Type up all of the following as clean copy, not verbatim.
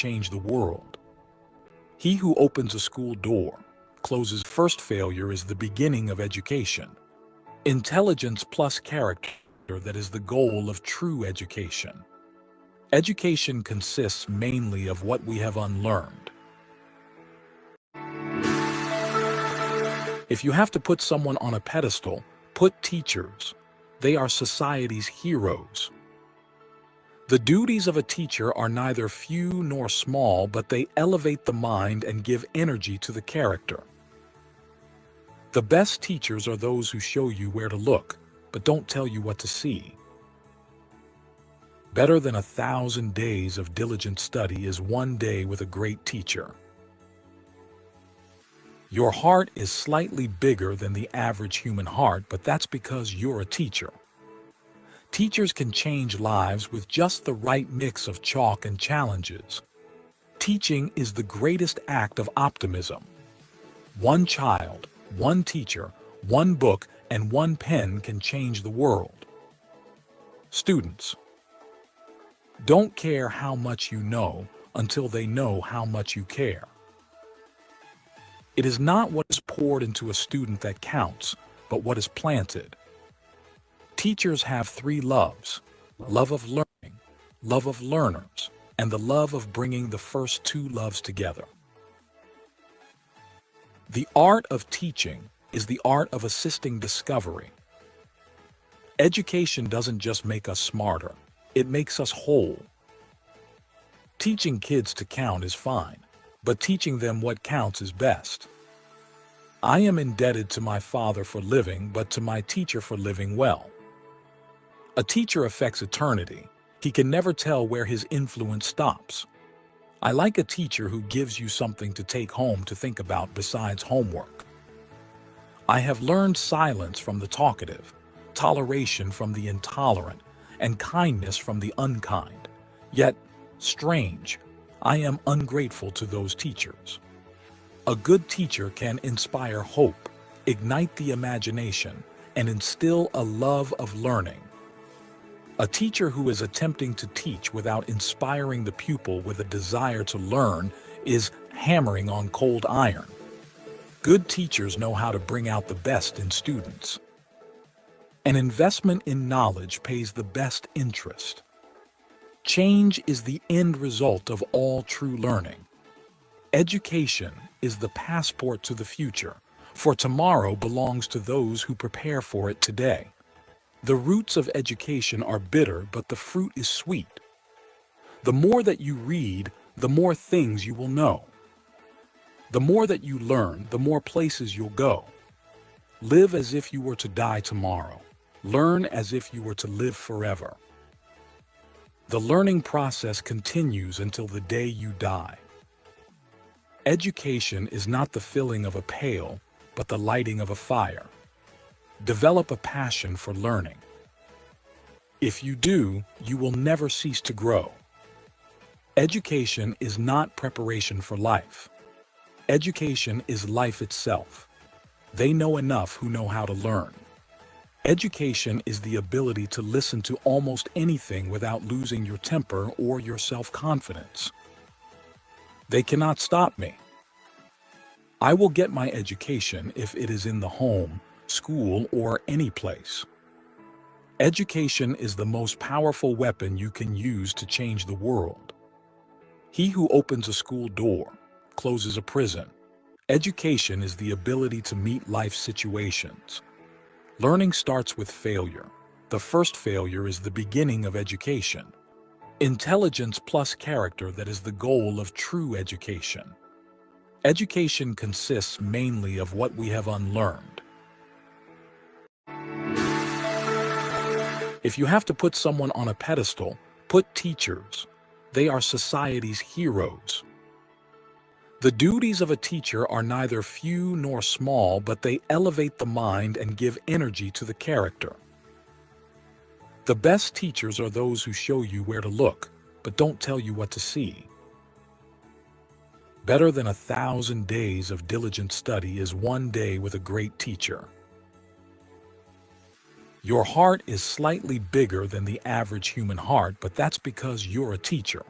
change the world. He who opens a school door closes. First failure is the beginning of education. Intelligence plus character, that is the goal of true education. Education consists mainly of what we have unlearned. If you have to put someone on a pedestal, put teachers. They are society's heroes. The duties of a teacher are neither few nor small, but they elevate the mind and give energy to the character. The best teachers are those who show you where to look, but don't tell you what to see. Better than 1,000 days of diligent study is one day with a great teacher. Your heart is slightly bigger than the average human heart, but that's because you're a teacher. Teachers can change lives with just the right mix of chalk and challenges. Teaching is the greatest act of optimism. One child, one teacher, one book, and one pen can change the world. Students, don't care how much you know until they know how much you care. It is not what is poured into a student that counts, but what is planted. Teachers have three loves: love of learning, love of learners, and the love of bringing the first two loves together. The art of teaching is the art of assisting discovery. Education doesn't just make us smarter, it makes us whole. Teaching kids to count is fine, but teaching them what counts is best. I am indebted to my father for living, but to my teacher for living well. A teacher affects eternity. He can never tell where his influence stops. I like a teacher who gives you something to take home to think about besides homework. I have learned silence from the talkative, toleration from the intolerant, and kindness from the unkind. Yet, strange, I am ungrateful to those teachers. A good teacher can inspire hope, ignite the imagination, and instill a love of learning. A teacher who is attempting to teach without inspiring the pupil with a desire to learn is hammering on cold iron. Good teachers know how to bring out the best in students. An investment in knowledge pays the best interest. Change is the end result of all true learning. Education is the passport to the future, for tomorrow belongs to those who prepare for it today. The roots of education are bitter, but the fruit is sweet. The more that you read, the more things you will know. The more that you learn, the more places you'll go. Live as if you were to die tomorrow. Learn as if you were to live forever. The learning process continues until the day you die. Education is not the filling of a pail, but the lighting of a fire. Develop a passion for learning. If you do, you will never cease to grow. Education is not preparation for life. Education is life itself. They know enough who know how to learn. Education is the ability to listen to almost anything without losing your temper or your self-confidence. They cannot stop me. I will get my education if it is in the home, school, or any place. Education is the most powerful weapon you can use to change the world. He who opens a school door closes a prison. Education is the ability to meet life situations. Learning starts with failure. The first failure is the beginning of education. Intelligence plus character, that is the goal of true education. Education consists mainly of what we have unlearned. If you have to put someone on a pedestal, put teachers. They are society's heroes. The duties of a teacher are neither few nor small, but they elevate the mind and give energy to the character. The best teachers are those who show you where to look, but don't tell you what to see. Better than 1,000 days of diligent study is one day with a great teacher. Your heart is slightly bigger than the average human heart, but that's because you're a teacher.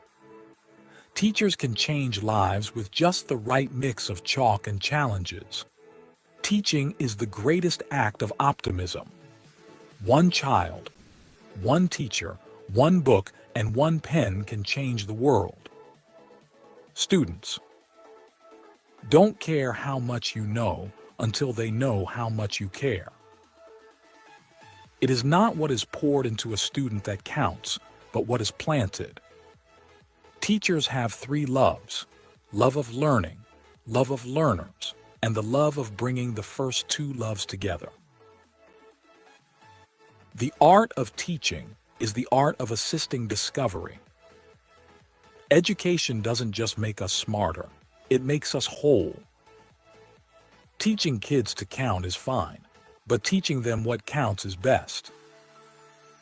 Teachers can change lives with just the right mix of chalk and challenges. Teaching is the greatest act of optimism. One child, one teacher, one book, and one pen can change the world. Students, don't care how much you know until they know how much you care. It is not what is poured into a student that counts, but what is planted. Teachers have three loves: love of learning, love of learners, and the love of bringing the first two loves together. The art of teaching is the art of assisting discovery. Education doesn't just make us smarter, it makes us whole. Teaching kids to count is fine, but teaching them what counts is best.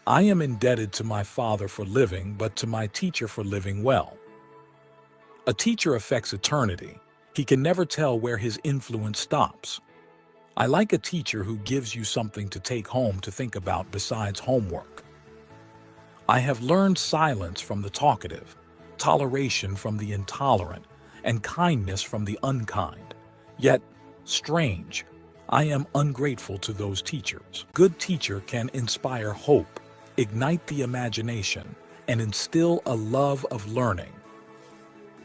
I am indebted to my father for living, but to my teacher for living well. A teacher affects eternity. He can never tell where his influence stops. I like a teacher who gives you something to take home to think about besides homework. I have learned silence from the talkative, toleration from the intolerant, and kindness from the unkind. Yet, strange, I am ungrateful to those teachers. A good teacher can inspire hope, ignite the imagination, and instill a love of learning.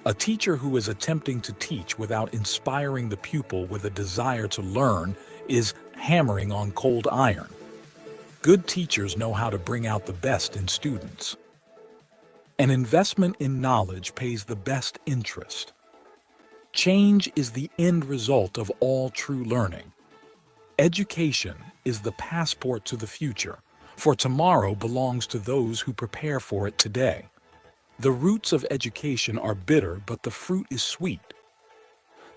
A teacher who is attempting to teach without inspiring the pupil with a desire to learn is hammering on cold iron. Good teachers know how to bring out the best in students. An investment in knowledge pays the best interest. Change is the end result of all true learning. Education is the passport to the future, for tomorrow belongs to those who prepare for it today. The roots of education are bitter, but the fruit is sweet.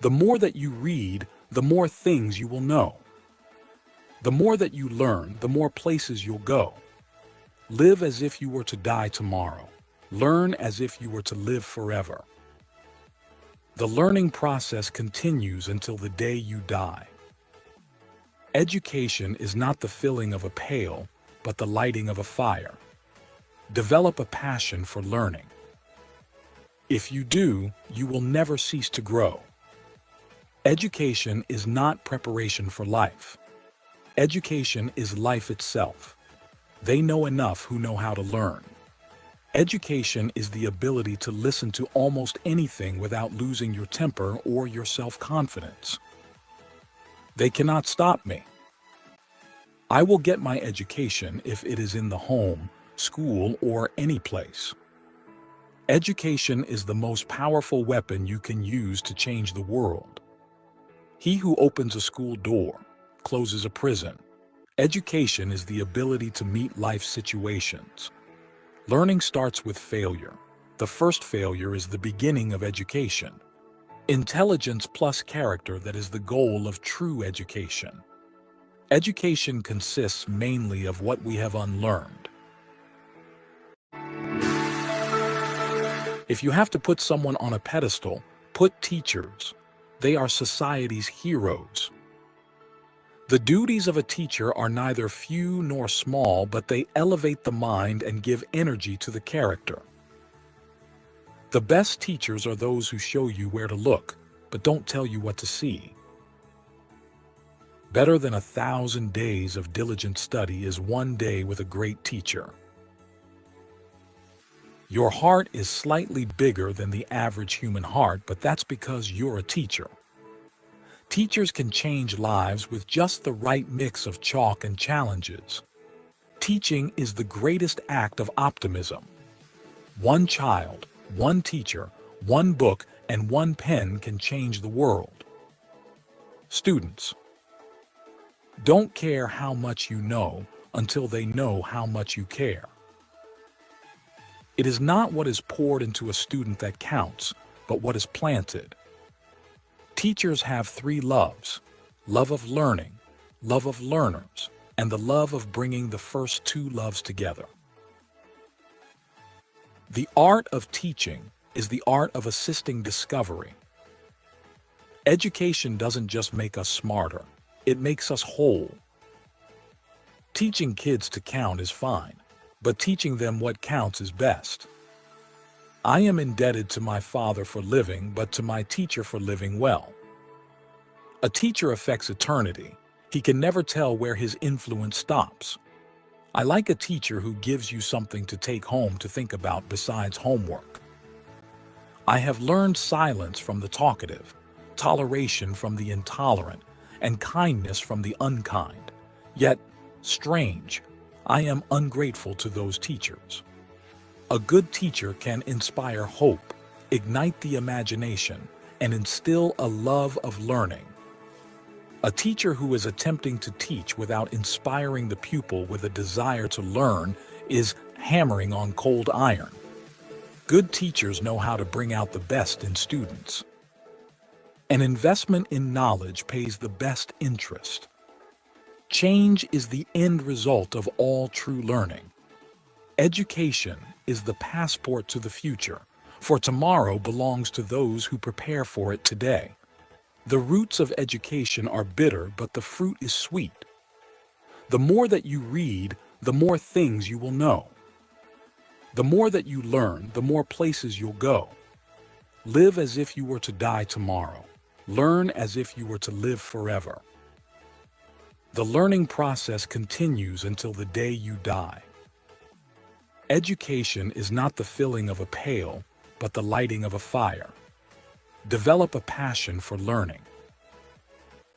The more that you read, the more things you will know. The more that you learn, the more places you'll go. Live as if you were to die tomorrow. Learn as if you were to live forever. The learning process continues until the day you die. Education is not the filling of a pail, but the lighting of a fire. Develop a passion for learning. If you do, you will never cease to grow. Education is not preparation for life. Education is life itself. They know enough who know how to learn. Education is the ability to listen to almost anything without losing your temper or your self-confidence. They cannot stop me. I will get my education if it is in the home, school, or any place. Education is the most powerful weapon you can use to change the world. He who opens a school door closes a prison. Education is the ability to meet life situations. Learning starts with failure. The first failure is the beginning of education. Intelligence plus character, that is the goal of true education. Education consists mainly of what we have unlearned. If you have to put someone on a pedestal, put teachers. They are society's heroes. The duties of a teacher are neither few nor small, but they elevate the mind and give energy to the character. The best teachers are those who show you where to look, but don't tell you what to see. Better than 1,000 days of diligent study is one day with a great teacher. Your heart is slightly bigger than the average human heart, but that's because you're a teacher. Teachers can change lives with just the right mix of chalk and challenges. Teaching is the greatest act of optimism. One child, one teacher, one book, and one pen can change the world. Students, don't care how much you know until they know how much you care. It is not what is poured into a student that counts, but what is planted. Teachers have three loves: love of learning, love of learners, and the love of bringing the first two loves together. The art of teaching is the art of assisting discovery. Education doesn't just make us smarter, it makes us whole. Teaching kids to count is fine, but teaching them what counts is best. I am indebted to my father for living, but to my teacher for living well. A teacher affects eternity. He can never tell where his influence stops. I like a teacher who gives you something to take home to think about besides homework. I have learned silence from the talkative, toleration from the intolerant, and kindness from the unkind. Yet, strange, I am ungrateful to those teachers. A good teacher can inspire hope, ignite the imagination, and instill a love of learning. A teacher who is attempting to teach without inspiring the pupil with a desire to learn is hammering on cold iron. Good teachers know how to bring out the best in students. An investment in knowledge pays the best interest. Change is the end result of all true learning. Education is the passport to the future, for tomorrow belongs to those who prepare for it today. The roots of education are bitter, but the fruit is sweet. The more that you read, the more things you will know. The more that you learn, the more places you'll go. Live as if you were to die tomorrow. Learn as if you were to live forever. The learning process continues until the day you die. Education is not the filling of a pail, but the lighting of a fire. Develop a passion for learning.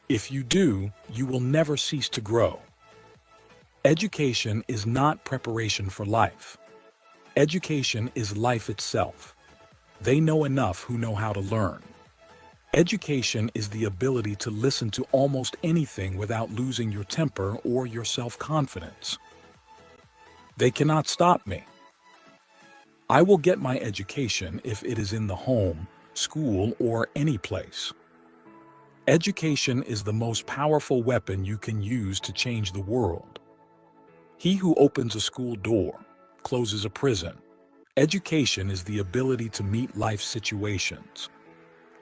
If you do, you will never cease to grow. Education is not preparation for life. Education is life itself. They know enough who know how to learn. Education is the ability to listen to almost anything without losing your temper or your self-confidence. They cannot stop me. I will get my education if it is in the home, school, or any place. Education is the most powerful weapon you can use to change the world. He who opens a school door closes a prison. Education is the ability to meet life situations.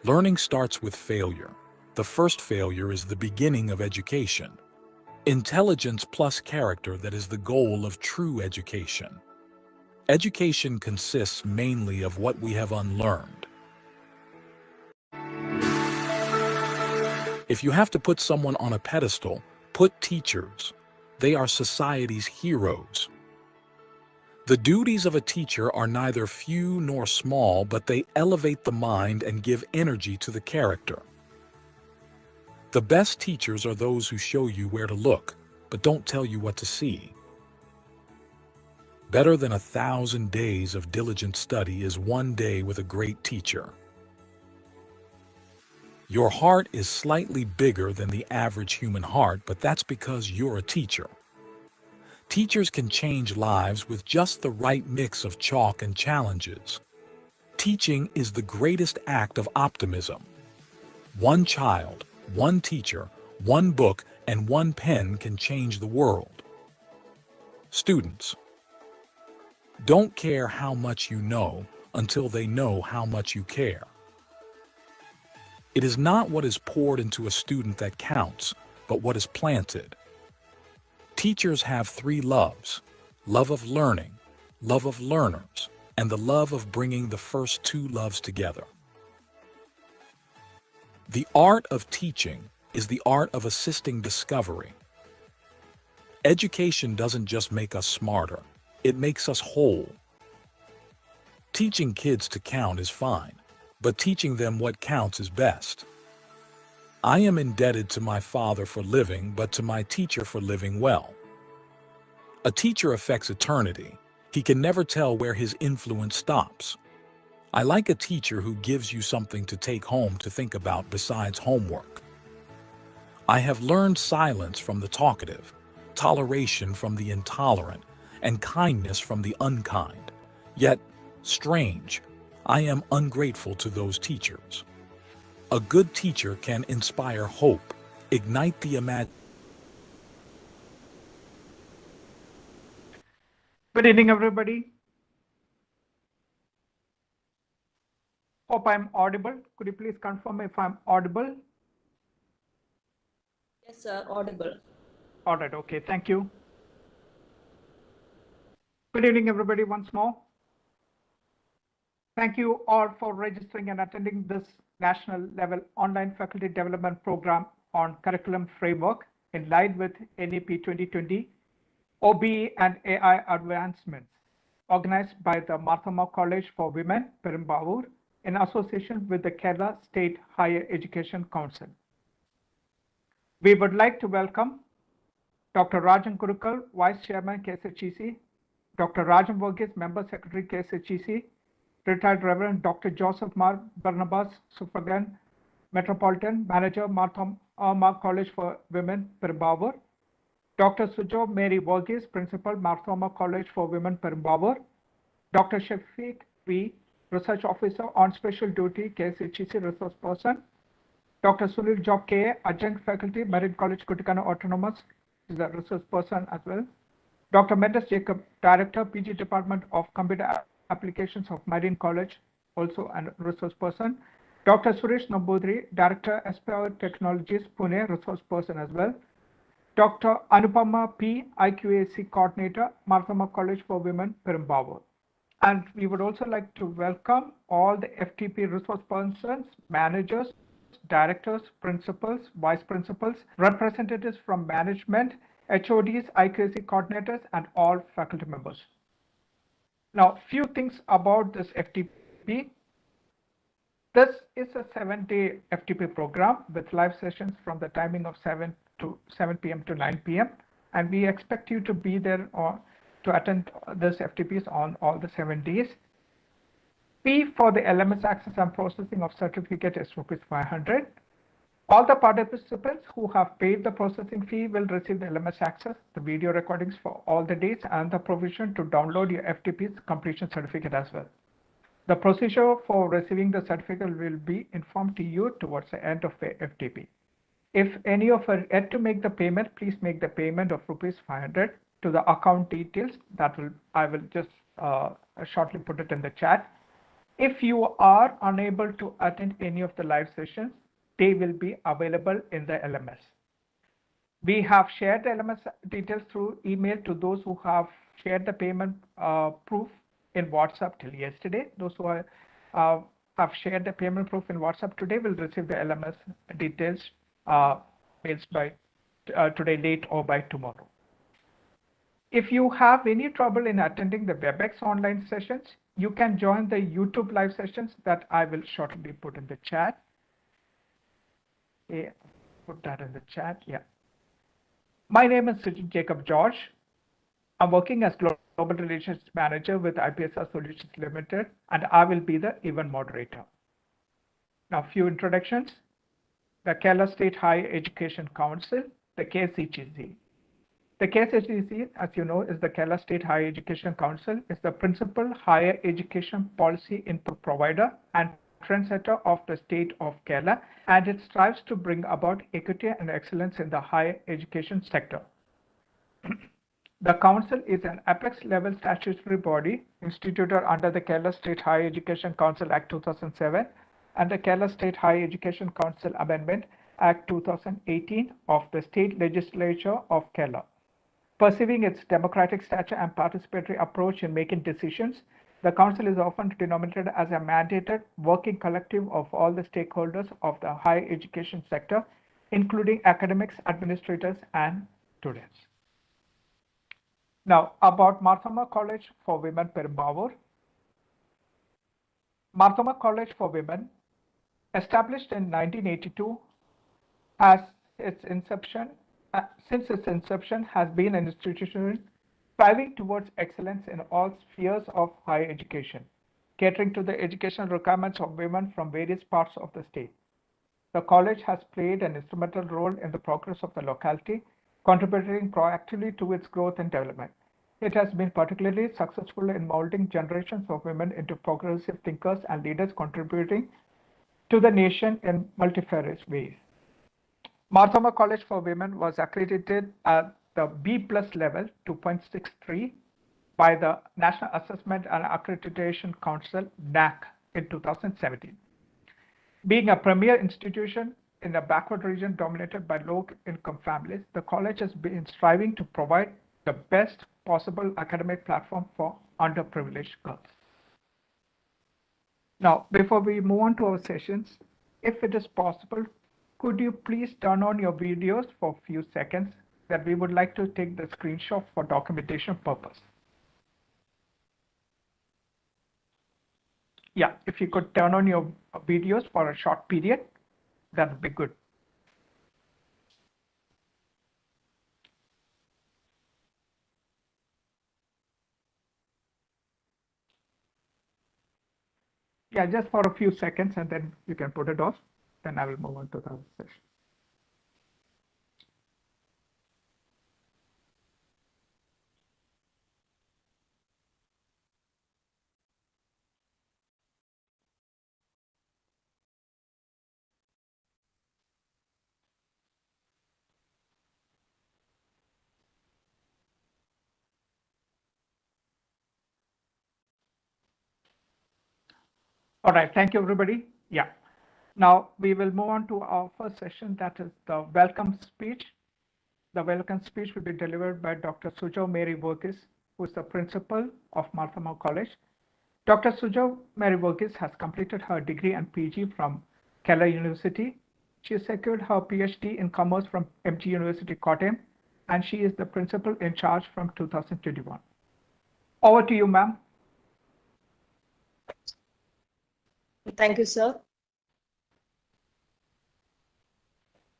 Learning starts with failure. The first failure is the beginning of education. Intelligence plus character, that is the goal of true education. Education consists mainly of what we have unlearned. If you have to put someone on a pedestal, put teachers. They are society's heroes. The duties of a teacher are neither few nor small, but they elevate the mind and give energy to the character. The best teachers are those who show you where to look, but don't tell you what to see. Better than 1,000 days of diligent study is one day with a great teacher. Your heart is slightly bigger than the average human heart, but that's because you're a teacher. Teachers can change lives with just the right mix of chalk and challenges. Teaching is the greatest act of optimism. One child, one teacher, one book, and one pen can change the world. Students, don't care how much you know until they know how much you care. It is not what is poured into a student that counts, but what is planted. Teachers have three loves: love of learning, love of learners, and the love of bringing the first two loves together. The art of teaching is the art of assisting discovery. Education doesn't just make us smarter, it makes us whole. Teaching kids to count is fine, but teaching them what counts is best. I am indebted to my father for living, but to my teacher for living well. A teacher affects eternity. He can never tell where his influence stops. I like a teacher who gives you something to take home to think about besides homework. I have learned silence from the talkative, toleration from the intolerant, and kindness from the unkind. Yet, strange, I am ungrateful to those teachers. A good teacher can inspire hope, ignite the imagination. Good evening, everybody. Hope I'm audible. Could you please confirm if I'm audible? Yes, sir, audible. All right, okay, thank you. Good evening, everybody, once more. Thank you all for registering and attending this national level online faculty development program on curriculum framework in line with NEP 2020 OBE and AI Advancements, organized by the Mar Thoma College for Women, Perumbavoor, in association with the Kerala State Higher Education Council. We would like to welcome Dr. Rajan Kurukal, Vice Chairman, KSHEC, Dr. Rajan Varghese, Member Secretary, KSHEC, Retired Reverend Dr. Joseph Mar Barnabas, Suffragan Metropolitan Manager, Mar Thoma College for Women, Perumbavoor, Dr. Sujo Mary Varghese, Principal, Mar Thoma College for Women, Perumbavoor, Dr. Shafiq V, Research Officer on Special Duty, KSHEC Resource Person, Dr. Sunil Job K, Adjunct Faculty, Marine College, Kutikana Autonomous, is a resource person as well. Dr. Mendes Jacob, Director, PG Department of Computer Applications of Marine College, also a resource person. Dr. Suresh Nambudri, Director, Aspire Technologies, Pune, resource person as well. Dr. Anupama P, IQAC Coordinator, Mar Thoma College for Women, Perumbavoor. And we would also like to welcome all the FDP resource persons, managers, directors, principals, vice principals, representatives from management, HODs, IQAC coordinators, and all faculty members. Now, few things about this FDP. This is a 7-day FDP program with live sessions from the timing of 7 p.m. to 9 p.m. And we expect you to be there or to attend this FDPs on all the 7 days. Fee for the LMS access and processing of certificate is ₹500. All the participants who have paid the processing fee will receive the LMS access, the video recordings for all the days, and the provision to download your FTP's completion certificate as well. The procedure for receiving the certificate will be informed to you towards the end of the FTP. If any of you yet to make the payment, please make the payment of ₹500 to the account details. I will just shortly put it in the chat. If you are unable to attend any of the live sessions, they will be available in the LMS. We have shared the LMS details through email to those who have shared the payment proof in WhatsApp till yesterday. Those who have shared the payment proof in WhatsApp today will receive the LMS details mails by today late or by tomorrow. If you have any trouble in attending the WebEx online sessions, you can join the YouTube live sessions that I will shortly put in the chat. Yeah, put that in the chat. Yeah. My name is Sujit Jacob George. I'm working as Global Relations Manager with IPSR Solutions Limited, and I will be the event moderator. Now, a few introductions. The Kerala State Higher Education Council, the KSHEC. The KSHEC, as you know, is the Kerala State Higher Education Council, is the principal higher education policy input provider and trendsetter of the state of Kerala, and it strives to bring about equity and excellence in the higher education sector. The Council is an apex-level statutory body instituted under the Kerala State Higher Education Council Act 2007 and the Kerala State Higher Education Council Amendment Act 2018 of the State Legislature of Kerala. Perceiving its democratic stature and participatory approach in making decisions, the Council is often denominated as a mandated working collective of all the stakeholders of the higher education sector, including academics, administrators, and students. Now, about Mar Thoma College for Women, Perumbavoor. Mar Thoma College for Women, established in 1982, since its inception has been an institution striving towards excellence in all spheres of higher education, catering to the educational requirements of women from various parts of the state. The college has played an instrumental role in the progress of the locality, contributing proactively to its growth and development. It has been particularly successful in molding generations of women into progressive thinkers and leaders, contributing to the nation in multifarious ways. Mar Thoma College for Women was accredited at the B+ level 2.63 by the National Assessment and Accreditation Council (NAC) in 2017. Being a premier institution in a backward region dominated by low-income families, the college has been striving to provide the best possible academic platform for underprivileged girls. Now, before we move on to our sessions, if it is possible, could you please turn on your videos for a few seconds that we would like to take the screenshot for documentation purpose. Yeah, if you could turn on your videos for a short period, that would be good. Yeah, just for a few seconds and then you can put it off. Then I will move on to the other session. All right, thank you, everybody. Yeah. Now we will move on to our first session, that is the welcome speech. The welcome speech will be delivered by Dr. Sujo Mary Verghese, who is the principal of Mar Thoma College. Dr. Sujo Mary Verghese has completed her degree and PG from Kerala University. She secured her PhD in commerce from MG University, Kottayam, and she is the principal in charge from 2021. Over to you, ma'am. Thank you, sir.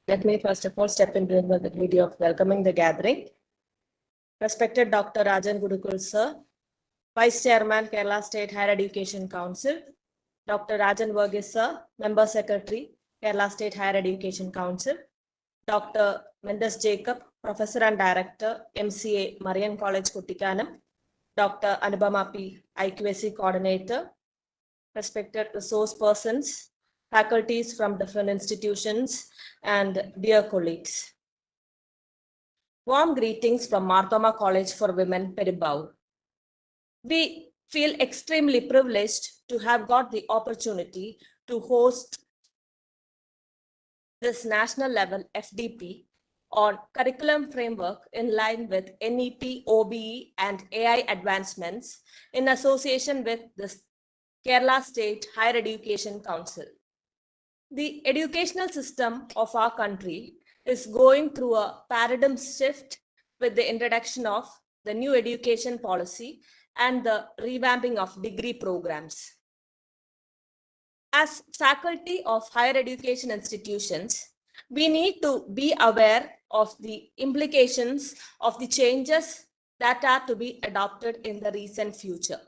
Let me first of all step into the video of welcoming the gathering. Respected Dr. Rajan Gurukul, sir, Vice Chairman, Kerala State Higher Education Council, Dr. Rajan Verghese, sir, Member Secretary, Kerala State Higher Education Council, Dr. Mendes Jacob, Professor and Director, MCA, Marian College, Kuttikanam, Dr. Anubama P, IQAC Coordinator, respected resource persons, faculties from different institutions, and dear colleagues. Warm greetings from Mar Thoma College for Women, Perumbavoor. We feel extremely privileged to have got the opportunity to host this national level FDP on curriculum framework in line with NEP, OBE and AI advancements in association with the Kerala State Higher Education Council. The educational system of our country is going through a paradigm shift with the introduction of the new education policy and the revamping of degree programs. As faculty of higher education institutions, we need to be aware of the implications of the changes that are to be adopted in the recent future.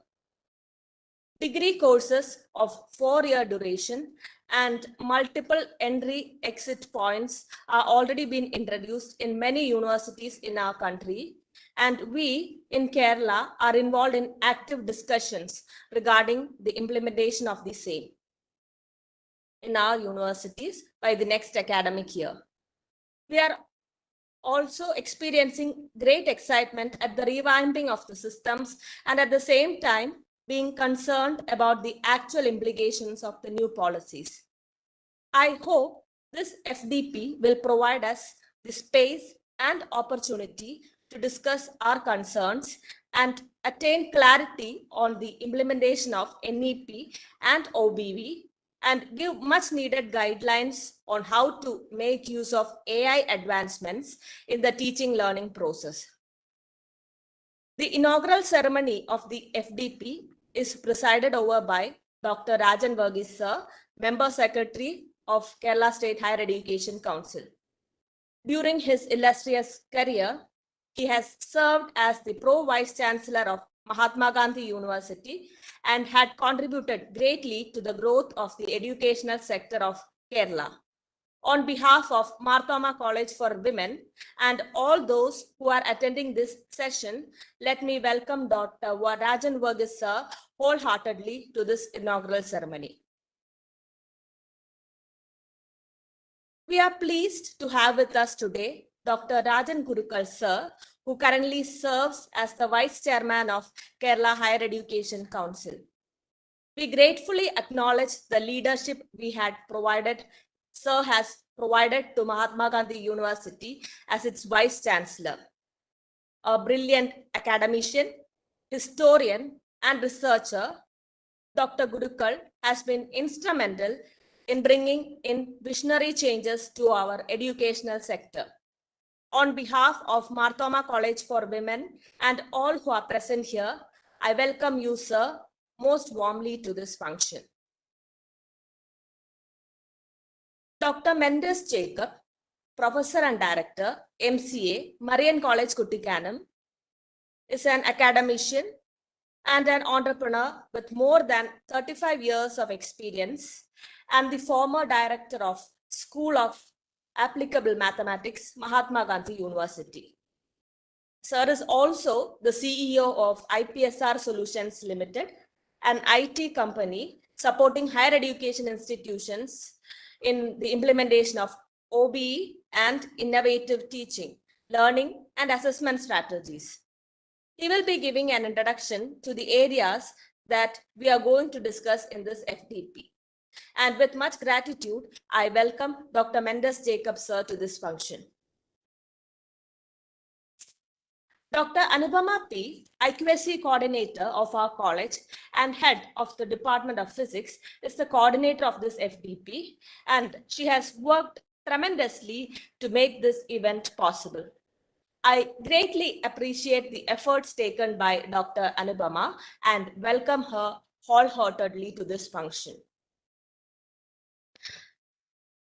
Degree courses of 4-year duration and multiple entry-exit points are already being introduced in many universities in our country, and we in Kerala are involved in active discussions regarding the implementation of the same in our universities by the next academic year. We are also experiencing great excitement at the revamping of the systems and at the same time being concerned about the actual implications of the new policies. I hope this FDP will provide us the space and opportunity to discuss our concerns and attain clarity on the implementation of NEP and OBE and give much needed guidelines on how to make use of AI advancements in the teaching learning process. The inaugural ceremony of the FDP is presided over by Dr. Rajan Verghese, sir, Member Secretary of Kerala State Higher Education Council. During his illustrious career, he has served as the Pro Vice Chancellor of Mahatma Gandhi University and had contributed greatly to the growth of the educational sector of Kerala. On behalf of Mar Thoma College for Women and all those who are attending this session, let me welcome Dr. Rajan Verghese, sir, wholeheartedly to this inaugural ceremony. We are pleased to have with us today Dr. Rajan Gurukul, sir, who currently serves as the Vice Chairman of Kerala Higher Education Council. We gratefully acknowledge the leadership Sir has provided to Mahatma Gandhi University as its Vice Chancellor. A brilliant academician, historian, and researcher, Dr. Gurukul has been instrumental in bringing in visionary changes to our educational sector. On behalf of Mar Thoma College for Women and all who are present here, I welcome you, sir, most warmly to this function. Dr. Mendes Jacob, Professor and Director, MCA, Marian College, Kuttikanam, is an academician and an entrepreneur with more than 35 years of experience and the former director of School of Applicable Mathematics, Mahatma Gandhi University. Sir is also the CEO of IPSR Solutions Limited, an IT company supporting higher education institutions in the implementation of OBE and innovative teaching, learning, and assessment strategies. He will be giving an introduction to the areas that we are going to discuss in this FDP. And with much gratitude, I welcome Dr. Mendes Jacob, sir, to this function. Dr. Anupama P., IQSC coordinator of our college and head of the Department of Physics, is the coordinator of this FDP, and she has worked tremendously to make this event possible. I greatly appreciate the efforts taken by Dr. Anupama and welcome her wholeheartedly to this function.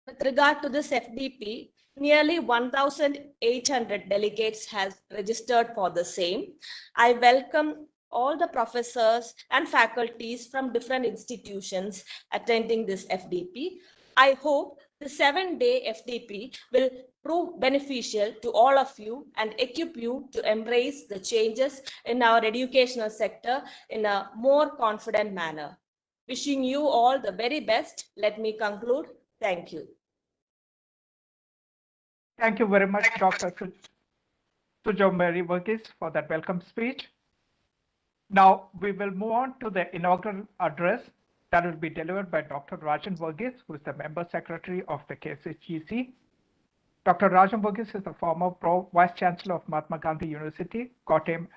With regard to this FDP, nearly 1,800 delegates have registered for the same. I welcome all the professors and faculties from different institutions attending this FDP. I hope the 7-day FDP will prove beneficial to all of you and equip you to embrace the changes in our educational sector in a more confident manner. Wishing you all the very best. Let me conclude. Thank you. Thank you very much, Dr. Sujo Mary Verghese, for that welcome speech. Now we will move on to the inaugural address that will be delivered by Dr. Rajan Verghese, who is the member secretary of the KSHEC. Dr. Rajan Verghese is the former Vice Chancellor of Mahatma Gandhi University, Kottayam,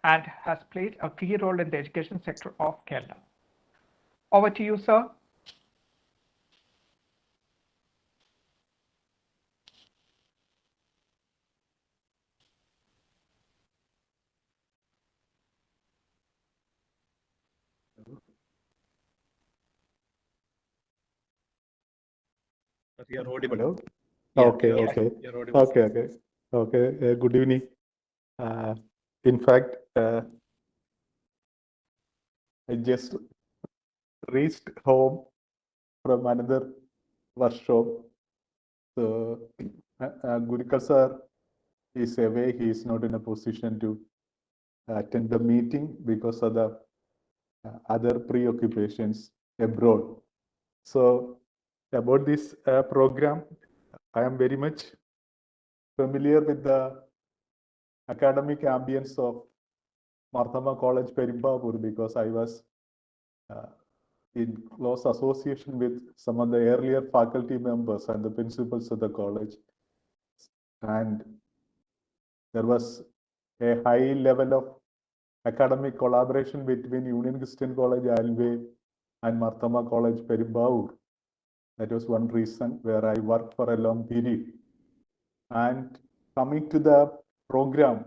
and has played a key role in the education sector of Kerala. Over to you, sir. You are audible. Yeah, okay. You're audible. Okay. Good evening. In fact, I just reached home from another workshop. So, Gurikal sir is away. He is not in a position to attend the meeting because of the other preoccupations abroad. So, about this program, I am very much familiar with the academic ambience of Mar Thoma College, Perumbavoor, because I was in close association with some of the earlier faculty members and the principals of the college. And there was a high level of academic collaboration between Union Christian College, Alway, and Mar Thoma College, Perumbavoor. That was one reason where I worked for a long period. And coming to the program,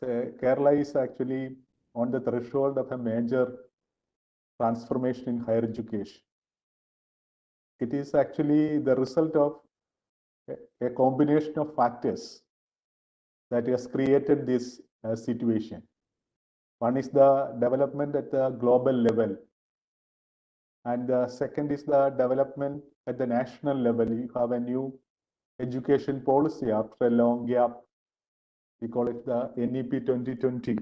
Kerala is actually on the threshold of a major transformation in higher education. It is actually the result of a combination of factors that has created this situation. One is the development at the global level, and the second is the development at the national level. You have a new education policy after a long gap. We call it the NEP 2020.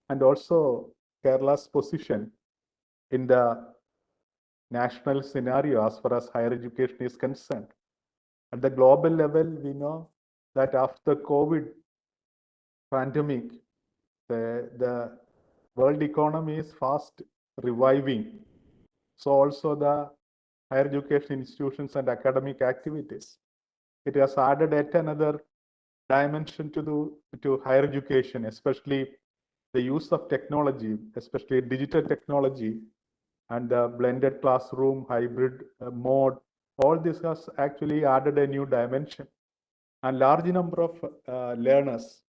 And also Kerala's position in the national scenario as far as higher education is concerned. At the global level, we know that after COVID pandemic, the world economy is fast reviving. So also the higher education institutions and academic activities. It has added yet another dimension to higher education, especially the use of technology, especially digital technology, and the blended classroom, hybrid mode, all this has actually added a new dimension. And large number of learners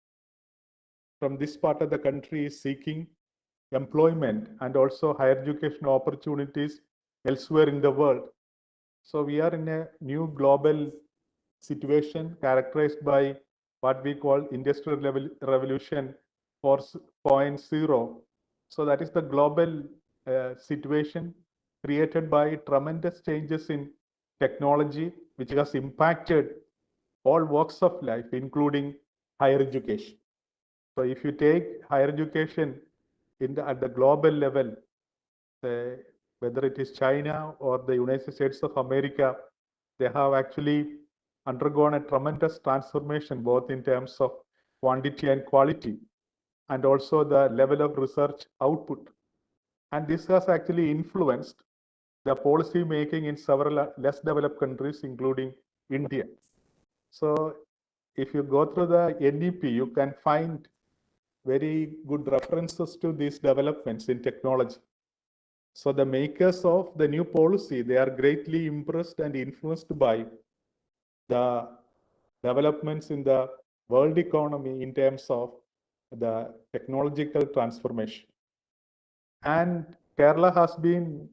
from this part of the country is seeking employment and also higher education opportunities elsewhere in the world. So we are in a new global situation characterized by what we call industrial revolution 4.0. So that is the global situation created by tremendous changes in technology, which has impacted all walks of life, including higher education. So if you take higher education at the global level, whether it is China or the United States of America, they have actually undergone a tremendous transformation, both in terms of quantity and quality, and also the level of research output. And this has actually influenced the policy making in several less developed countries, including India. So if you go through the NEP, you can find very good references to these developments in technology. So the makers of the new policy, they are greatly impressed and influenced by the developments in the world economy in terms of the technological transformation. And Kerala has been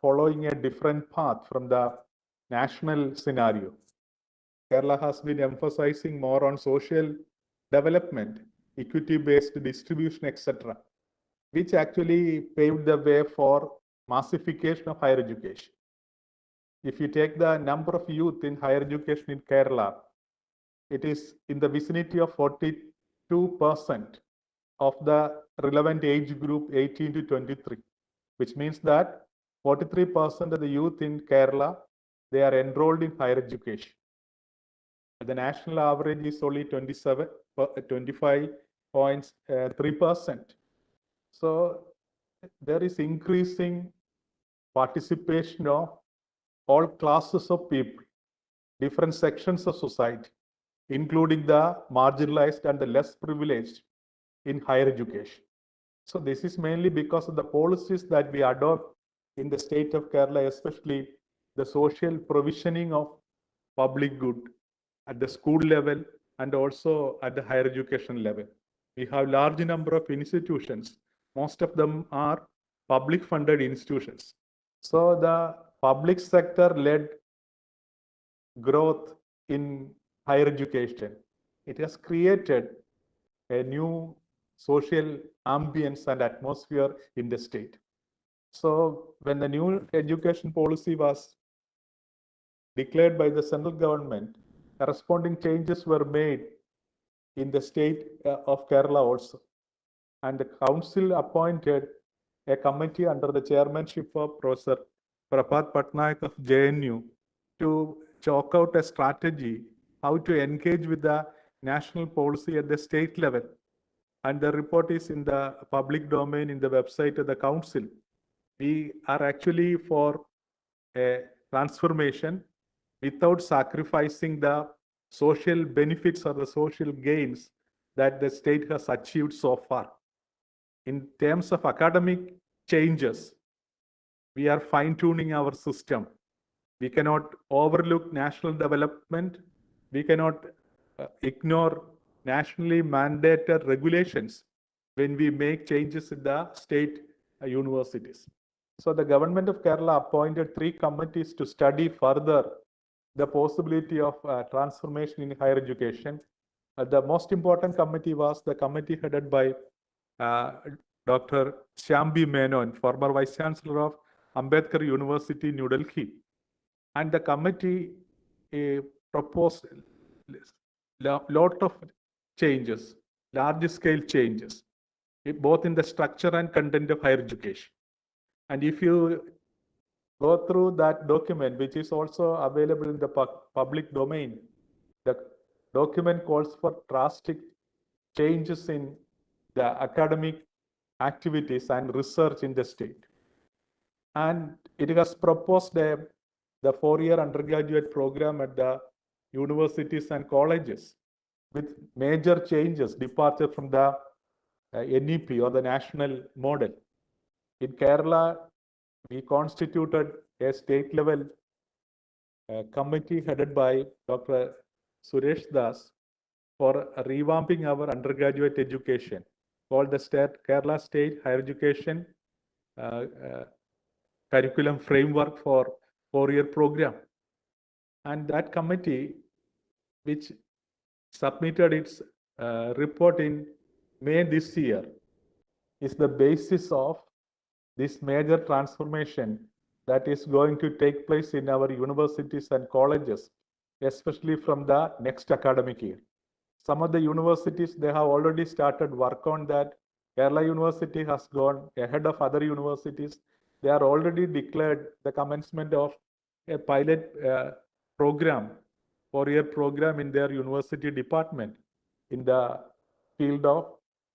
following a different path from the national scenario. Kerala has been emphasizing more on social development, equity-based distribution, etc., which actually paved the way for massification of higher education. If you take the number of youth in higher education in Kerala, it is in the vicinity of 42% of the relevant age group 18 to 23, which means that 43% of the youth in Kerala, they are enrolled in higher education. The national average is only 25.3%. So there is increasing participation of all classes of people, different sections of society, including the marginalized and the less privileged in higher education. So this is mainly because of the policies that we adopt in the state of Kerala, especially the social provisioning of public good at the school level and also at the higher education level. We have large number of institutions. Most of them are public funded institutions. So the public sector led growth in higher education, it has created a new social ambience and atmosphere in the state. So when the new education policy was declared by the central government, corresponding changes were made in the state of Kerala also. And the council appointed a committee under the chairmanship of Professor Prabhat Patnaik of JNU to chalk out a strategy how to engage with the national policy at the state level. And the report is in the public domain in the website of the council. We are actually for a transformation without sacrificing the social benefits or the social gains that the state has achieved so far. In terms of academic changes, we are fine-tuning our system. We cannot overlook national development. We cannot ignore nationally mandated regulations when we make changes in the state universities. So the government of Kerala appointed 3 committees to study further the possibility of transformation in higher education. The most important committee was the committee headed by Dr. Shyambi Menon, former Vice Chancellor of Ambedkar University, New Delhi. And the committee proposed a lot of changes, large-scale changes, both in the structure and content of higher education. And if you go through that document, which is also available in the public domain, the document calls for drastic changes in the academic activities and research in the state. And it has proposed the 4-year undergraduate program at the universities and colleges with major changes, departure from the NEP or the national model. In Kerala, we constituted a state level committee headed by Dr. Suresh Das for revamping our undergraduate education, called the Kerala State Higher Education Curriculum Framework for 4-year program. And that committee, which submitted its report in May this year, is the basis of this major transformation that is going to take place in our universities and colleges, especially from the next academic year. Some of the universities, they have already started work on that. Kerala University has gone ahead of other universities. They are already declared the commencement of a pilot program, 4-year program in their university department in the field of,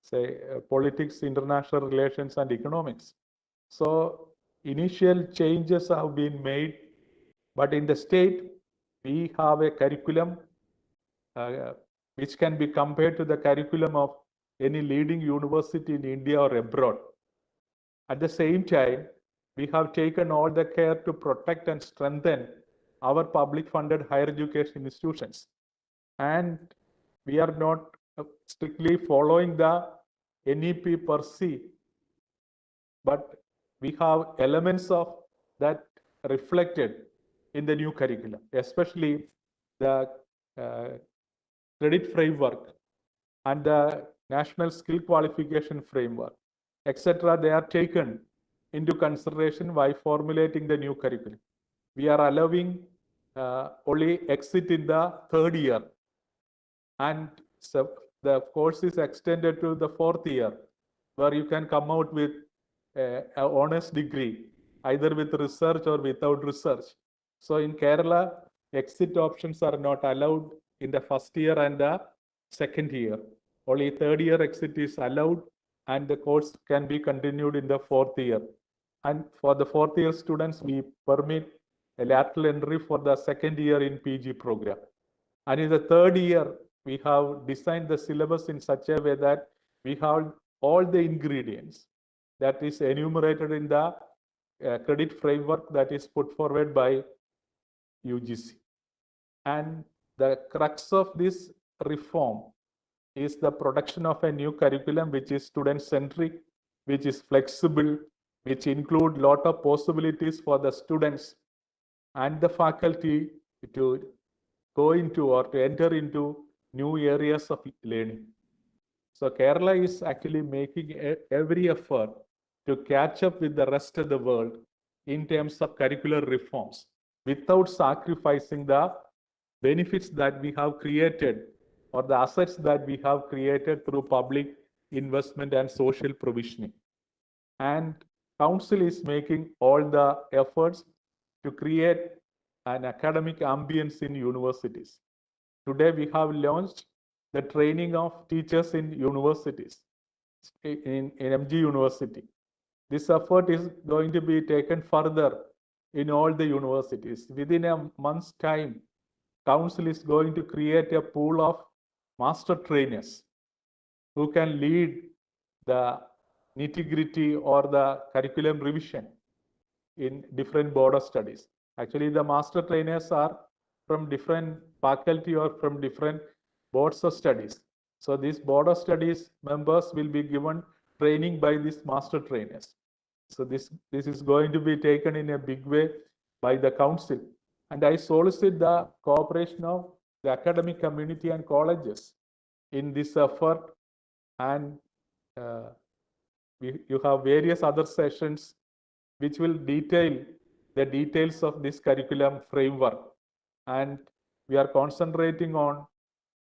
say, politics, international relations, and economics. So initial changes have been made, but in the state, we have a curriculum which can be compared to the curriculum of any leading university in India or abroad. At the same time, we have taken all the care to protect and strengthen our public funded higher education institutions. And we are not strictly following the NEP per se, but we have elements of that reflected in the new curriculum, especially the credit framework and the national skill qualification framework, etc. They are taken into consideration while formulating the new curriculum. We are allowing only exit in the 3rd year, and so the course is extended to the 4th year, where you can come out with an honest degree, either with research or without research. So in Kerala, exit options are not allowed in the 1st year and the 2nd year. Only 3rd year exit is allowed, and the course can be continued in the 4th year. And for the 4th year students, we permit a lateral entry for the 2nd year in PG program. And in the 3rd year, we have designed the syllabus in such a way that we have all the ingredients that is enumerated in the credit framework that is put forward by UGC. And the crux of this reform is the production of a new curriculum which is student-centric, which is flexible, which include lot of possibilities for the students and the faculty to go into or to enter into new areas of learning. So Kerala is actually making every effort to catch up with the rest of the world in terms of curricular reforms without sacrificing the benefits that we have created or the assets that we have created through public investment and social provisioning. And Council is making all the efforts to create an academic ambience in universities. Today, we have launched the training of teachers in universities, in MG University. This effort is going to be taken further in all the universities. Within a month's time, Council is going to create a pool of master trainers who can lead the nitty-gritty or the curriculum revision in different board of studies. Actually, the master trainers are from different faculty or from different boards of studies. So these board of studies members will be given training by these master trainers. So this is going to be taken in a big way by the council. And I solicit the cooperation of the academic community and colleges in this effort. And you have various other sessions which will detail the details of this curriculum framework. And we are concentrating on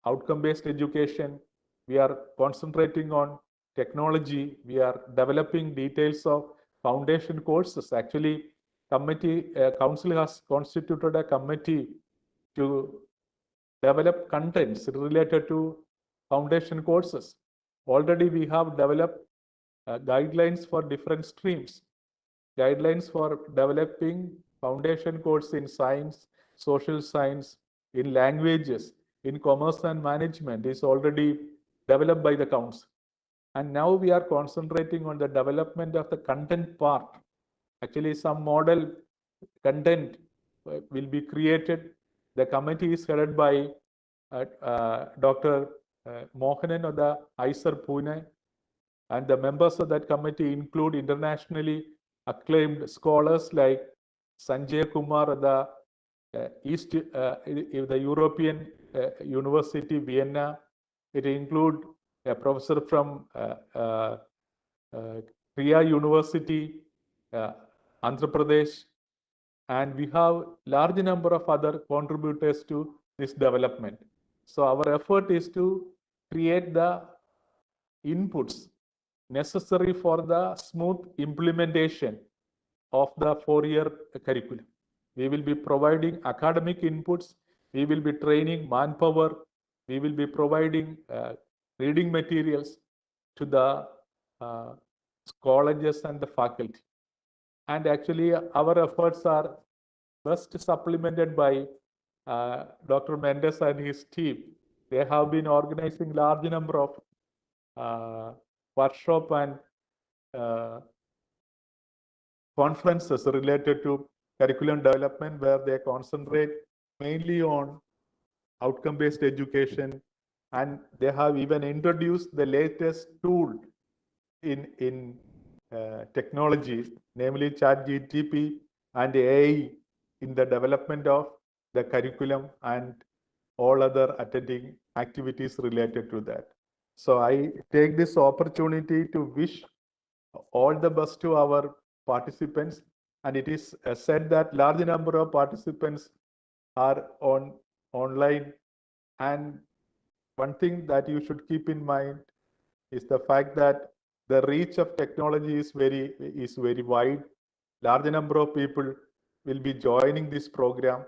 outcome-based education. We are concentrating on technology. We are developing details of foundation courses. Actually, council has constituted a committee to develop contents related to foundation courses. Already we have developed guidelines for different streams, guidelines for developing foundation course in science, social science, in languages, in commerce and management is already developed by the council. And now we are concentrating on the development of the content part Actually, some model content will be created. The committee is headed by Dr. Mohanan of the ISER Pune, and the members of that committee include internationally acclaimed scholars like Sanjay Kumar of the the European University, Vienna. It includes a professor from Kriya University, Andhra Pradesh, and we have large number of other contributors to this development. So our effort is to create the inputs necessary for the smooth implementation of the 4-year curriculum. We will be providing academic inputs, we will be training manpower, we will be providing reading materials to the colleges and the faculty. And actually our efforts are best supplemented by Dr. Mendes and his team. They have been organizing large number of workshop and conferences related to curriculum development, where they concentrate mainly on outcome-based education, and they have even introduced the latest tool in technology, namely ChatGPT and AI, in the development of the curriculum and all other attending activities related to that. So I take this opportunity to wish all the best to our participants, and it is said that large number of participants are online, and one thing that you should keep in mind is the fact that the reach of technology is very wide. Large number of people will be joining this program,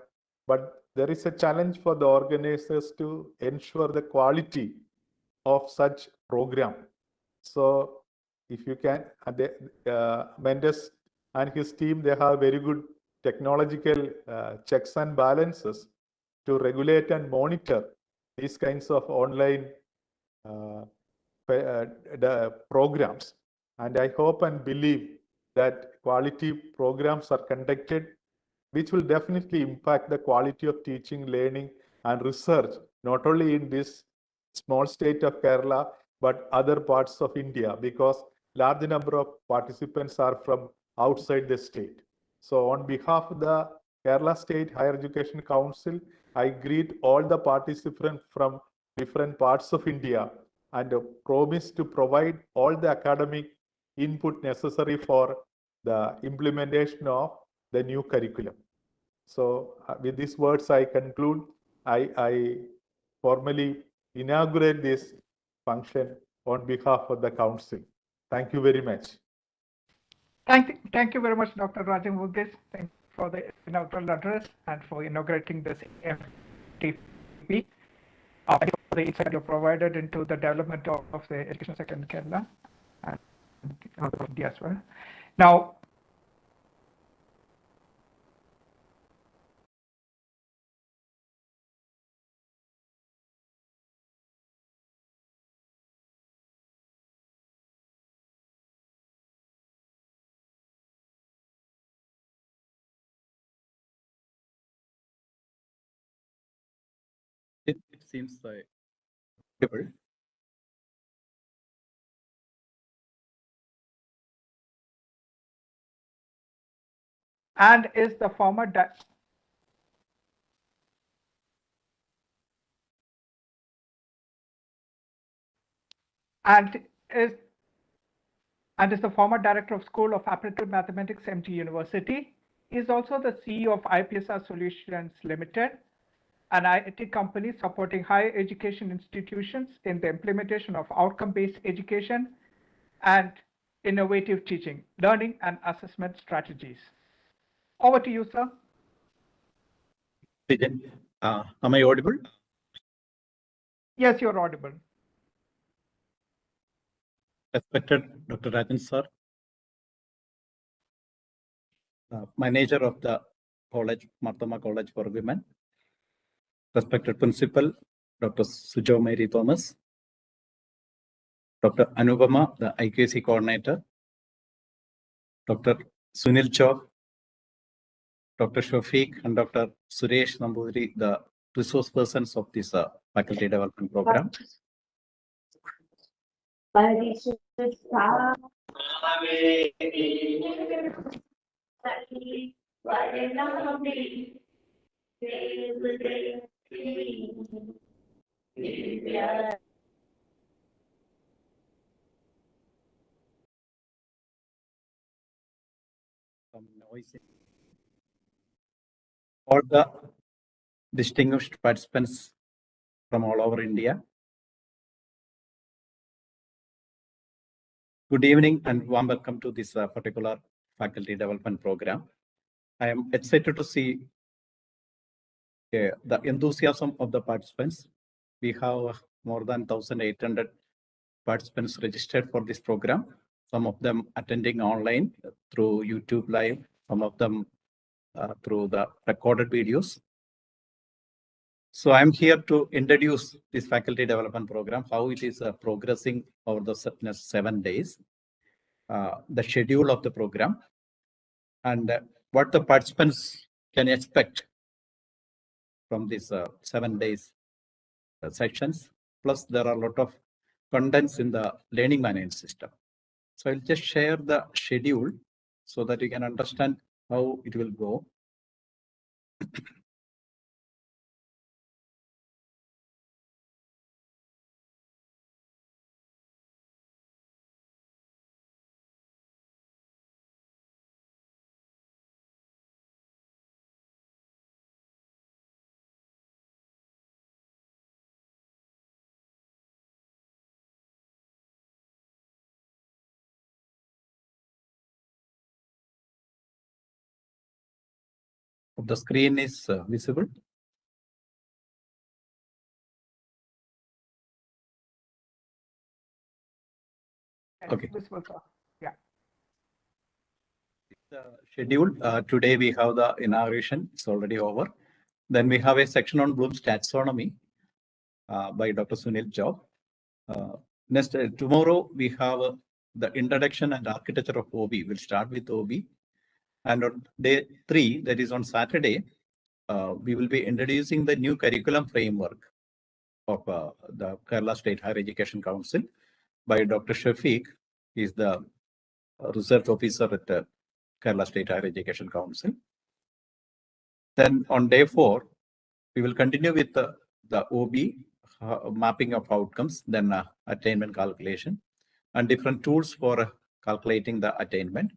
but there is a challenge for the organizers to ensure the quality of such program. So if you can, Mendes and his team, they have very good technological checks and balances to regulate and monitor these kinds of online programs. And I hope and believe that quality programs are conducted, which will definitely impact the quality of teaching, learning, and research, not only in this small state of Kerala, but other parts of India, because large number of participants are from outside the state. So on behalf of the Kerala State Higher Education Council, I greet all the participants from different parts of India and promise to provide all the academic input necessary for the implementation of the new curriculum. So with these words, I conclude. I formally inaugurate this function on behalf of the council. Thank you very much. Thank you very much, Dr. Rajan Mugis. Thank you for the inaugural address and for inaugurating this FDP. Thank you for the insight you provided into the development of the education sector in Kerala and India as well. Now, it seems like and is the former is the former director of School of Applied Mathematics, MT University. He is also the CEO of IPSR Solutions Limited, an IT company supporting higher education institutions in the implementation of outcome-based education and innovative teaching, learning, and assessment strategies. Over to you, sir. Am I audible? Yes, you're audible. Respected Dr. Rajan sir, manager of the college, Mar Thoma College for Women, respected principal, Dr. Sujo Mary Thomas, Dr. Anupama, the IKC coordinator, Dr. Sunil Chok, Dr. Shafiq, and Dr. Suresh Nambudiri, the resource persons of this faculty development program. Some noise. All the distinguished participants from all over India. Good evening and warm welcome to this particular faculty development program. I am excited to see the enthusiasm of the participants. We have more than 1,800 participants registered for this program. Some of them attending online through YouTube Live, some of them through the recorded videos. So I'm here to introduce this faculty development program, how it is progressing over the next 7 days, the schedule of the program, and what the participants can expect from these 7 days sections. Plus, there are a lot of contents in the learning management system. So I'll just share the schedule so that you can understand how it will go. The screen is visible. Okay. Visible, sir. Yeah. The schedule. Today we have the inauguration. It's already over. Then we have a section on Bloom's taxonomy by Dr. Sunil Chok. Next, tomorrow we have the introduction and architecture of OBE. We'll start with OBE. And on day 3, that is on Saturday, we will be introducing the new curriculum framework of the Kerala State Higher Education Council by Dr. Shafiq. He is the research officer at Kerala State Higher Education Council. Then on day 4, we will continue with the OBE, mapping of outcomes, then attainment calculation, and different tools for calculating the attainment,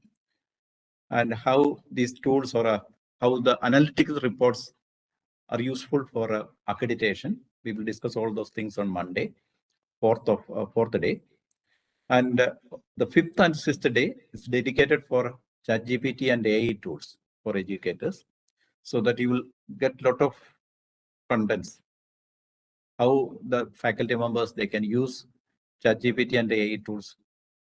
and how these tools or how the analytical reports are useful for accreditation. We will discuss all those things on Monday, fourth day. And the 5th and 6th day is dedicated for ChatGPT and AI tools for educators, so that you will get a lot of contents. How the faculty members, they can use ChatGPT and AI tools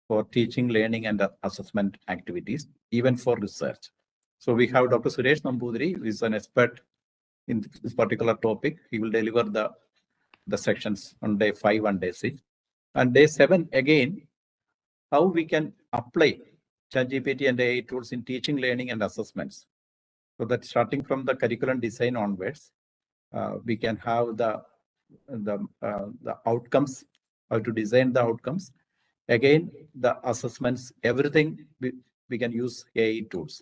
for teaching, learning, and assessment activities, even for research. So we have Dr. Suresh Nambudiri, who is an expert in this particular topic. He will deliver the sections on day 5 and day 6. And day 7, again, how we can apply ChatGPT and AI tools in teaching, learning, and assessments. So that starting from the curriculum design onwards, we can have the outcomes, how to design the outcomes. Again, the assessments, everything we can use AI tools,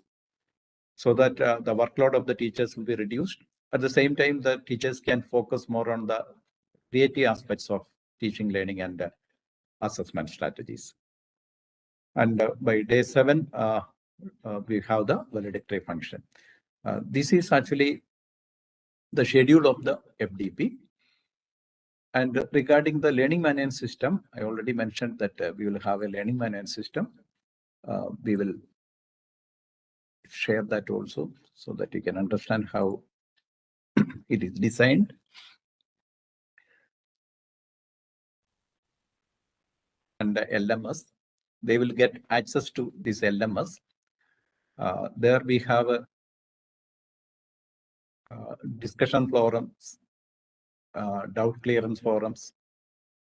so that the workload of the teachers will be reduced. At the same time, the teachers can focus more on the creative aspects of teaching, learning, and assessment strategies. And by day 7, we have the valedictory function. This is actually the schedule of the FDP. And regarding the learning management system, I already mentioned that we will have a learning management system. We will share that also, so that you can understand how it is designed. And the LMS, they will get access to this LMS. There we have a discussion forums, doubt clearance forums,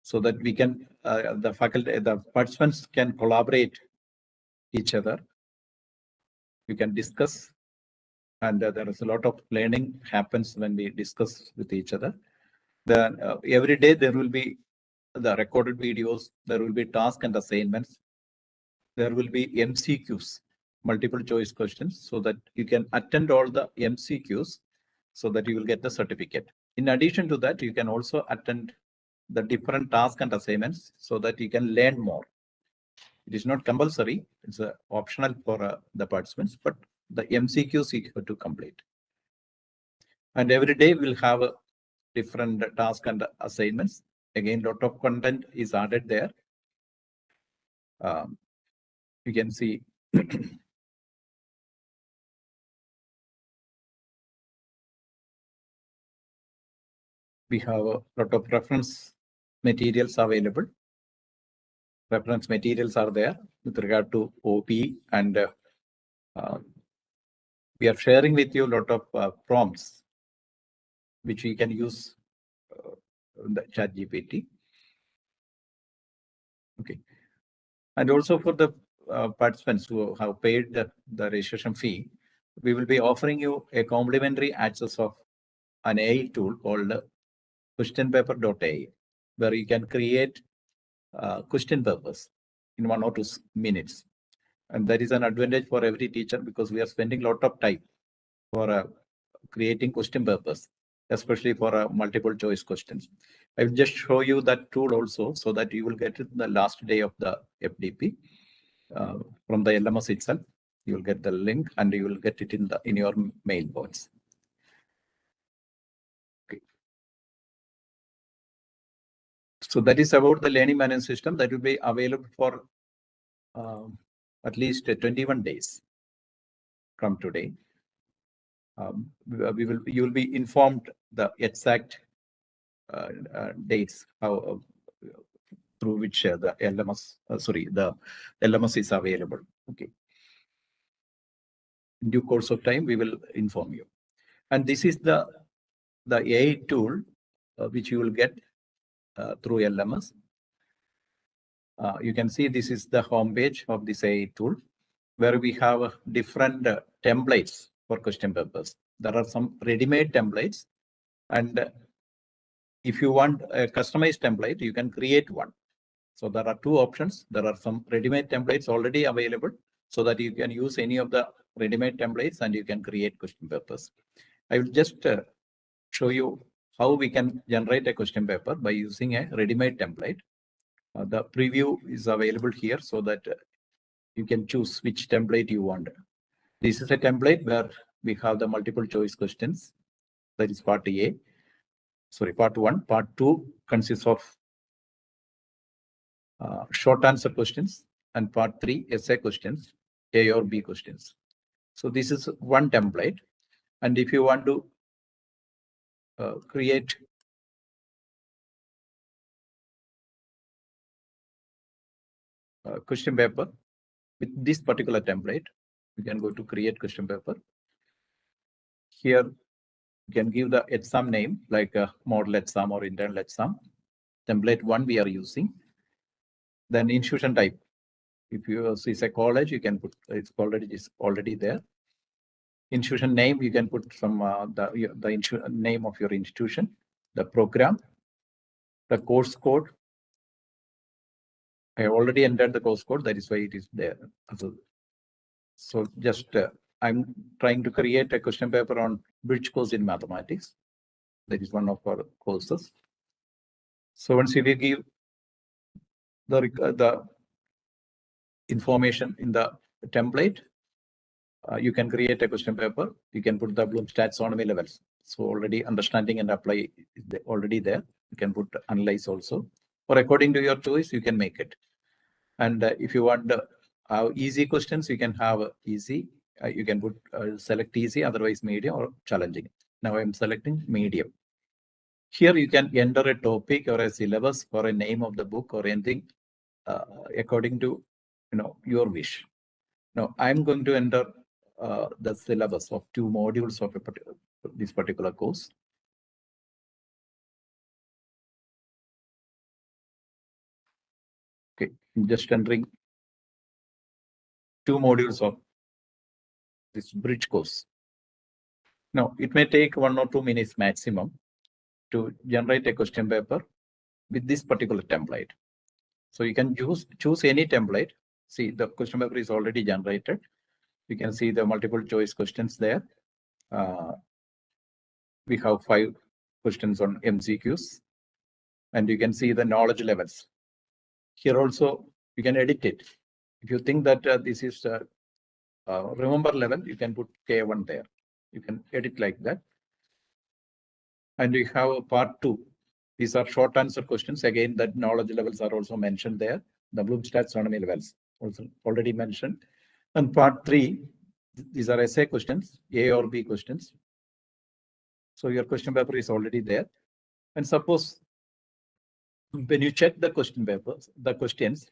so that we can, the participants can collaborate each other. You can discuss, and there is a lot of learning happens when we discuss with each other. Then every day there will be the recorded videos, there will be tasks and assignments, there will be MCQs, multiple choice questions, so that you can attend all the MCQs so that you will get the certificate. In addition to that, you can also attend the different tasks and assignments so that you can learn more. It is not compulsory, it's optional for the participants, but the MCQs you have to complete. And every day we'll have a different task and assignments. Again, lot of content is added there. You can see we have a lot of reference materials available. Reference materials are there with regard to OBE, and we are sharing with you a lot of prompts which we can use in the ChatGPT. Okay, and also for the participants who have paid the registration fee, we will be offering you a complimentary access of an AI tool called QuestionPaper.ai, where you can create question papers in 1 or 2 minutes. And that is an advantage for every teacher because we are spending a lot of time for creating question papers, especially for multiple choice questions. I will just show you that tool also so that you will get it the last day of the FDP from the LMS itself. You will get the link and you will get it in your mailbox. Okay. So that is about the learning management system that will be available for at least 21 days from today. You will be informed the exact dates through which the LMS is available. Okay. In due course of time, we will inform you. And this is the AI tool which you will get through LMS. You can see this is the home page of this AI tool, where we have different templates for question papers. There are some ready-made templates, and if you want a customized template, you can create one. So there are 2 options. There are some ready-made templates already available so that you can use any of the ready-made templates and you can create question papers. I will just show you how we can generate a question paper by using a ready-made template. The preview is available here so that you can choose which template you want. This is a template where we have the multiple choice questions. That is part A. Sorry, part 1. Part 2 consists of short answer questions, and part 3 essay questions, A or B questions. So this is one template. And if you want to create a question paper with this particular template, you can go to create question paper. Here, you can give the exam name like a model exam or internal exam. Template 1 we are using. Then institution type. If you see a college, you can put it's already there. Institution name, you can put some the name of your institution, the program, the course code. I already entered the course code, that is why it is there. So just I'm trying to create a question paper on bridge course in mathematics. That is one of our courses. So once you give the information in the template, you can create a question paper. You can put the Bloom's taxonomy levels. So already understanding and apply is already there. You can put analyze also, or according to your choice, you can make it. And if you want easy questions, you can have easy. You can put select easy, otherwise medium or challenging. Now I'm selecting medium. Here you can enter a topic or a syllabus or a name of the book or anything according to your wish. Now I'm going to enter the syllabus of 2 modules of this particular course. Okay, I'm just entering 2 modules of this bridge course. Now, it may take 1 or 2 minutes maximum to generate a question paper with this particular template. So you can choose any template. See, the question paper is already generated. You can see the multiple choice questions there. We have 5 questions on MCQs, and you can see the knowledge levels. Here also, you can edit it. If you think that this is remember level, you can put K1 there. You can edit like that. And we have part 2. These are short answer questions. Again, that knowledge levels are also mentioned there. The Bloom's taxonomy levels also already mentioned. And part 3, these are essay questions, A or B questions. So your question paper is already there. And suppose when you check the question papers, the questions,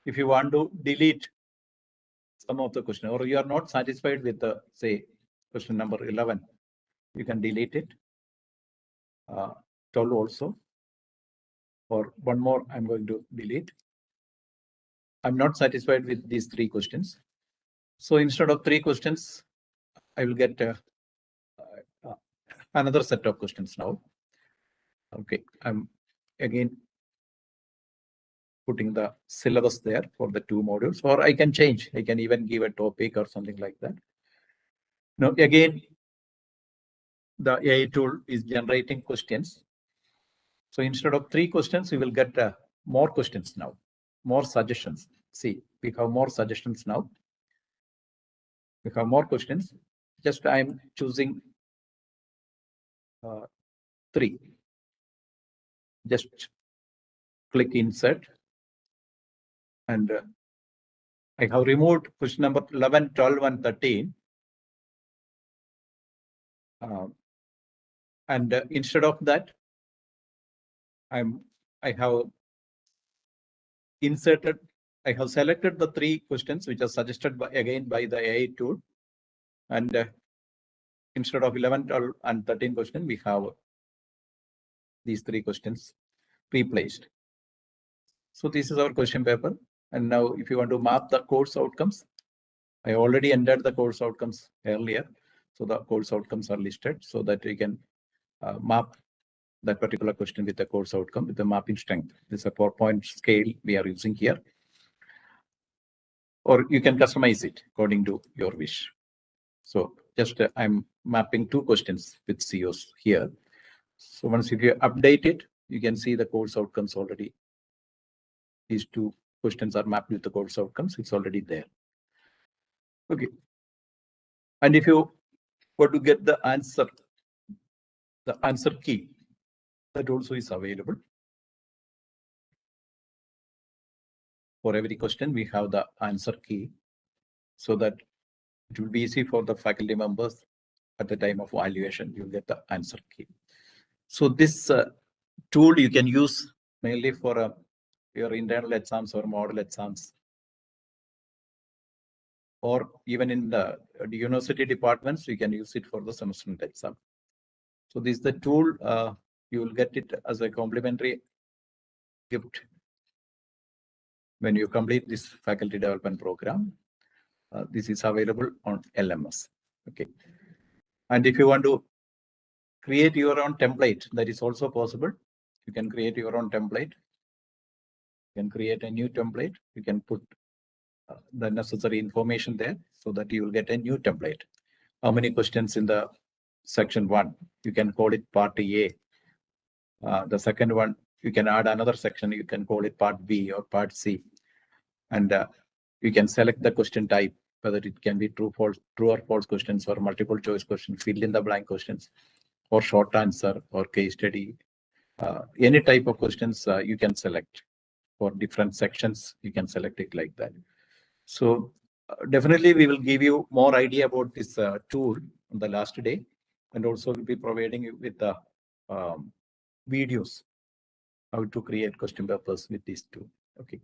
if you want to delete some of the question, or you are not satisfied with the, say, question number 11, you can delete it. 12 also, or one more I'm going to delete. I'm not satisfied with these 3 questions. So instead of 3 questions, I will get another set of questions now. Okay, I'm again putting the syllabus there for the 2 modules, or I can change. I can even give a topic or something like that. Now, again, the AI tool is generating questions. So instead of 3 questions, we will get more questions now, more suggestions. See, we have more suggestions now. We have more questions. Just I'm choosing 3. Just click insert. And I have removed question number 11, 12, and 13. And instead of that, I have inserted, I have selected the 3 questions which are suggested again by the AI tool. And instead of 11, 12, and 13 questions, we have these 3 questions replaced. So this is our question paper. And now if you want to map the course outcomes, I already entered the course outcomes earlier. So the course outcomes are listed so that we can map that particular question with the course outcome with the mapping strength. This is a 4-point scale we are using here. Or you can customize it according to your wish. So just I'm mapping 2 questions with COs here. So once if you update it, you can see the course outcomes already. These 2 questions are mapped with the course outcomes. It's already there. Okay. And if you want to get the answer key, that also is available. For every question, we have the answer key so that it will be easy for the faculty members at the time of evaluation. You'll get the answer key. So this tool you can use mainly for your internal exams or model exams, or even in the university departments, you can use it for the semester end exam. So this is the tool. You will get it as a complimentary gift when you complete this faculty development program. This is available on LMS. Okay. And if you want to create your own template, that is also possible. You can create your own template. You can create a new template. You can put the necessary information there so that you will get a new template. How many questions in the section 1? You can call it part A. The second one, you can add another section. You can call it part B or part C. And you can select the question type, whether it can be true or false questions, or multiple choice questions, fill in the blank questions, or short answer, or case study. Any type of questions you can select. For different sections, you can select it like that. So definitely we will give you more idea about this tool on the last day, and also we'll be providing you with the videos how to create question papers with these two. Okay,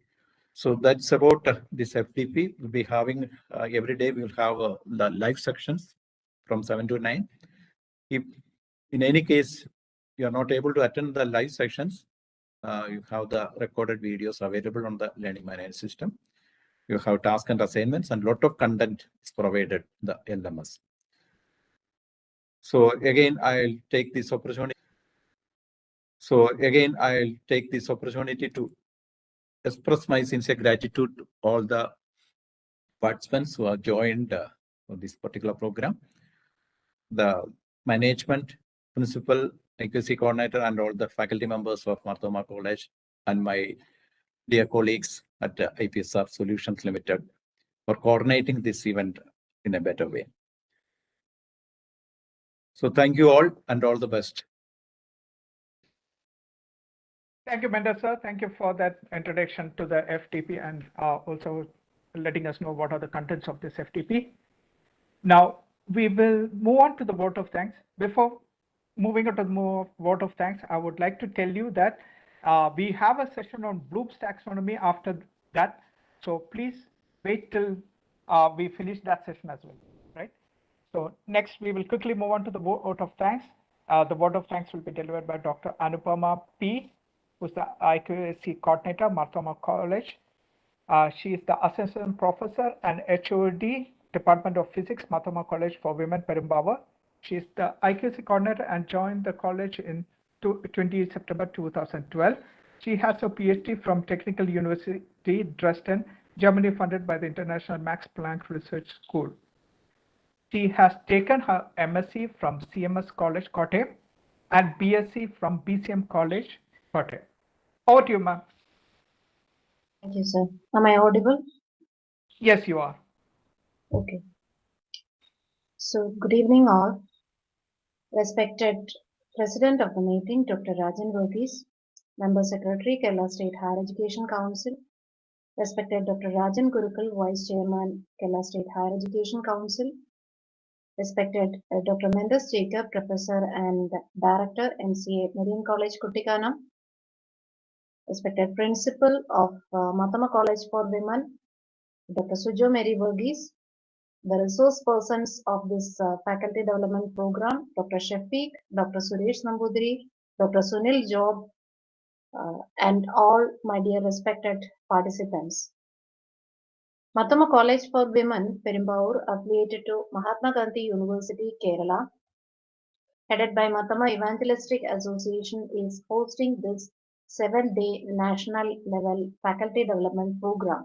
so that's about this FDP. We'll be having every day. We will have the live sections from 7 to 9. If in any case you are not able to attend the live sessions, you have the recorded videos available on the learning management system. You have tasks and assignments, and lot of content is provided the LMS. So again, I'll take this opportunity. To express my sincere gratitude to all the participants who have joined for this particular program, the management, principal, accuracy coordinator, and all the faculty members of Mar Thoma College, and my dear colleagues at IPSR Solutions Limited for coordinating this event in a better way. So thank you all and all the best. Thank you, Mendes sir. Thank you for that introduction to the FDP and also letting us know what are the contents of this FDP. Now, we will move on to the vote of thanks. Before moving on to the vote of thanks, I would like to tell you that we have a session on Bloom's taxonomy after that. So please wait till we finish that session as well, right? So next, we will quickly move on to the vote of thanks. The vote of thanks will be delivered by Dr. Anupama P., who's the IQAC coordinator, Mar Thoma College. She is the assistant professor and HOD, Department of Physics, Mar Thoma College for Women, Perumbavoor. She is the IQAC coordinator and joined the college in 20 September 2012. She has a PhD from Technical University, Dresden, Germany, funded by the International Max Planck Research School. She has taken her MSc from CMS College, Kotte, and BSc from BCM College, Kotte. Over to you, ma'am. Thank you, sir. Am I audible? Yes, you are. Okay. So, good evening, all. Respected President of the meeting, Dr. Rajan Verghese, Member Secretary, Kerala State Higher Education Council, respected Dr. Rajan Gurukal, Vice Chairman, Kerala State Higher Education Council, respected Dr. Mendes Jacob, Professor and Director, MCA, Marian College, Kuttikanam, respected Principal of Mar Thoma College for Women, Dr. Sujo Mary Verghese, the resource persons of this faculty development program, Dr. Shafiq, Dr. Suresh Nambudiri, Dr. Sunil Job, and all my dear respected participants. Mar Thoma College for Women, Perumbavoor, affiliated to Mahatma Gandhi University, Kerala, headed by Mar Thoma Evangelistic Association, is hosting this 7-day national level faculty development program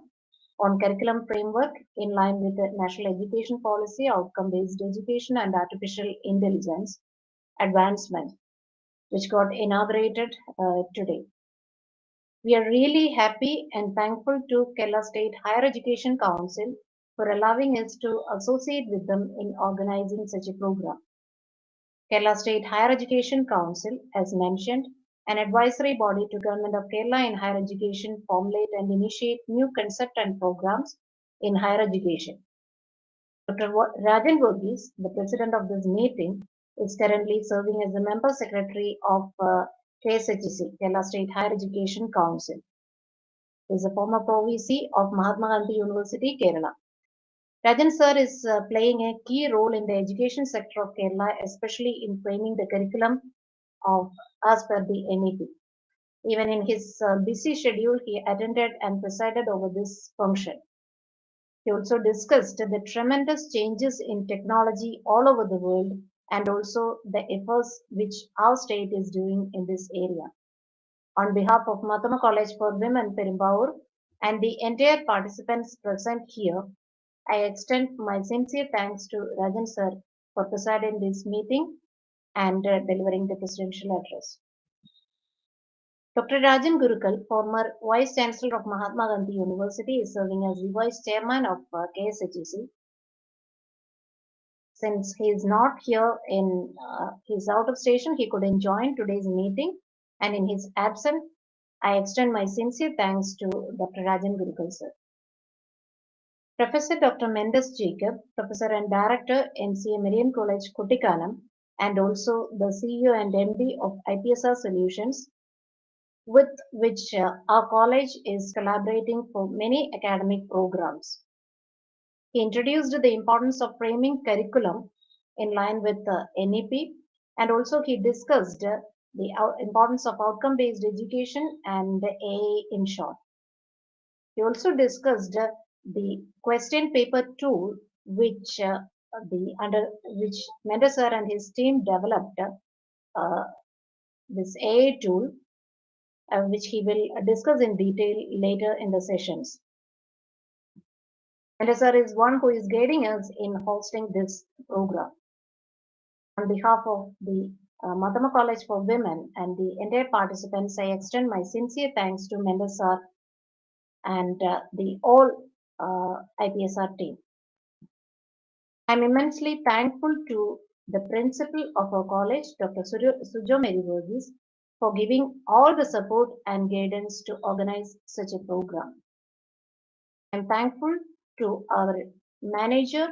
on curriculum framework in line with the National Education Policy, Outcome-Based Education and Artificial Intelligence Advancement, which got inaugurated today. We are really happy and thankful to Kerala State Higher Education Council for allowing us to associate with them in organizing such a program. Kerala State Higher Education Council, as mentioned, an advisory body to Government of Kerala in higher education, formulate and initiate new concept and programs in higher education. Dr. Rajan Verghese, the president of this meeting, is currently serving as the member secretary of KSHC, Kerala State Higher Education Council. He is a former Pro-VC of Mahatma Gandhi University, Kerala. Rajan sir is playing a key role in the education sector of Kerala, especially in framing the curriculum of as per the NEP. Even in his busy schedule, he attended and presided over this function. He also discussed the tremendous changes in technology all over the world and also the efforts which our state is doing in this area. On behalf of Mar Thoma College for Women, Perumbavoor, and the entire participants present here, I extend my sincere thanks to Rajan sir for presiding this meeting and delivering the presidential address. Dr. Rajan Gurukal, former Vice Chancellor of Mahatma Gandhi University, is serving as the Vice Chairman of KSHC. Since he is not here in his out of station, he couldn't join today's meeting, and in his absence, I extend my sincere thanks to Dr. Rajan Gurukal sir. Professor Dr. Mendes Jacob, Professor and Director, MCA Marian College, Kuttikanam, and also the CEO and MD of IPSR Solutions, with which our college is collaborating for many academic programs. He introduced the importance of framing curriculum in line with the NEP, and also he discussed the importance of outcome-based education and AI in short. He also discussed the question paper tool, which which Mendes sir and his team developed, this AI tool, which he will discuss in detail later in the sessions. Mendes sir is one who is guiding us in hosting this program. On behalf of the Mar Thoma College for Women and the entire participants, I extend my sincere thanks to Mendes sir and the all IPSR team. I'm immensely thankful to the principal of our college, Dr. Sujo Mary Verghese, for giving all the support and guidance to organize such a program. I'm thankful to our manager,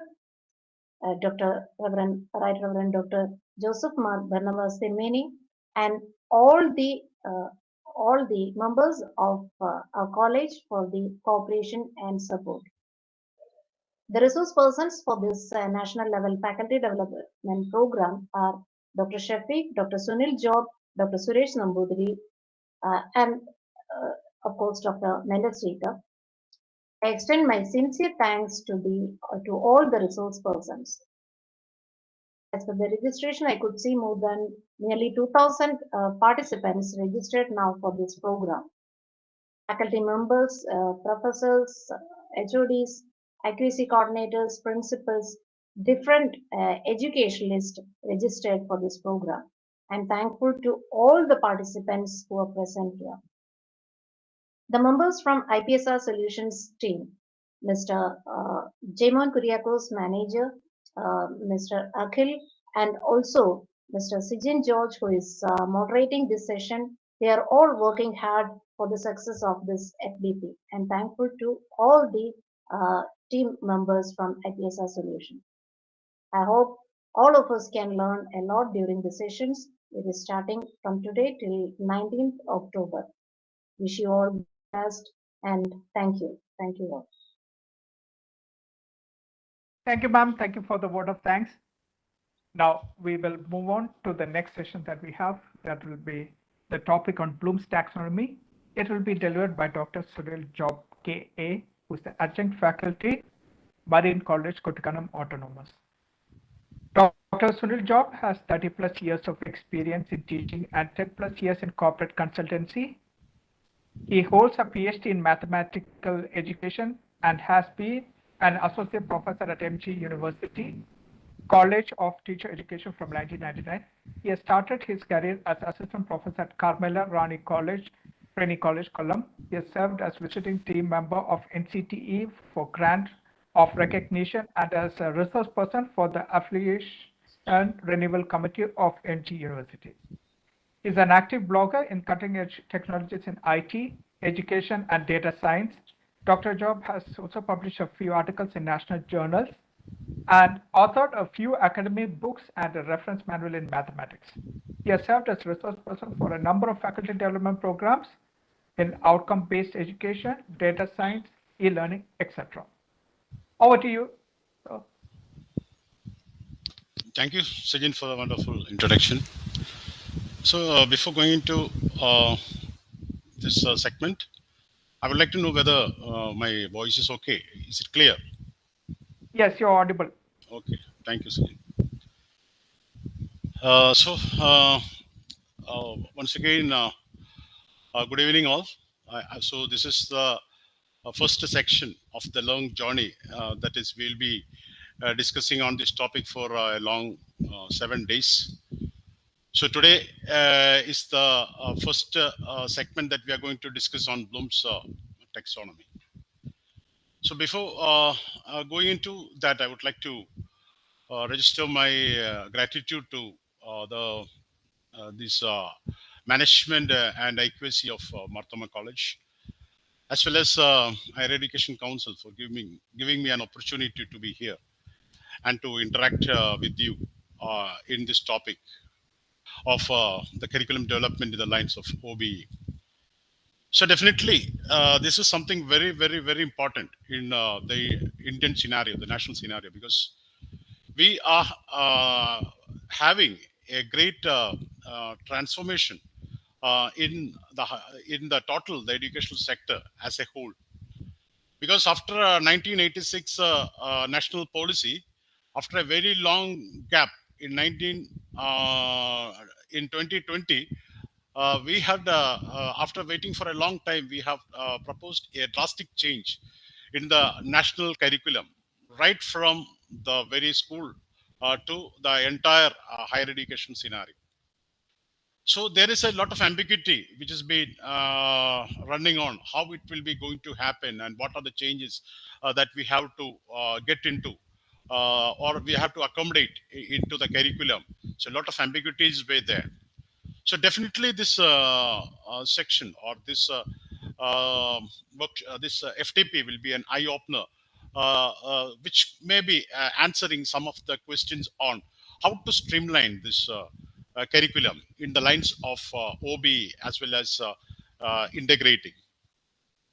Dr. Right Reverend Dr. Joseph Mar Barnabas Tirmeni, and all the members of our college for the cooperation and support. The resource persons for this national level faculty development program are Dr. Shafiq, Dr. Sunil Job, Dr. Suresh Nambudiri, and of course Dr. Mendes Rita. I extend my sincere thanks to all the resource persons. As per the registration, I could see more than nearly 2,000 participants registered now for this program. Faculty members, professors, HODs, accuracy coordinators, principals, different educationalists registered for this program. I'm thankful to all the participants who are present here. The members from IPSR Solutions team, Mr. Jaimon Kuriakos, manager, Mr. Akhil, and also Mr. Sijin George, who is moderating this session. They are all working hard for the success of this FDP. I'm thankful to all the team members from IPSR Solutions. I hope all of us can learn a lot during the sessions. It is starting from today till 19th October. Wish you all the best and thank you. Thank you all. Thank you, ma'am. Thank you for the word of thanks. Now we will move on to the next session that we have. That will be the topic on Bloom's taxonomy. It will be delivered by Dr. Sunil Job, KA, who is the adjunct faculty, Marine College, Kottakanam Autonomous. Dr. Sunil Job has 30 plus years of experience in teaching and 10 plus years in corporate consultancy. He holds a PhD in mathematical education and has been an associate professor at MG University, College of Teacher Education from 1999. He has started his career as assistant professor at Carmela Rani College, Training College, Kollam. He has served as visiting team member of NCTE for grant of recognition and as a resource person for the Affiliation and Renewal Committee of MG University. He is an active blogger in cutting-edge technologies in IT, education, and data science. Dr. Job has also published a few articles in national journals and authored a few academic books and a reference manual in mathematics. He has served as resource person for a number of faculty development programs in outcome-based education, data science, e-learning, etc. Over to you. Thank you, Sijin, for the wonderful introduction. So before going into this segment, I would like to know whether my voice is okay. Is it clear? Yes, you're audible. Okay, thank you, Sijin. Once again, good evening all. So this is the first section of the long journey that is we'll be discussing on this topic for a long 7 days. So today is the first segment that we are going to discuss on Bloom's taxonomy. So before going into that, I would like to register my gratitude to this management and accuracy of Mar Thoma College, as well as Higher Education Council for giving me an opportunity to be here and to interact with you in this topic of the curriculum development in the lines of OBE. So definitely, this is something very, very, very important in the Indian scenario, the national scenario, because we are having a great transformation in the total the educational sector as a whole. because after 1986 national policy, after a very long gap in 2020, we had after waiting for a long time, we have proposed a drastic change in the national curriculum, right from the very school to the entire higher education scenario. So there is a lot of ambiguity which has been running on how it will be going to happen and what are the changes that we have to get into or we have to accommodate into the curriculum. So a lot of ambiguities were there. So definitely this section or this this FDP will be an eye opener, which may be answering some of the questions on how to streamline this curriculum in the lines of OBE as well as integrating.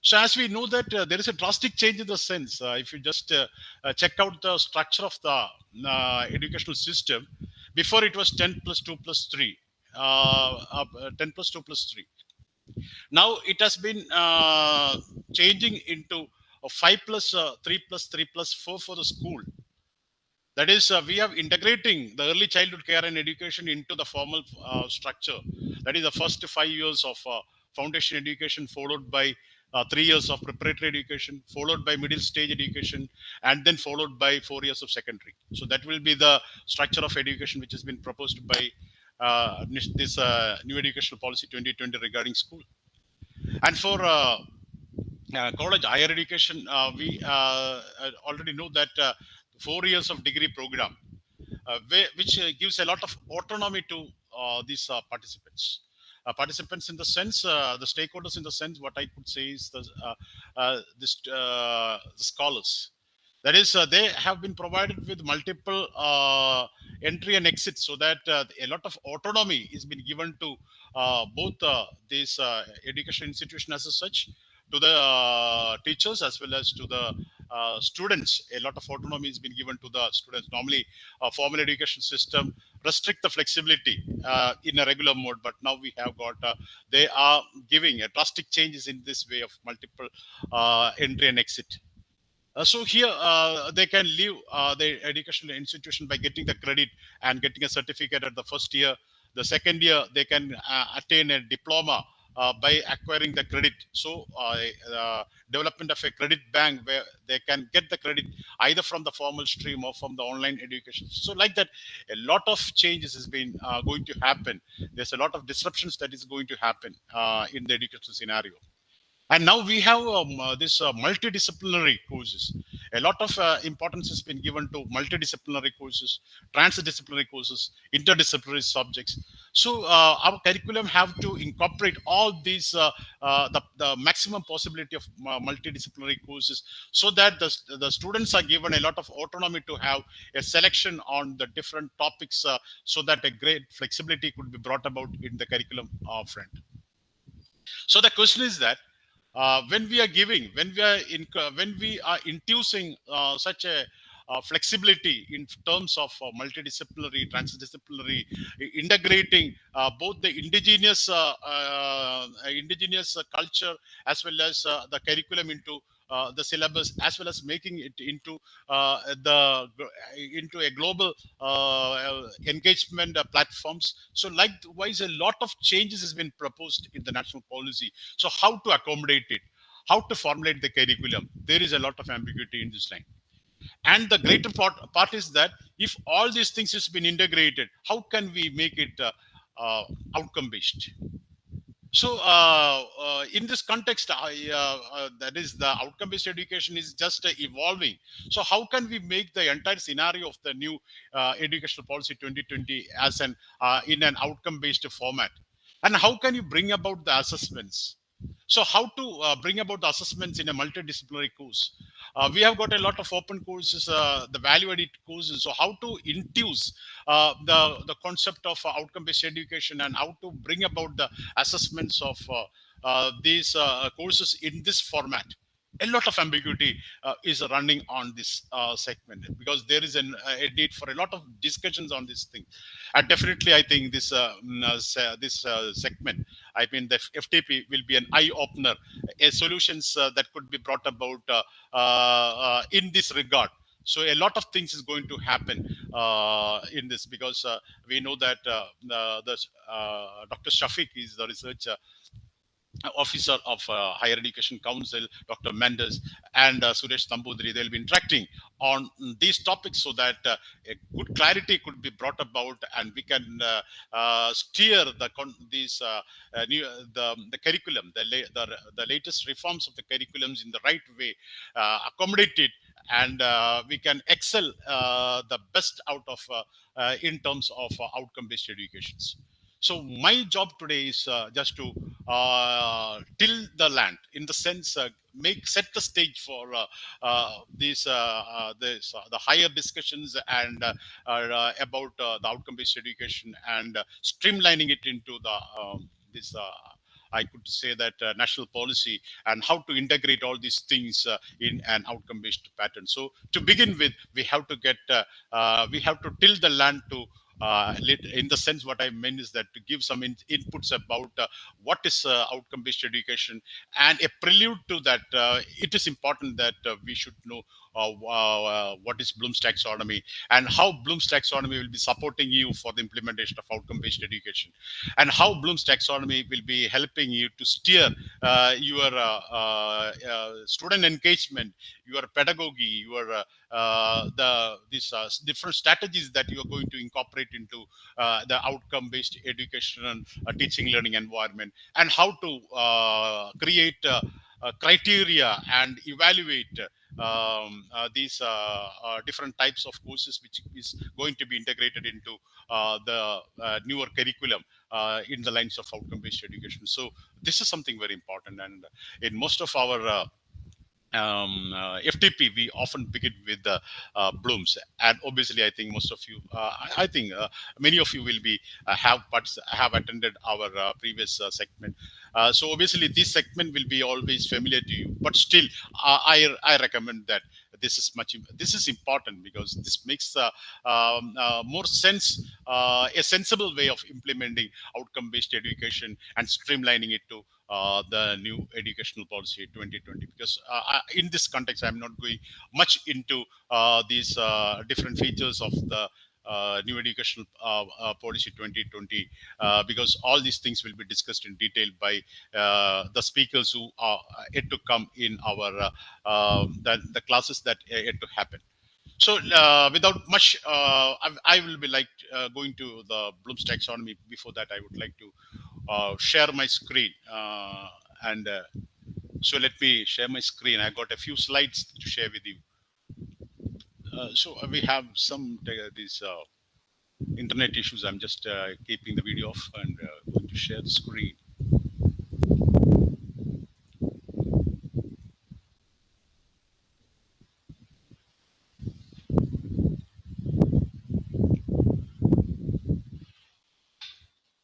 So as we know that there is a drastic change in the sense, if you just check out the structure of the educational system, before it was 10 plus 2 plus 3, 10 plus 2 plus 3. Now it has been changing into a 5 plus 3 plus 3 plus 4 for the school. That is, we are integrating the early childhood care and education into the formal structure. That is the first 5 years of foundation education, followed by 3 years of preparatory education, followed by middle stage education, and then followed by 4 years of secondary. So that will be the structure of education which has been proposed by this new educational policy 2020 regarding school. And for college higher education, we already know that 4 years of degree program, which gives a lot of autonomy to these participants in the sense, the stakeholders in the sense, what I could say is the scholars. That is, they have been provided with multiple entry and exit, so that a lot of autonomy is been given to both this education institution as such, to the teachers as well as to the students. A lot of autonomy has been given to the students. Normally, formal education system restrict the flexibility in a regular mode, but now we have got they are giving a drastic changes in this way of multiple entry and exit. So here they can leave the educational institution by getting the credit and getting a certificate at the first year. The second year they can attain a diploma by acquiring the credit. So development of a credit bank where they can get the credit either from the formal stream or from the online education. So like that, a lot of changes has been going to happen. There's a lot of disruptions that is going to happen in the educational scenario. And now we have this multidisciplinary courses. A lot of importance has been given to multidisciplinary courses, transdisciplinary courses, interdisciplinary subjects. So our curriculum have to incorporate all these, the maximum possibility of multidisciplinary courses, so that the students are given a lot of autonomy to have a selection on the different topics, so that a great flexibility could be brought about in the curriculum front. So the question is that when we are giving, when we are inducing such a flexibility in terms of multidisciplinary, transdisciplinary, integrating both the indigenous culture as well as the curriculum into the syllabus, as well as making it into into a global engagement platforms. So likewise, a lot of changes has been proposed in the national policy. So how to accommodate it, how to formulate the curriculum, there is a lot of ambiguity in this line. And the greater part is that if all these things has been integrated, how can we make it outcome based? So in this context, that is, the outcome based education is just evolving. So how can we make the entire scenario of the new educational policy 2020 as an in an outcome based format? And how can you bring about the assessments? So how to bring about the assessments in a multidisciplinary course? We have got a lot of open courses, the value-added courses. So how to infuse the concept of outcome-based education, and how to bring about the assessments of these courses in this format? a lot of ambiguity is running on this segment, because there is a need for a lot of discussions on this thing. And definitely, I think this segment, I mean, the FTP will be an eye opener, a solutions that could be brought about in this regard. So a lot of things is going to happen in this, because we know that Dr. Shafiq is the research officer of Higher Education Council, Dr. Mendes, and Suresh Tambudri. They'll be interacting on these topics so that a good clarity could be brought about, and we can steer the curriculum, the latest reforms of the curriculums in the right way, accommodate it, and we can excel the best out of in terms of outcome-based educations. So my job today is just to till the land, in the sense set the stage for the higher discussions and about the outcome-based education, and streamlining it into the this. I could say that national policy, and how to integrate all these things in an outcome-based pattern. So to begin with, we have to till the land to in the sense, what I meant is that to give some inputs about what is outcome-based education, and a prelude to that, it is important that we should know what is Bloom's taxonomy, and how Bloom's taxonomy will be supporting you for the implementation of outcome-based education, and how Bloom's taxonomy will be helping you to steer your student engagement, your pedagogy, your these different strategies that you are going to incorporate into the outcome-based education and teaching learning environment, and how to create criteria and evaluate these different types of courses, which is going to be integrated into the newer curriculum in the lines of outcome-based education. So this is something very important, and in most of our FTP, we often begin with the Blooms, and obviously, I think most of you, I think many of you will be have attended our previous segment. So obviously, this segment will be always familiar to you, but still, I recommend that this is important, because this makes more sense, a sensible way of implementing outcome-based education and streamlining it to the new educational policy 2020. Because in this context, I'm not going much into these different features of the new educational policy 2020, because all these things will be discussed in detail by the speakers who are yet to come in our the classes that are yet to happen. So without much, I will be going to the Bloom's taxonomy. Before that, I would like to share my screen, and so let me share my screen. I got a few slides to share with you. So we have some these internet issues. I'm just keeping the video off and going to share the screen.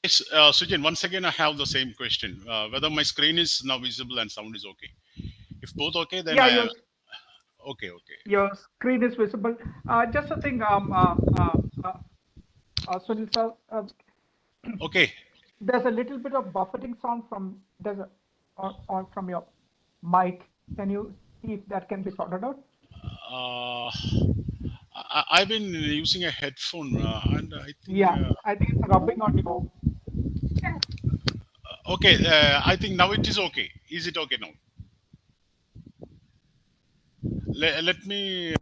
Yes, Sujin, once again, I have the same question. Whether my screen is now visible and sound is okay. If both okay, then Yeah, okay. Your screen is visible. Just a thing, Sunil sir. Okay. There's a little bit of buffeting sound from from your mic. Can you see if that can be sorted out? I've been using a headphone, and I think. Yeah, I think it's rubbing on you. Okay, I think now it is okay. Is it okay now? Let me.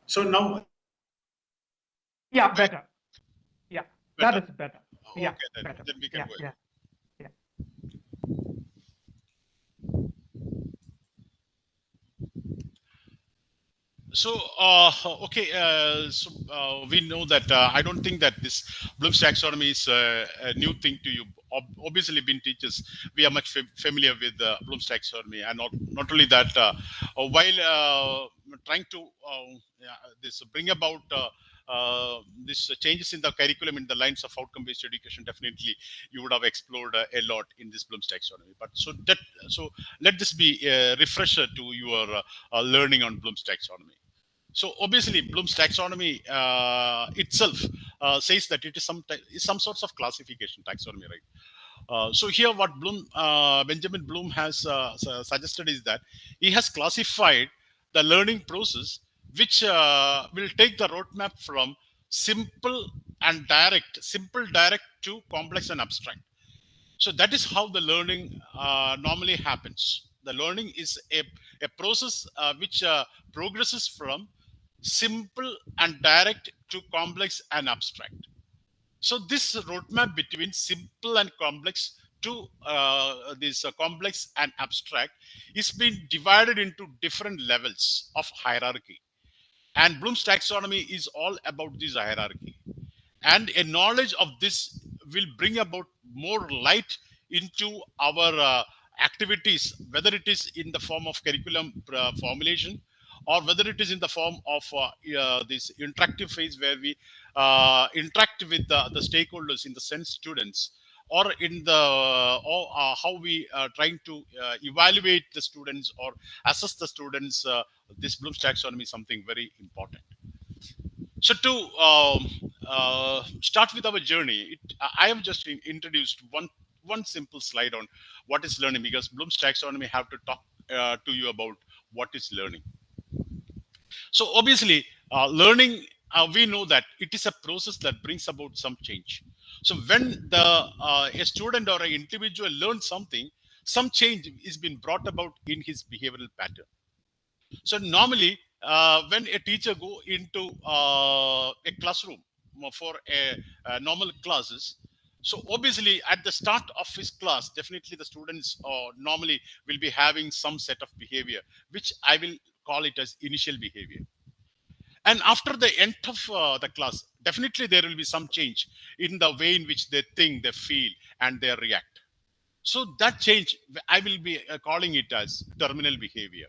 So now. Yeah, better. Yeah, Better? that is better. Okay, Yeah, then, better. Then we can go ahead. Yeah. So, okay, we know that I don't think that this Bloom's taxonomy is a new thing to you. Obviously, being teachers, we are much familiar with Bloom's taxonomy, and not only that, while trying to bring about this changes in the curriculum in the lines of outcome-based education, definitely you would have explored a lot in this Bloom's taxonomy. But so let this be a refresher to your learning on Bloom's taxonomy. So obviously, Bloom's taxonomy itself says that it is some sorts of classification taxonomy, right? So here, what Benjamin Bloom has suggested is that he has classified the learning process, which will take the roadmap from simple, direct to complex and abstract. So that is how the learning normally happens. The learning is a process which progresses from simple and direct to complex and abstract. So this roadmap between simple and complex to this complex and abstract is being divided into different levels of hierarchy. And Bloom's taxonomy is all about this hierarchy. And a knowledge of this will bring about more light into our activities, whether it is in the form of curriculum formulation, or whether it is in the form of this interactive phase where we interact with the stakeholders, in the sense students, or in the how we are trying to evaluate the students or assess the students. This Bloom's taxonomy is something very important. So to start with our journey, I have just introduced one simple slide on what is learning, because Bloom's taxonomy have to talk to you about what is learning. So obviously, learning, we know that it is a process that brings about some change. So when a student or an individual learns something, some change is being brought about in his behavioral pattern. So normally, when a teacher go into a classroom for normal classes, so obviously at the start of his class, definitely the students normally will be having some set of behavior, which I will call it as initial behavior. And after the end of the class, definitely there will be some change in the way in which they think, they feel, and they react. So that change, I will be calling it as terminal behavior.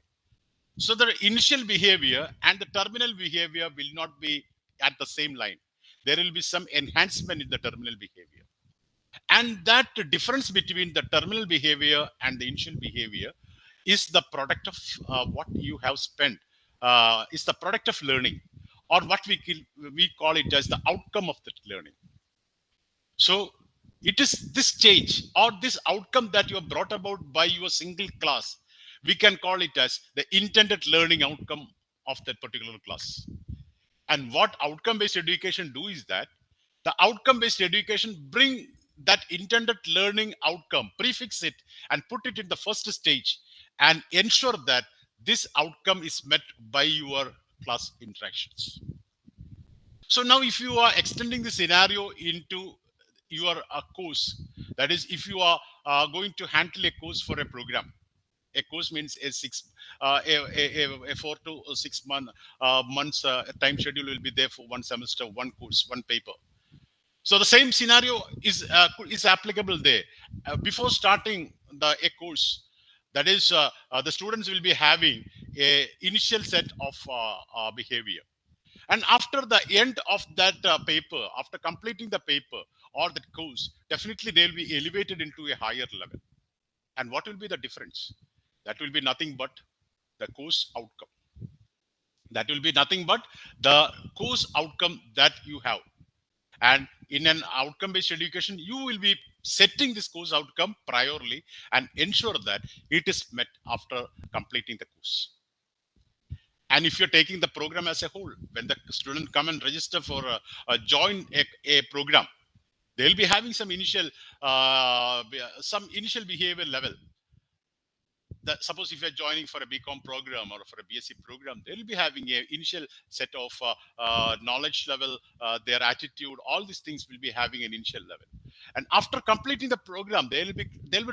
So the initial behavior and the terminal behavior will not be at the same line. There will be some enhancement in the terminal behavior. And that difference between the terminal behavior and the initial behavior is the product of what you have spent, is the product of learning, or what we call it as the outcome of that learning. So it is this change or this outcome that you have brought about by your single class. We can call it as the intended learning outcome of that particular class. And what outcome-based education do is that the outcome-based education bring that intended learning outcome, prefix it and put it in the first stage and ensure that this outcome is met by your class interactions. So now if you are extending the scenario into your course, that is, if you are going to handle a course for a program, a course means a 4 to 6 months time schedule will be there for one semester, one course, one paper. So the same scenario is applicable there. Before starting a course, that is, the students will be having a initial set of behavior. And after the end of that paper, after completing the paper or the course, definitely they will be elevated into a higher level. And what will be the difference? That will be nothing but the course outcome. That will be nothing but the course outcome that you have. And in an outcome-based education, you will be setting this course outcome priorly and ensure that it is met after completing the course. And if you're taking the program as a whole, when the student come and register for join a program, they'll be having some initial behavior level. That suppose if you're joining for a BCom program or for a BSc program, they'll be having an initial set of knowledge level, their attitude, all these things will be having an initial level. And after completing the program, they'll be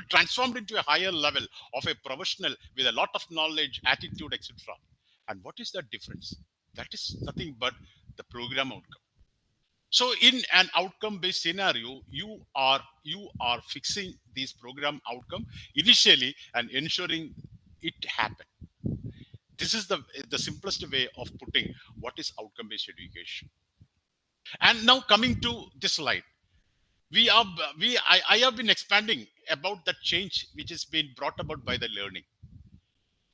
transformed into a higher level of a professional with a lot of knowledge, attitude, etc. And what is that difference? That is nothing but the program outcome. So in an outcome-based scenario, you are fixing this program outcome initially and ensuring it happen. This is the simplest way of putting what is outcome-based education. And now coming to this slide, I have been expanding about the change which has been brought about by the learning.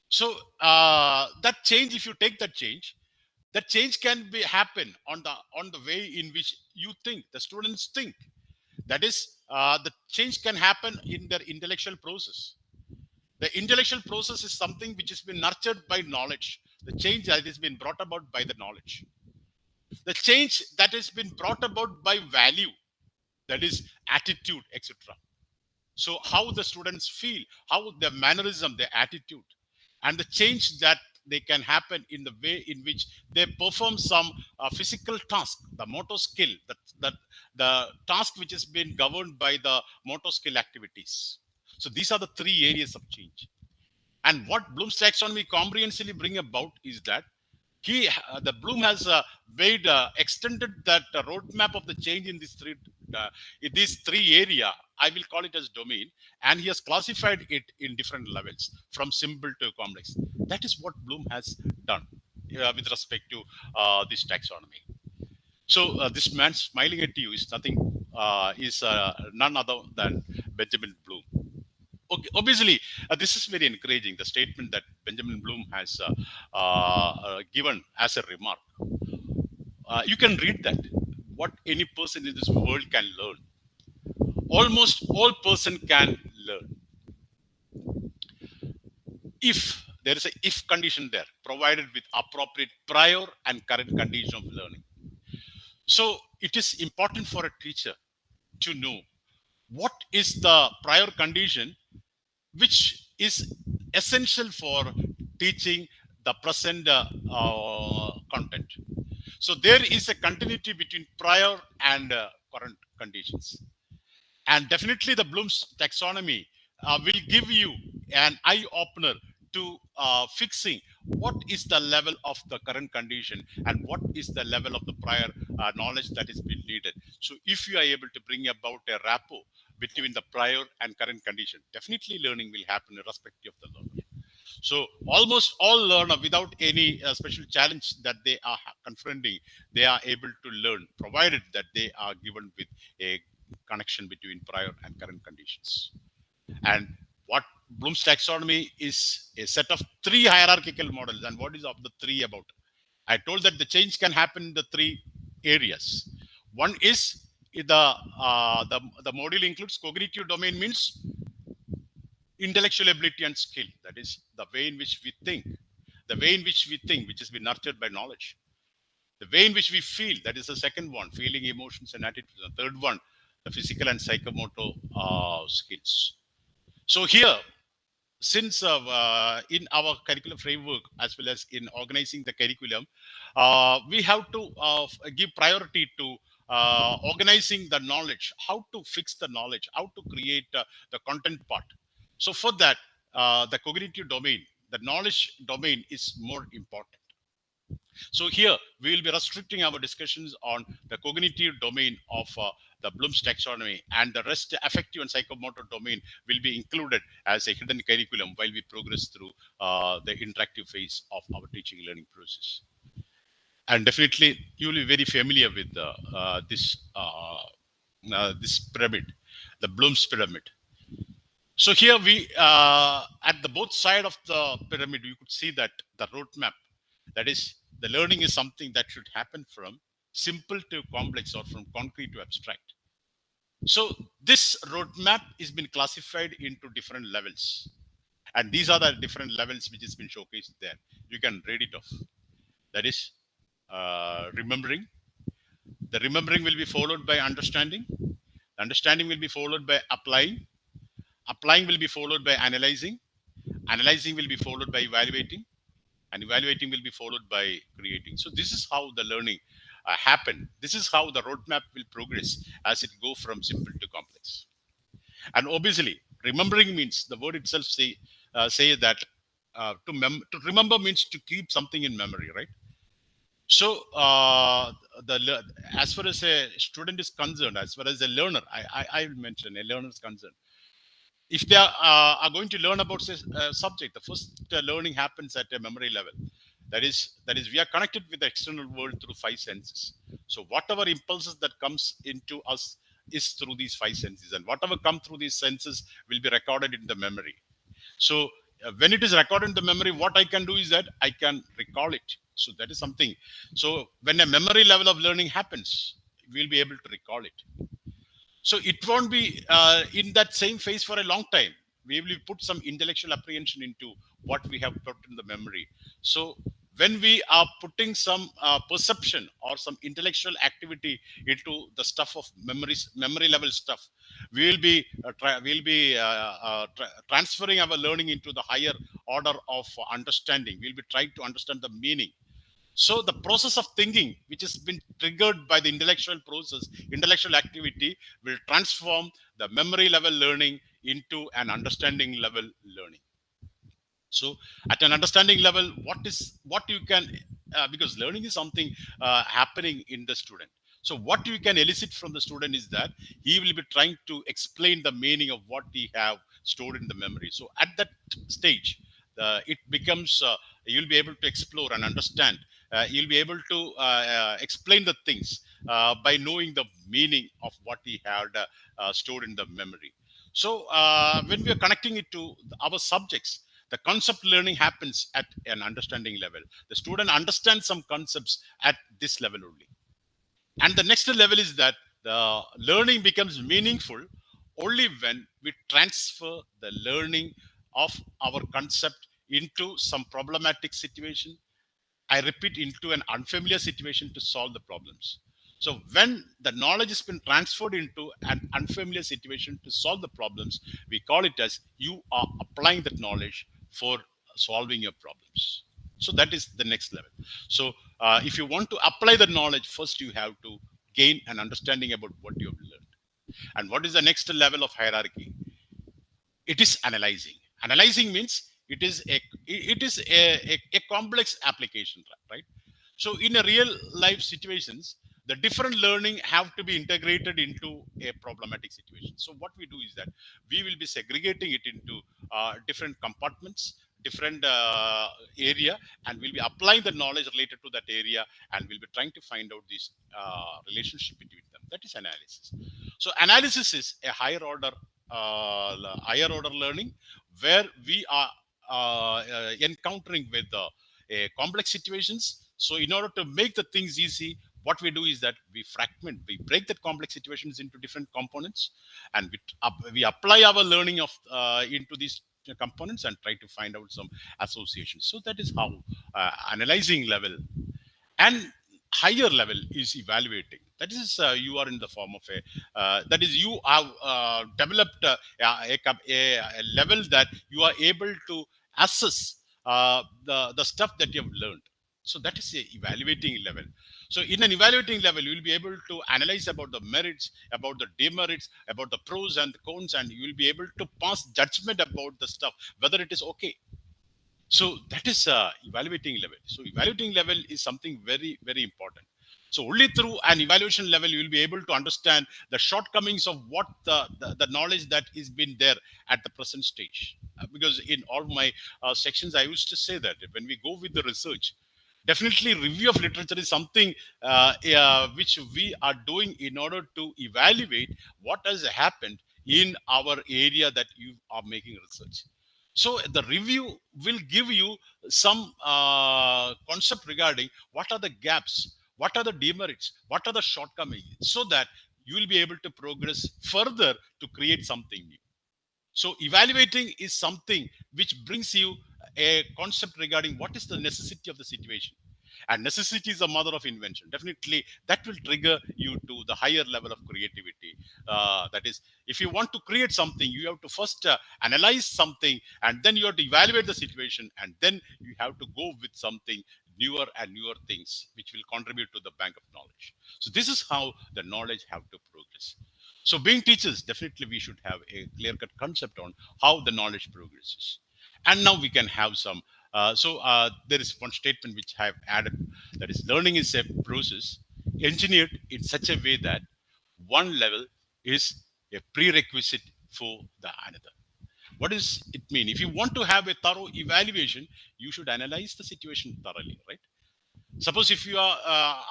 So that change, if you take that change can be happen on the way in which you think, the students think. That is, the change can happen in their intellectual process. The intellectual process is something which has been nurtured by knowledge. The change that has been brought about by the knowledge. The change that has been brought about by value, that is attitude, etc. So how the students feel, how their mannerism, their attitude, and the change that they can happen in the way in which they perform some physical task, the motor skill, that the task which has been governed by the motor skill activities. So these are the three areas of change. And what Bloom's taxonomy comprehensively bring about is that the Bloom has extended that roadmap of the change in these three area. I will call it as domain, and he has classified it in different levels from simple to complex. That is what Bloom has done with respect to this taxonomy. So this man smiling at you is none other than Benjamin Bloom. Okay, obviously, this is very encouraging. The statement that Benjamin Bloom has given as a remark. You can read that. What any person in this world can learn. Almost all person can learn. If there is a if condition there, provided with appropriate prior and current condition of learning. So it is important for a teacher to know what is the prior condition which is essential for teaching the present content. So there is a continuity between prior and current conditions. And definitely the Bloom's taxonomy will give you an eye-opener to fixing what is the level of the current condition and what is the level of the prior knowledge that is being needed. So if you are able to bring about a rapport between the prior and current condition, definitely learning will happen irrespective of the learner. So almost all learner, without any special challenge that they are confronting, they are able to learn, provided that they are given with a connection between prior and current conditions. And what Bloom's taxonomy is a set of three hierarchical models. And what is of the three about? I told that the change can happen in the three areas. One is the module includes cognitive domain, means intellectual ability and skill. That is the way in which we think. The way in which we think, which has been nurtured by knowledge. The way in which we feel, that is the second one, feeling, emotions, and attitudes. The third one, the physical and psychomotor skills. So here, since in our curriculum framework, as well as in organizing the curriculum, we have to give priority to organizing the knowledge, how to fix the knowledge, how to create the content part. So for that, the cognitive domain, the knowledge domain is more important. So here we will be restricting our discussions on the cognitive domain of the Bloom's taxonomy, and the rest affective and psychomotor domain will be included as a hidden curriculum while we progress through the interactive phase of our teaching learning process. And definitely you will be very familiar with this pyramid, the Bloom's pyramid. So here we, at the both side of the pyramid, you could see that the roadmap, that is, the learning is something that should happen from simple to complex, or from concrete to abstract. So this roadmap has been classified into different levels. And these are the different levels which has been showcased there. You can read it off. That is remembering. The remembering will be followed by understanding. Understanding will be followed by applying. Applying will be followed by analyzing. Analyzing will be followed by evaluating. And evaluating will be followed by creating. So this is how the learning happen. This is how the roadmap will progress as it go from simple to complex. And obviously, remembering means, the word itself say that to remember means to keep something in memory, right? So as far as a student is concerned, as far as a learner, I will mention a learner is concerned. If they are going to learn about a subject, the first learning happens at a memory level. That is we are connected with the external world through five senses. So whatever impulses that comes into us is through these five senses, and whatever come through these senses will be recorded in the memory. So when it is recorded in the memory, what I can do is that I can recall it. So that is something. So when a memory level of learning happens, we'll be able to recall it. So it won't be in that same phase for a long time. We will put some intellectual apprehension into what we have put in the memory. So when we are putting some perception or some intellectual activity into the stuff of memory level stuff, we will be transferring our learning into the higher order of understanding. We'll be trying to understand the meaning. So the process of thinking, which has been triggered by the intellectual process, intellectual activity, will transform the memory level learning into an understanding level learning. So at an understanding level, what you can, because learning is something happening in the student. So what you can elicit from the student is that he will be trying to explain the meaning of what he have stored in the memory. So at that stage, it becomes, you'll be able to explore and understand. You'll be able to explain the things by knowing the meaning of what he had stored in the memory. So when we are connecting it to our subjects, the concept learning happens at an understanding level. The student understands some concepts at this level only. And the next level is that the learning becomes meaningful only when we transfer the learning of our concept into some problematic situation. I repeat, into an unfamiliar situation to solve the problems. So when the knowledge has been transferred into an unfamiliar situation to solve the problems, we call it as you are applying that knowledge for solving your problems. So that is the next level. So if you want to apply the knowledge, first you have to gain an understanding about what you have learned. And what is the next level of hierarchy? It is analyzing. Analyzing means it is a complex application, right? So in a real life situations, the different learning have to be integrated into a problematic situation. So what we do is that we will be segregating it into different compartments, different area, and we'll be applying the knowledge related to that area, and we'll be trying to find out this relationship between them. That is analysis. So analysis is a higher order learning, where we are encountering with complex situations. So in order to make the things easy, what we do is that we break the complex situations into different components, and we apply our learning of into these components and try to find out some associations. So that is how analyzing level. And higher level is evaluating. That is you are in the form of that is you have developed a level that you are able to assess the stuff that you have learned. So that is a evaluating level. So in an evaluating level, you will be able to analyze about the merits, about the demerits, about the pros and the cons, and you will be able to pass judgment about the stuff, whether it is okay. So that is evaluating level. So evaluating level is something very, very important. So only through an evaluation level you will be able to understand the shortcomings of what the knowledge that is been there at the present stage. Because in all my sections I used to say that when we go with the research, definitely review of literature is something which we are doing in order to evaluate what has happened in our area that you are making research. So the review will give you some concept regarding what are the gaps, what are the demerits, what are the shortcomings, so that you will be able to progress further to create something new. So evaluating is something which brings you a concept regarding what is the necessity of the situation. And necessity is the mother of invention. Definitely, that will trigger you to the higher level of creativity. That is, if you want to create something, you have to first analyze something, and then you have to evaluate the situation, and then you have to go with something newer and newer things which will contribute to the bank of knowledge. So this is how the knowledge have to progress. So being teachers, definitely we should have a clear-cut concept on how the knowledge progresses. And now we can have some. There is one statement which I have added, that is, learning is a process engineered in such a way that one level is a prerequisite for the another. What does it mean? If you want to have a thorough evaluation, you should analyze the situation thoroughly, right? Suppose if you are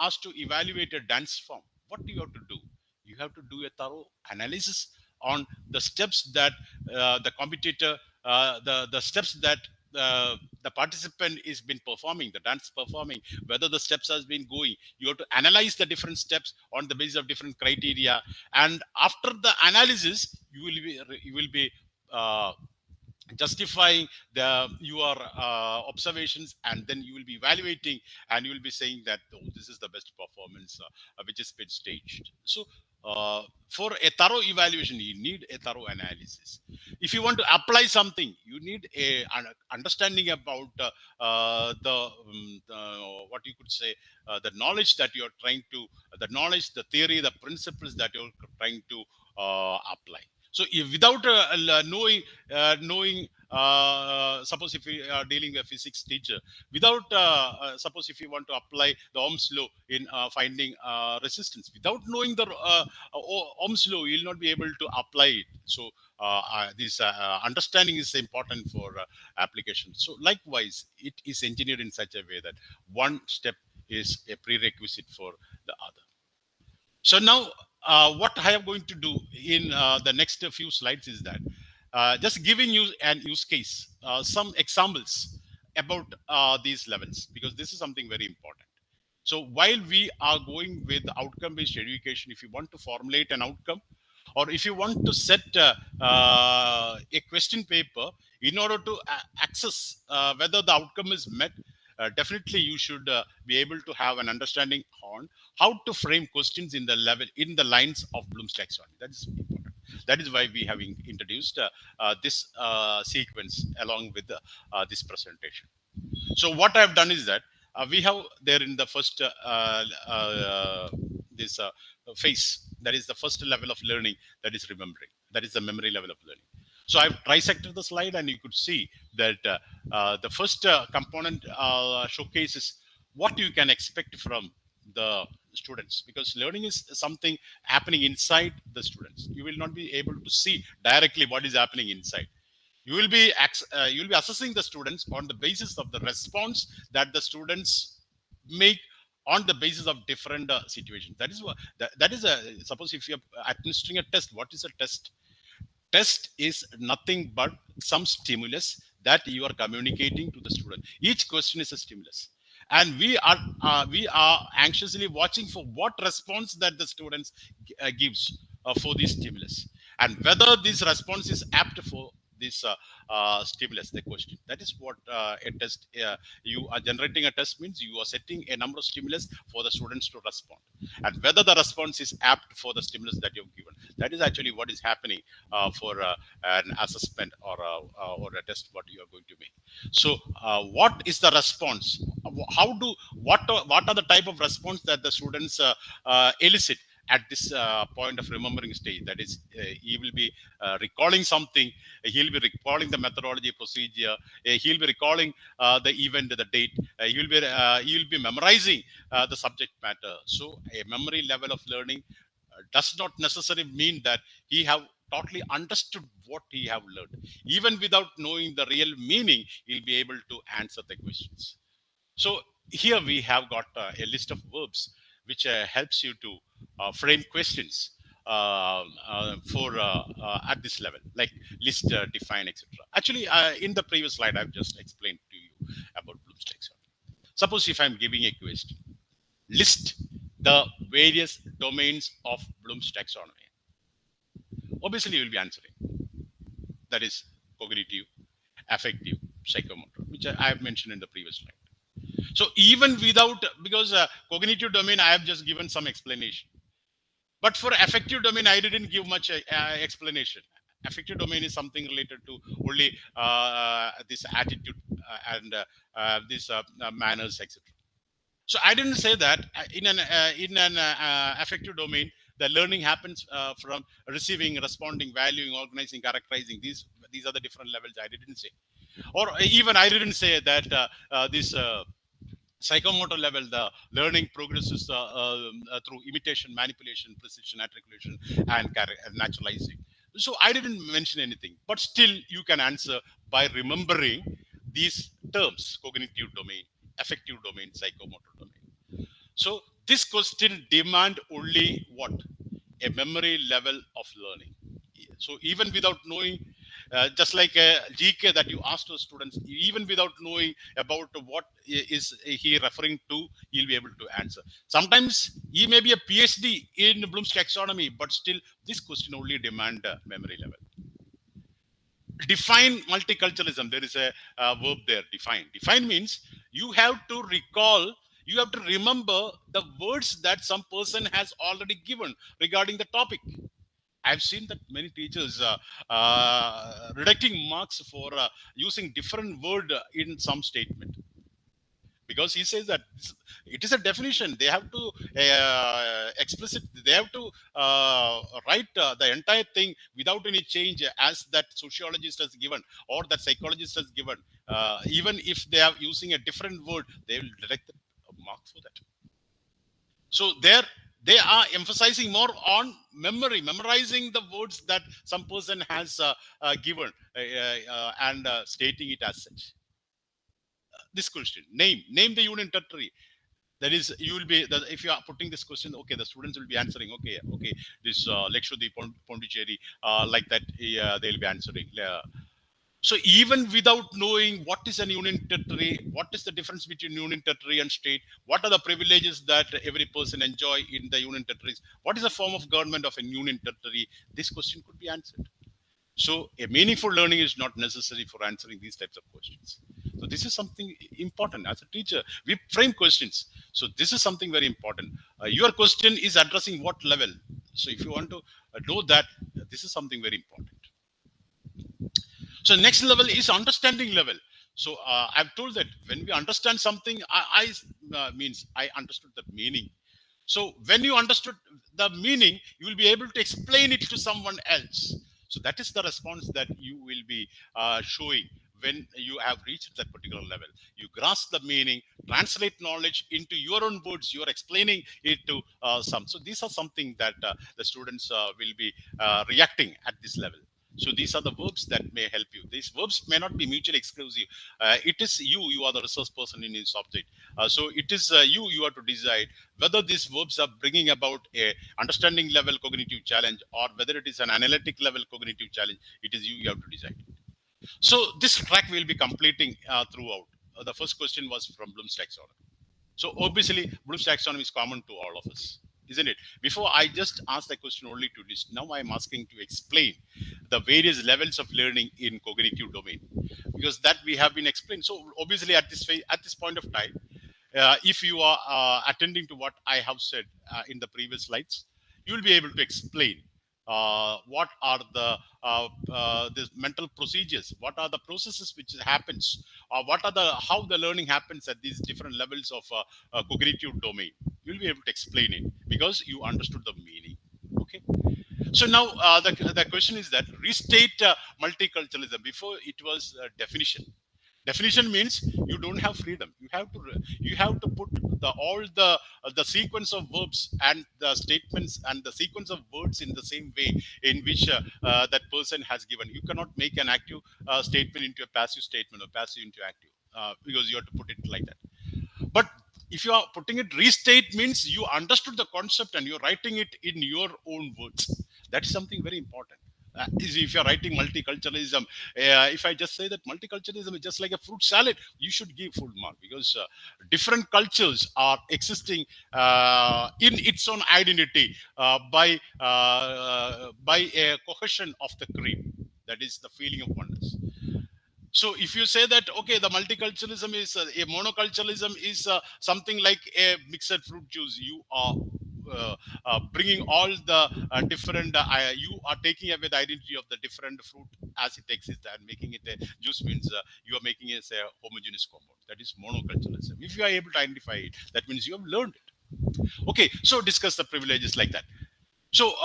asked to evaluate a dance form, what do you have to do? You have to do a thorough analysis on the steps that the competitor, the steps that the participant is been performing, the dance performing, whether the steps has been going. You have to analyze the different steps on the basis of different criteria, and after the analysis, you will be justifying your observations, and then you will be evaluating, and you will be saying that, oh, this is the best performance which has been staged. So for a thorough evaluation, you need a thorough analysis. If you want to apply something, you need an understanding about what you could say, the knowledge that you're trying to, the knowledge, the theory, the principles that you're trying to apply. So if, without knowing, suppose if we are dealing with a physics teacher, without suppose if you want to apply the Ohm's law in finding resistance, without knowing the Ohm's law, you will not be able to apply it. So this understanding is important for application. So likewise, it is engineered in such a way that one step is a prerequisite for the other. So now, what I am going to do in the next few slides is that just giving you an use case, some examples about these levels, because this is something very important. So while we are going with outcome-based education, if you want to formulate an outcome, or if you want to set a question paper in order to access whether the outcome is met, definitely you should be able to have an understanding on how to frame questions in the level, in the lines of Bloom's taxonomy. That is important. That is why we have introduced this sequence along with this presentation. So what I have done is that we have there in the first this phase, that is the first level of learning, that is remembering, that is the memory level of learning. So I've trisected the slide, and you could see that the first component showcases what you can expect from the students, because learning is something happening inside the students. You will not be able to see directly what is happening inside. You will be assessing the students on the basis of the response that the students make on the basis of different situations. That is what that is a, suppose if you're administering a test, what is a test? Test is nothing but some stimulus that you are communicating to the student. Each question is a stimulus, and we are anxiously watching for what response that the students gives for this stimulus, and whether this response is apt for this stimulus, the question. That is what a test, you are generating a test means you are setting a number of stimulus for the students to respond, and whether the response is apt for the stimulus that you've given. That is actually what is happening for an assessment or a test what you are going to make. So what is the response? What are the type of response that the students elicit at this point of remembering stage? That is, he will be recalling something, he'll be recalling the methodology, procedure, he'll be recalling the event, the date, he will be memorizing the subject matter. So a memory level of learning does not necessarily mean that he have totally understood what he have learned. Even without knowing the real meaning, he'll be able to answer the questions. So here we have got a list of verbs which helps you to frame questions for at this level, like list, define, etc. Actually, in the previous slide, I've just explained to you about Bloom's taxonomy. Suppose if I'm giving a question, list the various domains of Bloom's taxonomy. Obviously, you will be answering. That is cognitive, affective, psychomotor, which I have mentioned in the previous slide. So even without, because cognitive domain, I have just given some explanation. But for affective domain, I didn't give much explanation. Affective domain is something related to only this attitude and this manners, etc. So I didn't say that in an affective domain, the learning happens from receiving, responding, valuing, organizing, characterizing. These are the different levels. I didn't say, or even I didn't say that this psychomotor level, the learning progresses through imitation, manipulation, precision, articulation, and naturalizing. So I didn't mention anything, but still you can answer by remembering these terms: cognitive domain, affective domain, psychomotor domain. So this question demand only what? A memory level of learning. So even without knowing, just like a GK that you asked to students, even without knowing about what is he referring to, he'll be able to answer. Sometimes he may be a PhD in Bloom's taxonomy, but still this question only demand memory level. Define multiculturalism. There is a verb there, define. Define means you have to recall, you have to remember the words that some person has already given regarding the topic. I've seen that many teachers reducting marks for using different word in some statement, because he says that it is a definition. They have to explicit, they have to write the entire thing without any change as that sociologist has given or that psychologist has given. Even if they are using a different word, they will direct the mark for that. So there they are emphasizing more on memory, memorizing the words that some person has given and stating it as such. This question, name the union territory. That is, you will be, if you are putting this question, okay, the students will be answering, okay, this Lakshadweep, Pondicherry, like that, they'll be answering. So even without knowing what is an union territory, what is the difference between union territory and state, what are the privileges that every person enjoy in the union territories, what is the form of government of a union territory, this question could be answered. So a meaningful learning is not necessary for answering these types of questions. So this is something important. As a teacher, we frame questions. So this is something very important. Your question is addressing what level. So if you want to know that, this is something very important. So next level is understanding level. So I've told that when we understand something, I means I understood the meaning. So when you understood the meaning, you will be able to explain it to someone else. So that is the response that you will be showing when you have reached that particular level. You grasp the meaning, translate knowledge into your own words. You are explaining it to some. So these are something that the students will be reacting at this level. So these are the verbs that may help you. These verbs may not be mutually exclusive. It is you are the resource person in this subject. So it is you have to decide whether these verbs are bringing about a understanding level cognitive challenge or whether it is an analytic level cognitive challenge. It is you have to decide. So this track we will be completing throughout. The first question was from Bloom's taxonomy. So obviously, Bloom's taxonomy is common to all of us, isn't it? Before I just asked the question only to this, now I'm asking to explain the various levels of learning in cognitive domain, because that we have been explained. So obviously, at this point of time, if you are attending to what I have said in the previous slides, you will be able to explain what are the mental procedures, what are the processes which happens, or what are how the learning happens at these different levels of cognitive domain. You'll be able to explain it because you understood the meaning. Okay. So now the question is that restate multiculturalism. Before it was definition. Definition means you don't have freedom. You have to put all the sequence of verbs and the statements and the sequence of words in the same way in which that person has given. You cannot make an active statement into a passive statement or passive into active because you have to put it like that. But if you are putting it, restate means you understood the concept and you're writing it in your own words. That is something very important. If you're writing multiculturalism, if I just say that multiculturalism is just like a fruit salad, you should give full mark because different cultures are existing in its own identity by a cohesion of the cream. That is the feeling of oneness. So if you say that, okay, the multiculturalism is a monoculturalism is something like a mixed fruit juice, you are bringing all the different, you are taking away the identity of the different fruit as it exists and making it a juice means you are making it a homogeneous compound. That is monoculturalism. If you are able to identify it, that means you have learned it. Okay, so discuss the privileges like that. So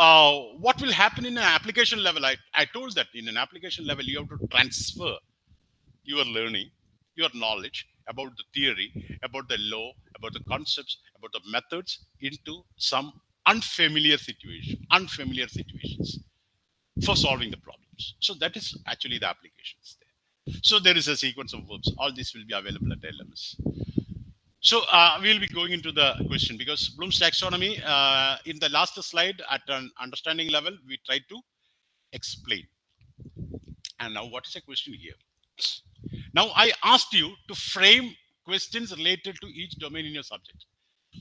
what will happen in an application level? I told that in an application level, you have to transfer your learning, your knowledge about the theory, about the law, about the concepts, about the methods into some unfamiliar situations. for solving the problems. So that is actually the applications there. So there is a sequence of verbs. All this will be available at LMS. So we'll be going into the question because Bloom's taxonomy, in the last slide at an understanding level, we tried to explain. And now what is the question here? Now I asked you to frame questions related to each domain in your subject.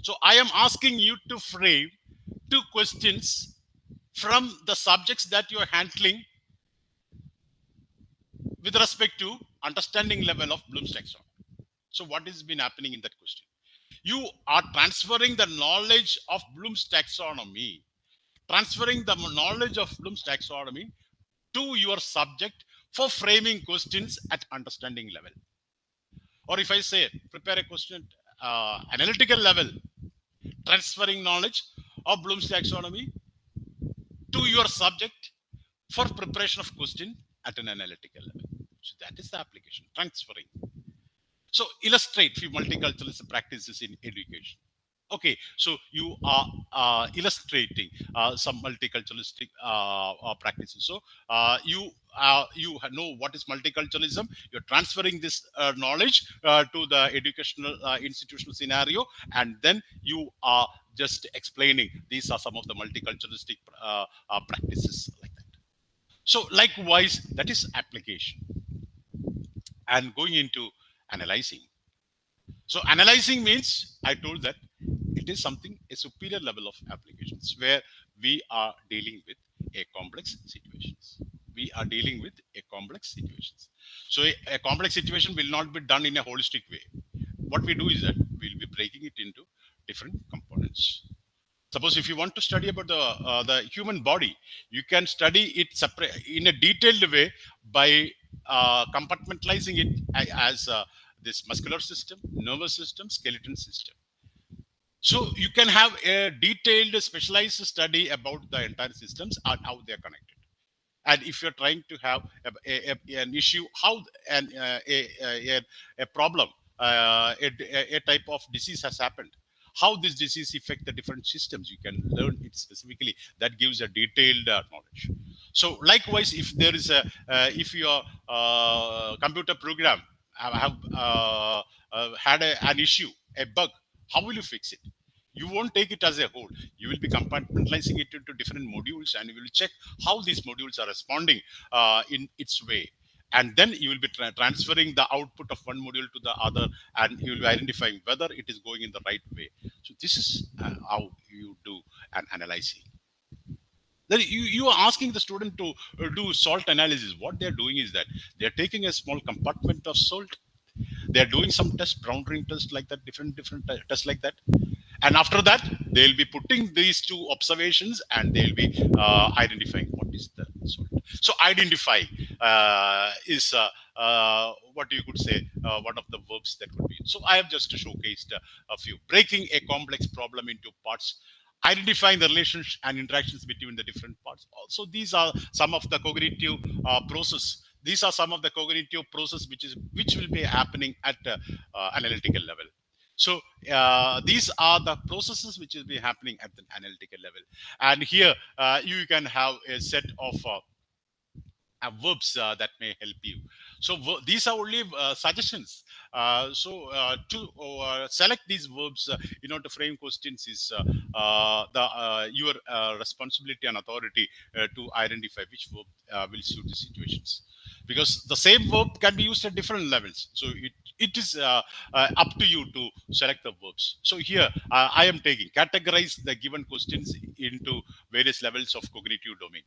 So I am asking you to frame 2 questions from the subjects that you are handling with respect to understanding level of Bloom's taxonomy. So what has been happening in that question? You are transferring the knowledge of Bloom's taxonomy, transferring the knowledge of Bloom's taxonomy to your subject for framing questions at understanding level. Or if I say, prepare a question analytical level, transferring knowledge of Bloom's taxonomy to your subject for preparation of question at an analytical level. So that is the application, transferring. So illustrate few multiculturalism practices in education. Okay, so you are illustrating some multiculturalistic practices. So you know what is multiculturalism. You're transferring this knowledge to the educational institutional scenario, and then you are just explaining these are some of the multiculturalistic practices like that. So likewise, that is application. And going into analyzing. So analyzing means, I told that it is something, a superior level of applications where we are dealing with a complex situations. We are dealing with a complex situations. So a complex situation will not be done in a holistic way. What we do is that we'll be breaking it into different components. Suppose if you want to study about the human body, you can study it separate in a detailed way by compartmentalizing it as this muscular system, nervous system, skeleton system. So you can have a detailed, specialized study about the entire systems and how they are connected. And if you're trying to have an issue, how a problem, a type of disease has happened, how this disease affect the different systems, you can learn it specifically. That gives a detailed knowledge. So likewise, if there is a if your computer program have had an issue, a bug, how will you fix it? You won't take it as a whole. You will be compartmentalizing it into different modules, and you will check how these modules are responding in its way. And then you will be transferring the output of one module to the other, and you will be identifying whether it is going in the right way. So this is how you do an analyzing. Then you are asking the student to do salt analysis. What they're doing is that they're taking a small compartment of salt. They're doing some test, boundary test like that, different tests like that. And after that, they'll be putting these 2 observations, and they'll be identifying what is the salt. So identify is what you could say one of the verbs that could be. So I have just showcased a few. Breaking a complex problem into parts, identifying the relations and interactions between the different parts. Also, these are some of the cognitive process. These are some of the cognitive process which will be happening at analytical level. So these are the processes which will be happening at the analytical level. And here you can have a set of verbs that may help you. So these are only suggestions. To select these verbs in order to frame questions is your responsibility and authority to identify which verb will suit the situations. Because the same verb can be used at different levels. So it is up to you to select the verbs. So here I am taking categorize the given questions into various levels of cognitive domain.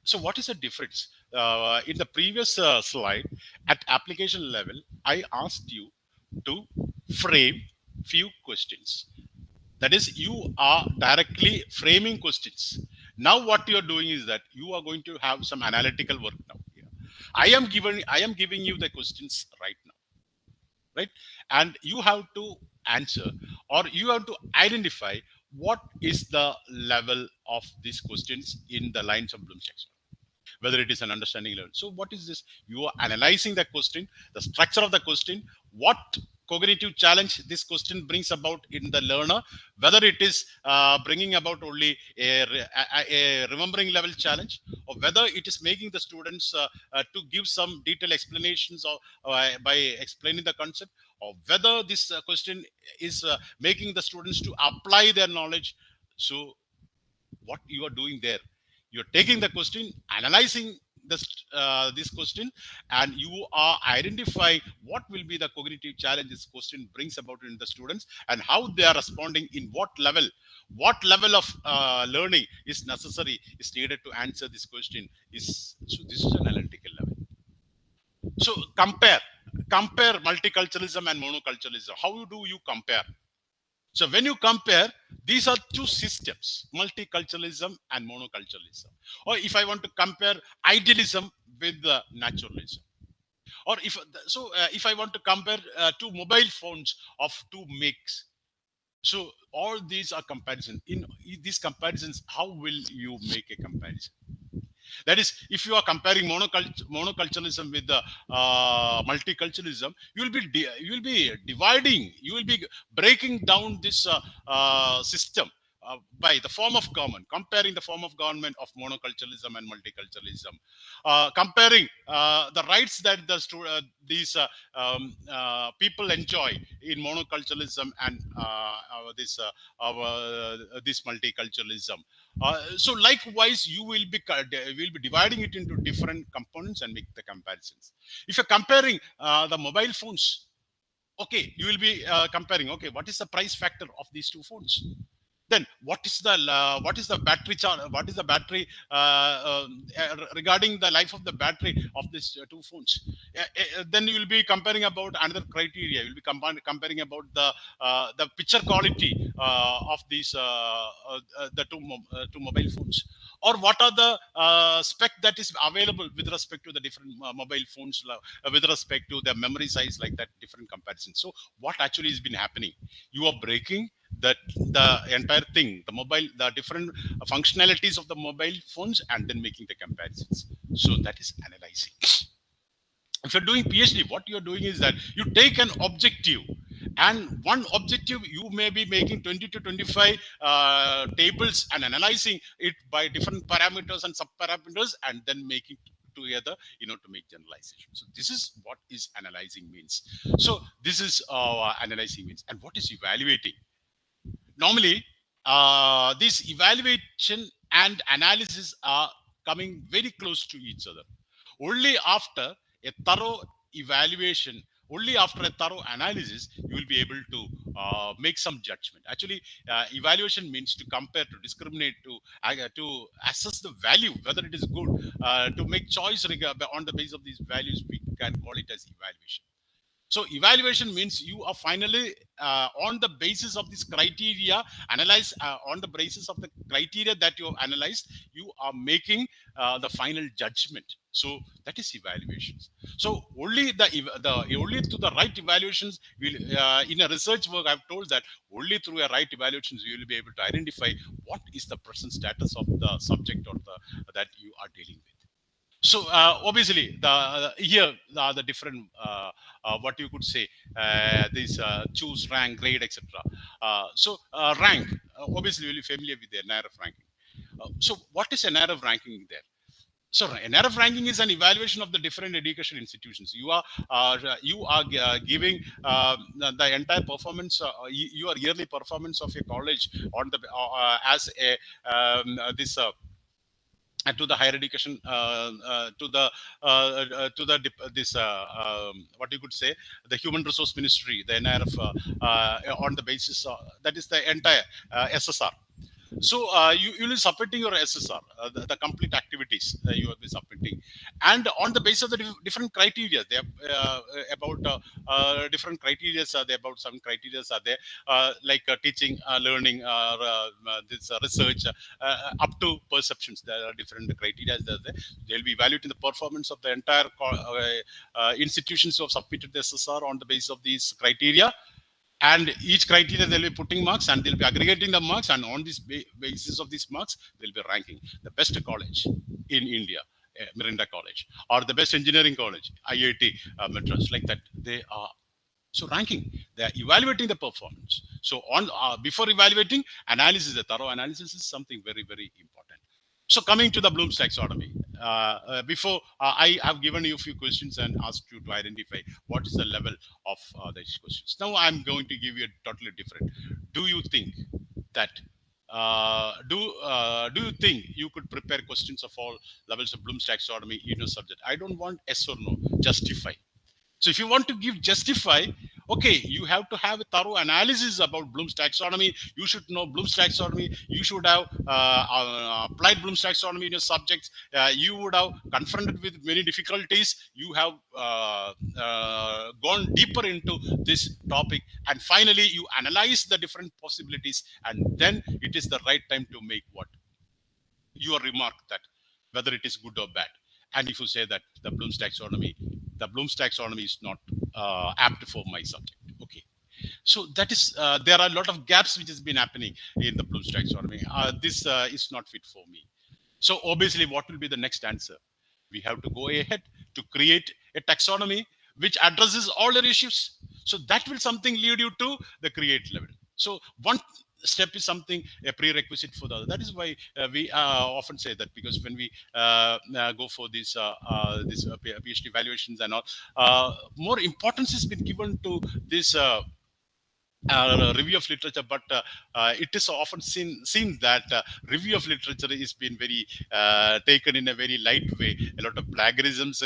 So what is the difference? In the previous slide, at application level, I asked you to frame few questions. That is, you are directly framing questions. Now what you are doing is that you are going to have some analytical work now. I am giving you the questions right now, right? And you have to answer, or you have to identify what is the level of these questions in the lines of Bloom's taxonomy, whether it is an understanding level. So what is this? You are analyzing the question, the structure of the question, what cognitive challenge this question brings about in the learner, whether it is bringing about only a remembering level challenge, or whether it is making the students to give some detailed explanations by explaining the concept, or whether this question is making the students to apply their knowledge. So what you are doing there, you're taking the question, analyzing this question, and you are identifying what will be the cognitive challenge this question brings about in the students, and how they are responding, in what level of learning is necessary, is needed to answer this question. So this is an analytical level. So compare multiculturalism and monoculturalism. How do you compare? So when you compare, these are two systems, multiculturalism and monoculturalism. Or if I want to compare idealism with naturalism, or if I want to compare two mobile phones of two makes. So all these are comparisons. In these comparisons, how will you make a comparison? That is, if you are comparing monoculturalism with the multiculturalism, you will be dividing, you will be breaking down this system by the form of government, comparing the form of government of monoculturalism and multiculturalism, comparing the rights that these people enjoy in monoculturalism and this multiculturalism. So likewise, you will be dividing it into different components and make the comparisons. If you're comparing the mobile phones, okay, you will be comparing, okay, what is the price factor of these two phones? Then what is the battery charge? What is the battery regarding the life of the battery of these two phones? Then you will be comparing about another criteria. You will be comparing about the picture quality of these the two mobile phones, or what are the spec that is available with respect to the different mobile phones, with respect to the memory size, like that, different comparisons. So what actually has been happening? You are breaking the entire thing, the different functionalities of the mobile phones, and then making the comparisons. So that is analyzing. If you're doing PhD, what you're doing is that you take an objective, and one objective you may be making 20 to 25 tables and analyzing it by different parameters and sub-parameters, and then making together, to make generalization. So this is what is analyzing means. So this is analyzing means. And what is evaluating? Normally, this evaluation and analysis are coming very close to each other. Only after a thorough evaluation, only after a thorough analysis, you will be able to make some judgment. Actually, evaluation means to compare, to discriminate, to assess the value, whether it is good, to make choice on the basis of these values. We can call it as evaluation. So evaluation means you are finally on the basis of this criteria, analyze on the basis of the criteria that you have analyzed, you are making the final judgment. So that is evaluations. So only only through the right evaluations will, in a research work, I've told that only through a right evaluations you will be able to identify what is the present status of the subject or that you are dealing with. So obviously, the different what you could say, these choose, rank, grade, etc. So rank, obviously, you'll be familiar with the NRF ranking. So what is a NRF ranking there? So NRF ranking is an evaluation of the different education institutions. You are giving the entire performance, your yearly performance of a college on the as a this. To the higher education, this what you could say, the human resource ministry, the NRF, on the basis that is the entire SSR. So you will be submitting your SSR, the complete activities you will be submitting, and on the basis of the different criteria, they are about different criteria. Are there about some criteria are there like teaching, learning, this research, up to perceptions. There are different criteria. They'll be evaluating the performance of the entire institutions who have submitted the SSR on the basis of these criteria. And each criteria they'll be putting marks, and they'll be aggregating the marks, and on this basis of these marks they'll be ranking the best college in India, Mirinda College, or the best engineering college, IIT Madras, like that. They are So ranking, they are evaluating the performance. So on before evaluating, analysis, a thorough analysis is something very, very important. So coming to the Bloom's taxonomy, before I have given you a few questions and asked you to identify what is the level of these questions. Now I'm going to give you a totally different. Do you think that do you think you could prepare questions of all levels of Bloom's taxonomy in your subject? I don't want yes or no, justify. So if you want to give justify, okay, you have to have a thorough analysis about Bloom's taxonomy. You should know Bloom's taxonomy. You should have applied Bloom's taxonomy in your subjects. You would have confronted with many difficulties. You have gone deeper into this topic, and finally you analyze the different possibilities, and then it is the right time to make what your remark, that whether it is good or bad. And if you say that the Bloom's taxonomy is not apt for my subject, okay. So that is there are a lot of gaps which has been happening in the Bloom's taxonomy. This is not fit for me. So obviously, what will be the next answer? We have to go ahead to create a taxonomy which addresses all the issues. So that will something lead you to the create level. So one step is something a prerequisite for the other. That is why we often say that, because when we go for this PhD evaluations and all, more importance has been given to this review of literature, but it is often seen that review of literature is been very taken in a very light way. A lot of plagiarisms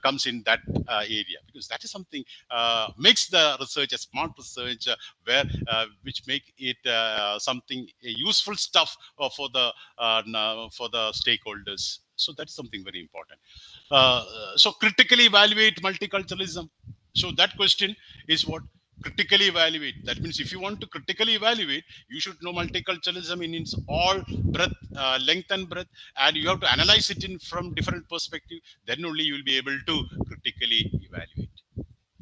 comes in that area, because that is something makes the research a smart research, where which make it something useful stuff for the stakeholders. So that's something very important. So critically evaluate multiculturalism. So that question is what? Critically evaluate. That means if you want to critically evaluate, you should know multiculturalism in its all breadth, length and breadth, and you have to analyze it in from different perspective. Then only you will be able to critically evaluate.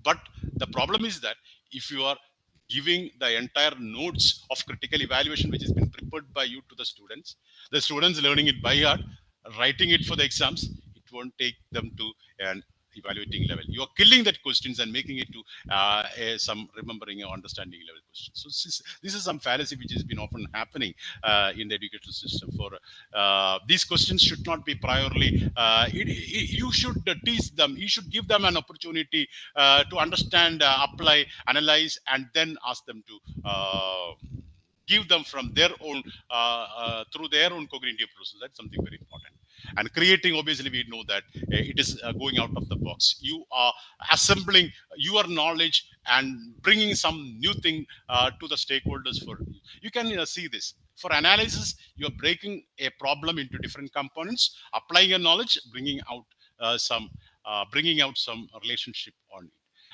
But the problem is that if you are giving the entire notes of critical evaluation, which has been prepared by you to the students learning it by heart, writing it for the exams, it won't take them to an evaluating level. You are killing that questions and making it to some remembering or understanding level questions. So this is some fallacy which has been often happening in the educational system. For these questions should not be priorly. You should teach them. You should give them an opportunity to understand, apply, analyze, and then ask them to give them from their own through their own cognitive process. That's something very important. And creating, obviously we know that it is going out of the box. You are assembling your knowledge and bringing some new thing to the stakeholders. For you can see this for analysis, you are breaking a problem into different components, applying your knowledge, bringing out some relationship on it.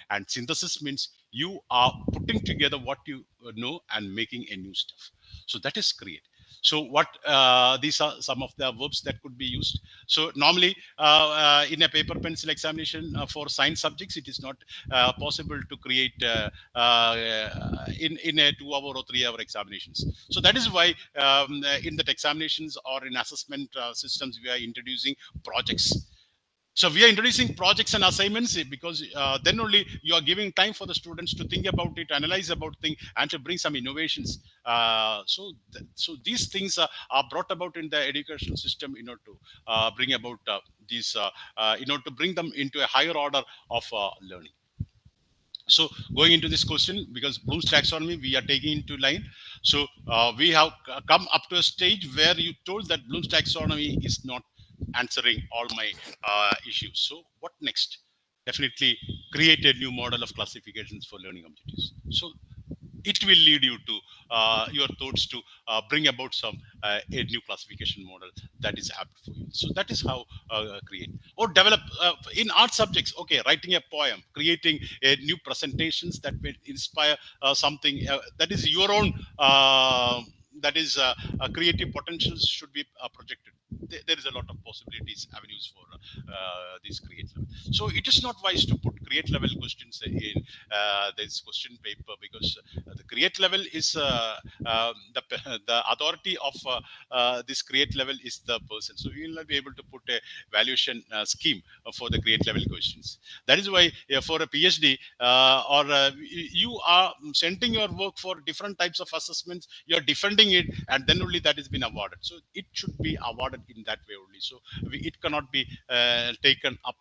And synthesis means you are putting together what you know and making a new stuff. So that is create. So what these are some of the verbs that could be used. So normally in a paper pencil examination for science subjects, it is not possible to create in a 2 hour or 3 hour examinations. So that is why in that examinations or in assessment systems, we are introducing projects. So we are introducing projects and assignments because then only you are giving time for the students to think about it, analyze about things, and to bring some innovations. So these things are brought about in the education system in order to bring about these, in order to bring them into a higher order of learning. So going into this question, because Bloom's taxonomy we are taking into line. So we have come up to a stage where you told that Bloom's taxonomy is not answering all my issues. So what next? Definitely create a new model of classifications for learning objectives. So it will lead you to your thoughts to bring about some a new classification model that is apt for you. So that is how create or develop in art subjects. Okay, writing a poem, creating a new presentations that will inspire something that is your own. That is creative potentials should be projected. there is a lot of possibilities, avenues for this create level. So it is not wise to put create level questions in this question paper, because the create level is the authority of this create level is the person. So you will not be able to put a valuation scheme for the create level questions. That is why for a PhD you are sending your work for different types of assessments, you are defending it, and then only that has been awarded. So it should be awarded in that way only. So it cannot be taken up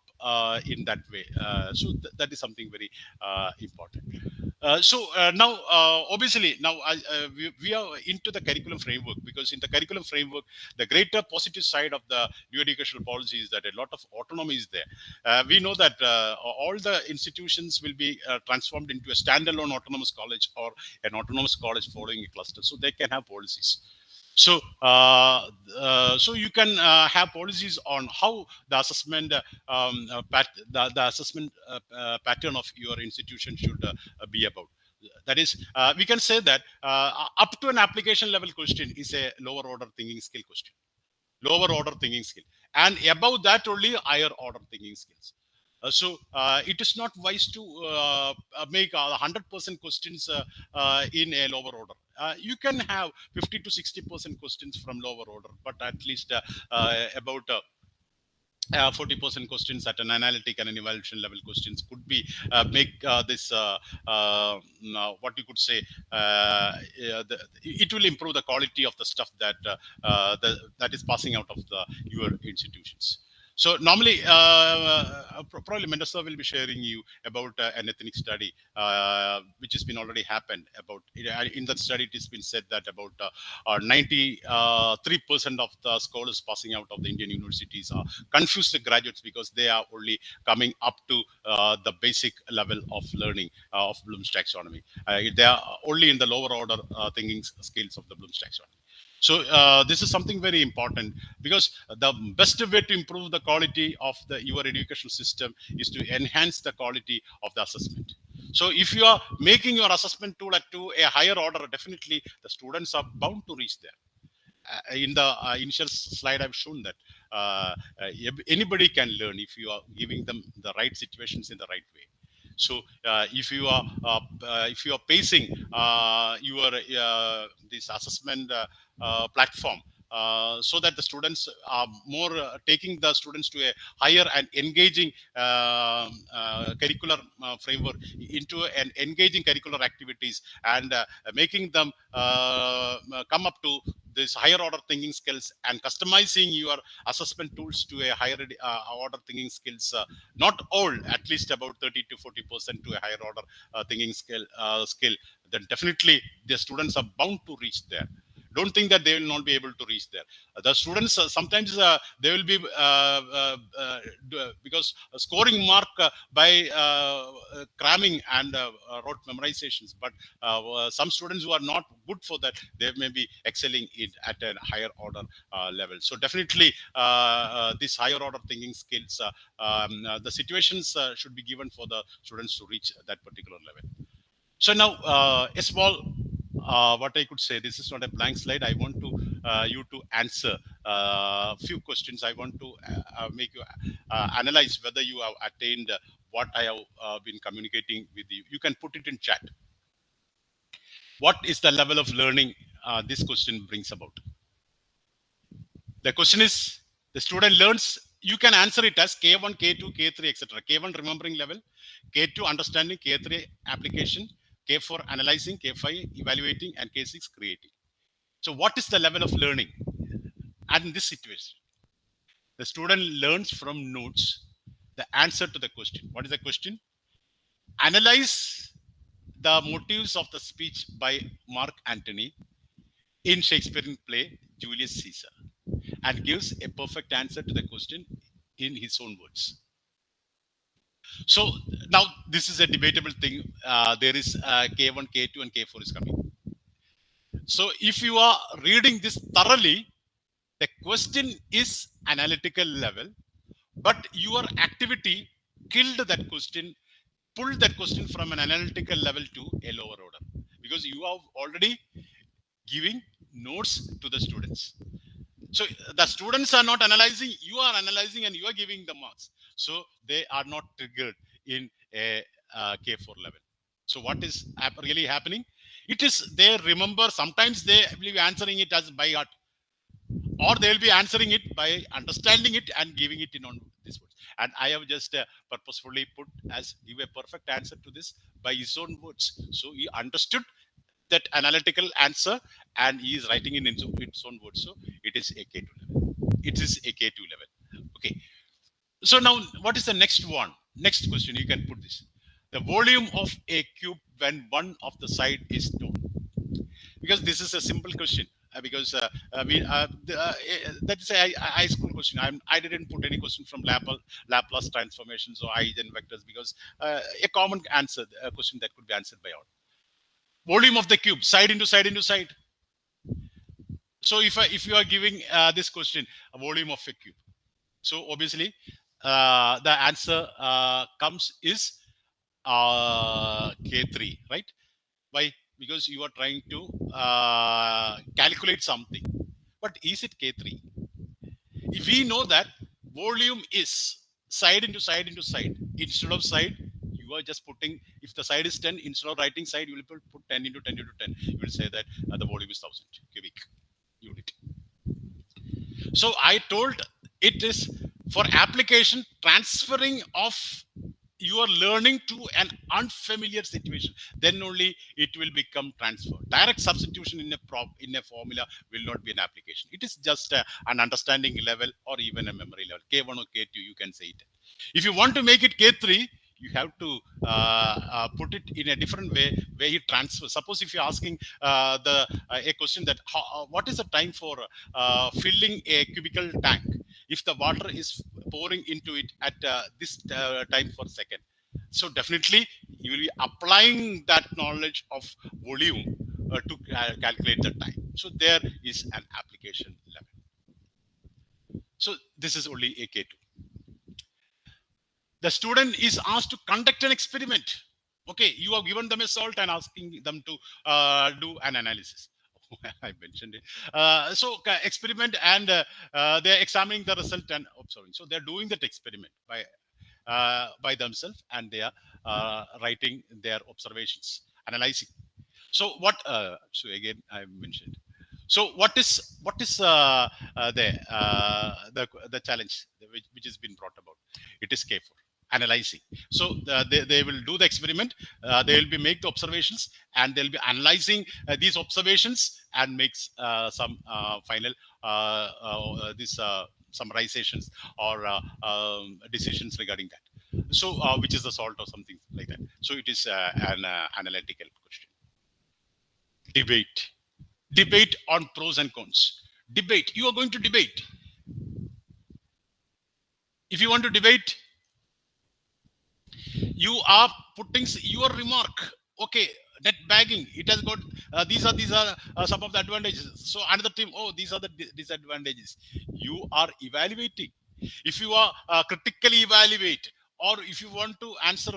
in that way. So that is something very important. Now, obviously, now we are into the curriculum framework, because in the curriculum framework, the greater positive side of the new educational policy is that a lot of autonomy is there. We know that all the institutions will be transformed into a standalone autonomous college or an autonomous college following a cluster, so they can have policies. So, so you can have policies on how the assessment the assessment pattern of your institution should be about. That is, we can say that up to an application level question is a lower order thinking skill question, lower order thinking skill, and above that only higher order thinking skills. It is not wise to make 100% questions in a lower order. You can have 50 to 60% questions from lower order, but at least about 40% questions at an analytic and an evaluation level questions could be make this what you could say it will improve the quality of the stuff that that is passing out of your institutions. So normally, probably Mendoza will be sharing you about an ethnic study, which has been already happened. About in that study, it has been said that about 93% of the scholars passing out of the Indian universities are confused graduates, because they are only coming up to the basic level of learning of Bloom's taxonomy. They are only in the lower order thinking skills of the Bloom's taxonomy. So this is something very important, because the best way to improve the quality of your educational system is to enhance the quality of the assessment. So if you are making your assessment tool to a higher order, definitely the students are bound to reach there. In the initial slide, I've shown that anybody can learn if you are giving them the right situations in the right way. So if you are pacing your this assessment platform so that the students are more taking the students to a higher and engaging curricular framework, into an engaging curricular activities, and making them come up to this higher order thinking skills, and customizing your assessment tools to a higher order thinking skills, not all, at least about 30 to 40% to a higher order thinking skill, then definitely the students are bound to reach there. Don't think that they will not be able to reach there. The students sometimes they will be because scoring mark by cramming and rote memorizations, but some students who are not good for that, they may be excelling it at a higher order level. So definitely this higher order thinking skills, the situations should be given for the students to reach that particular level. So now a small what I could say, this is not a blank slide. I want to you to answer a few questions. I want to make you analyze whether you have attained what I have been communicating with you. You can put it in chat. What is the level of learning this question brings about? The question is, the student learns, you can answer it as K1, K2, K3, etc. K1 remembering level, K2 understanding, K3 application, K4 analyzing, K5 evaluating, and K6 creating. So what is the level of learning? And in this situation, the student learns from notes the answer to the question. What is the question? Analyze the motives of the speech by Mark Antony in Shakespearean play Julius Caesar, and gives a perfect answer to the question in his own words. So now this is a debatable thing. There is K1, K2, and K4 is coming. So if you are reading this thoroughly, the question is analytical level, but your activity killed that question, pulled that question from an analytical level to a lower order, because you are already giving notes to the students. So the students are not analyzing, you are analyzing and you are giving the marks. So they are not triggered in a K4 level. So what is really happening? It is they remember, sometimes they will be answering it as by heart, or they will be answering it by understanding it and giving it in on this words. And I have just purposefully put as give a perfect answer to this by his own words. So he understood that analytical answer and he is writing in its own words. So it is a K2 level. It is a K2 level. Okay. So now what is the next one? Next question, you can put this. The volume of a cube when one of the side is known. Because this is a simple question. Because that's a high school question. I didn't put any question from Laplace transformations or eigenvectors because a common answer, a question that could be answered by all. Volume of the cube, side into side into side. So if you are giving this question, a volume of a cube, so obviously the answer comes is K3, right? Why? Because you are trying to calculate something. But is it K3? If we know that volume is side into side into side, instead of side, you are just putting, if the side is 10, instead of writing side, you will put 10 into 10 into 10. You will say that the volume is 1000 cubic unit. So I told it is for application transferring of your learning to an unfamiliar situation, then only it will become transfer. Direct substitution in a formula will not be an application. It is just an understanding level or even a memory level. K1 or K2, you can say it. If you want to make it K3, you have to put it in a different way where you transfer. Suppose if you're asking a question that what is the time for filling a cubical tank if the water is pouring into it at this time per second. So definitely you will be applying that knowledge of volume to calculate the time. So there is an application level. So this is only a K2. The student is asked to conduct an experiment. Okay, you have given them a salt and asking them to do an analysis. I mentioned it. So experiment, and they're examining the result and observing. So they're doing that experiment by themselves, and they are writing their observations, analyzing. So what? So again, I mentioned. So what is the challenge which has been brought about? It is K4, analyzing. So they will do the experiment. They will be make the observations, and they'll be analyzing these observations and makes some final this summarizations or decisions regarding that. So which is the salt or something like that. So it is an analytical question. Debate on pros and cons. Debate. You are going to debate. If you want to debate, you are putting your remark. Okay, net bagging. It has got these are some of the advantages. So another team, oh, these are the disadvantages. You are evaluating. If you are critically evaluate, or if you want to answer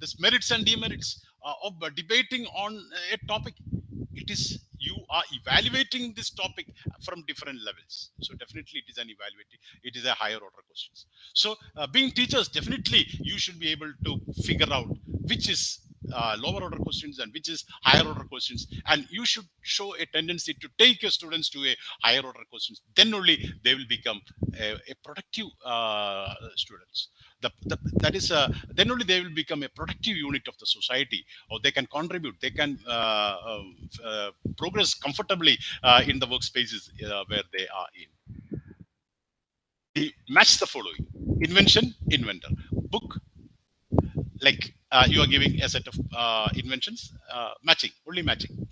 this merits and demerits of debating on a topic, it is you are evaluating this topic from different levels. So definitely it is an evaluating, it is a higher order questions. So being teachers, definitely you should be able to figure out which is lower order questions and which is higher order questions, and you should show a tendency to take your students to a higher order questions. Then only they will become a productive students. That is then only they will become a productive unit of the society, or they can contribute, they can progress comfortably in the workspaces where they are in. We match the following: invention, inventor, book. Like you are giving a set of inventions, matching, only matching.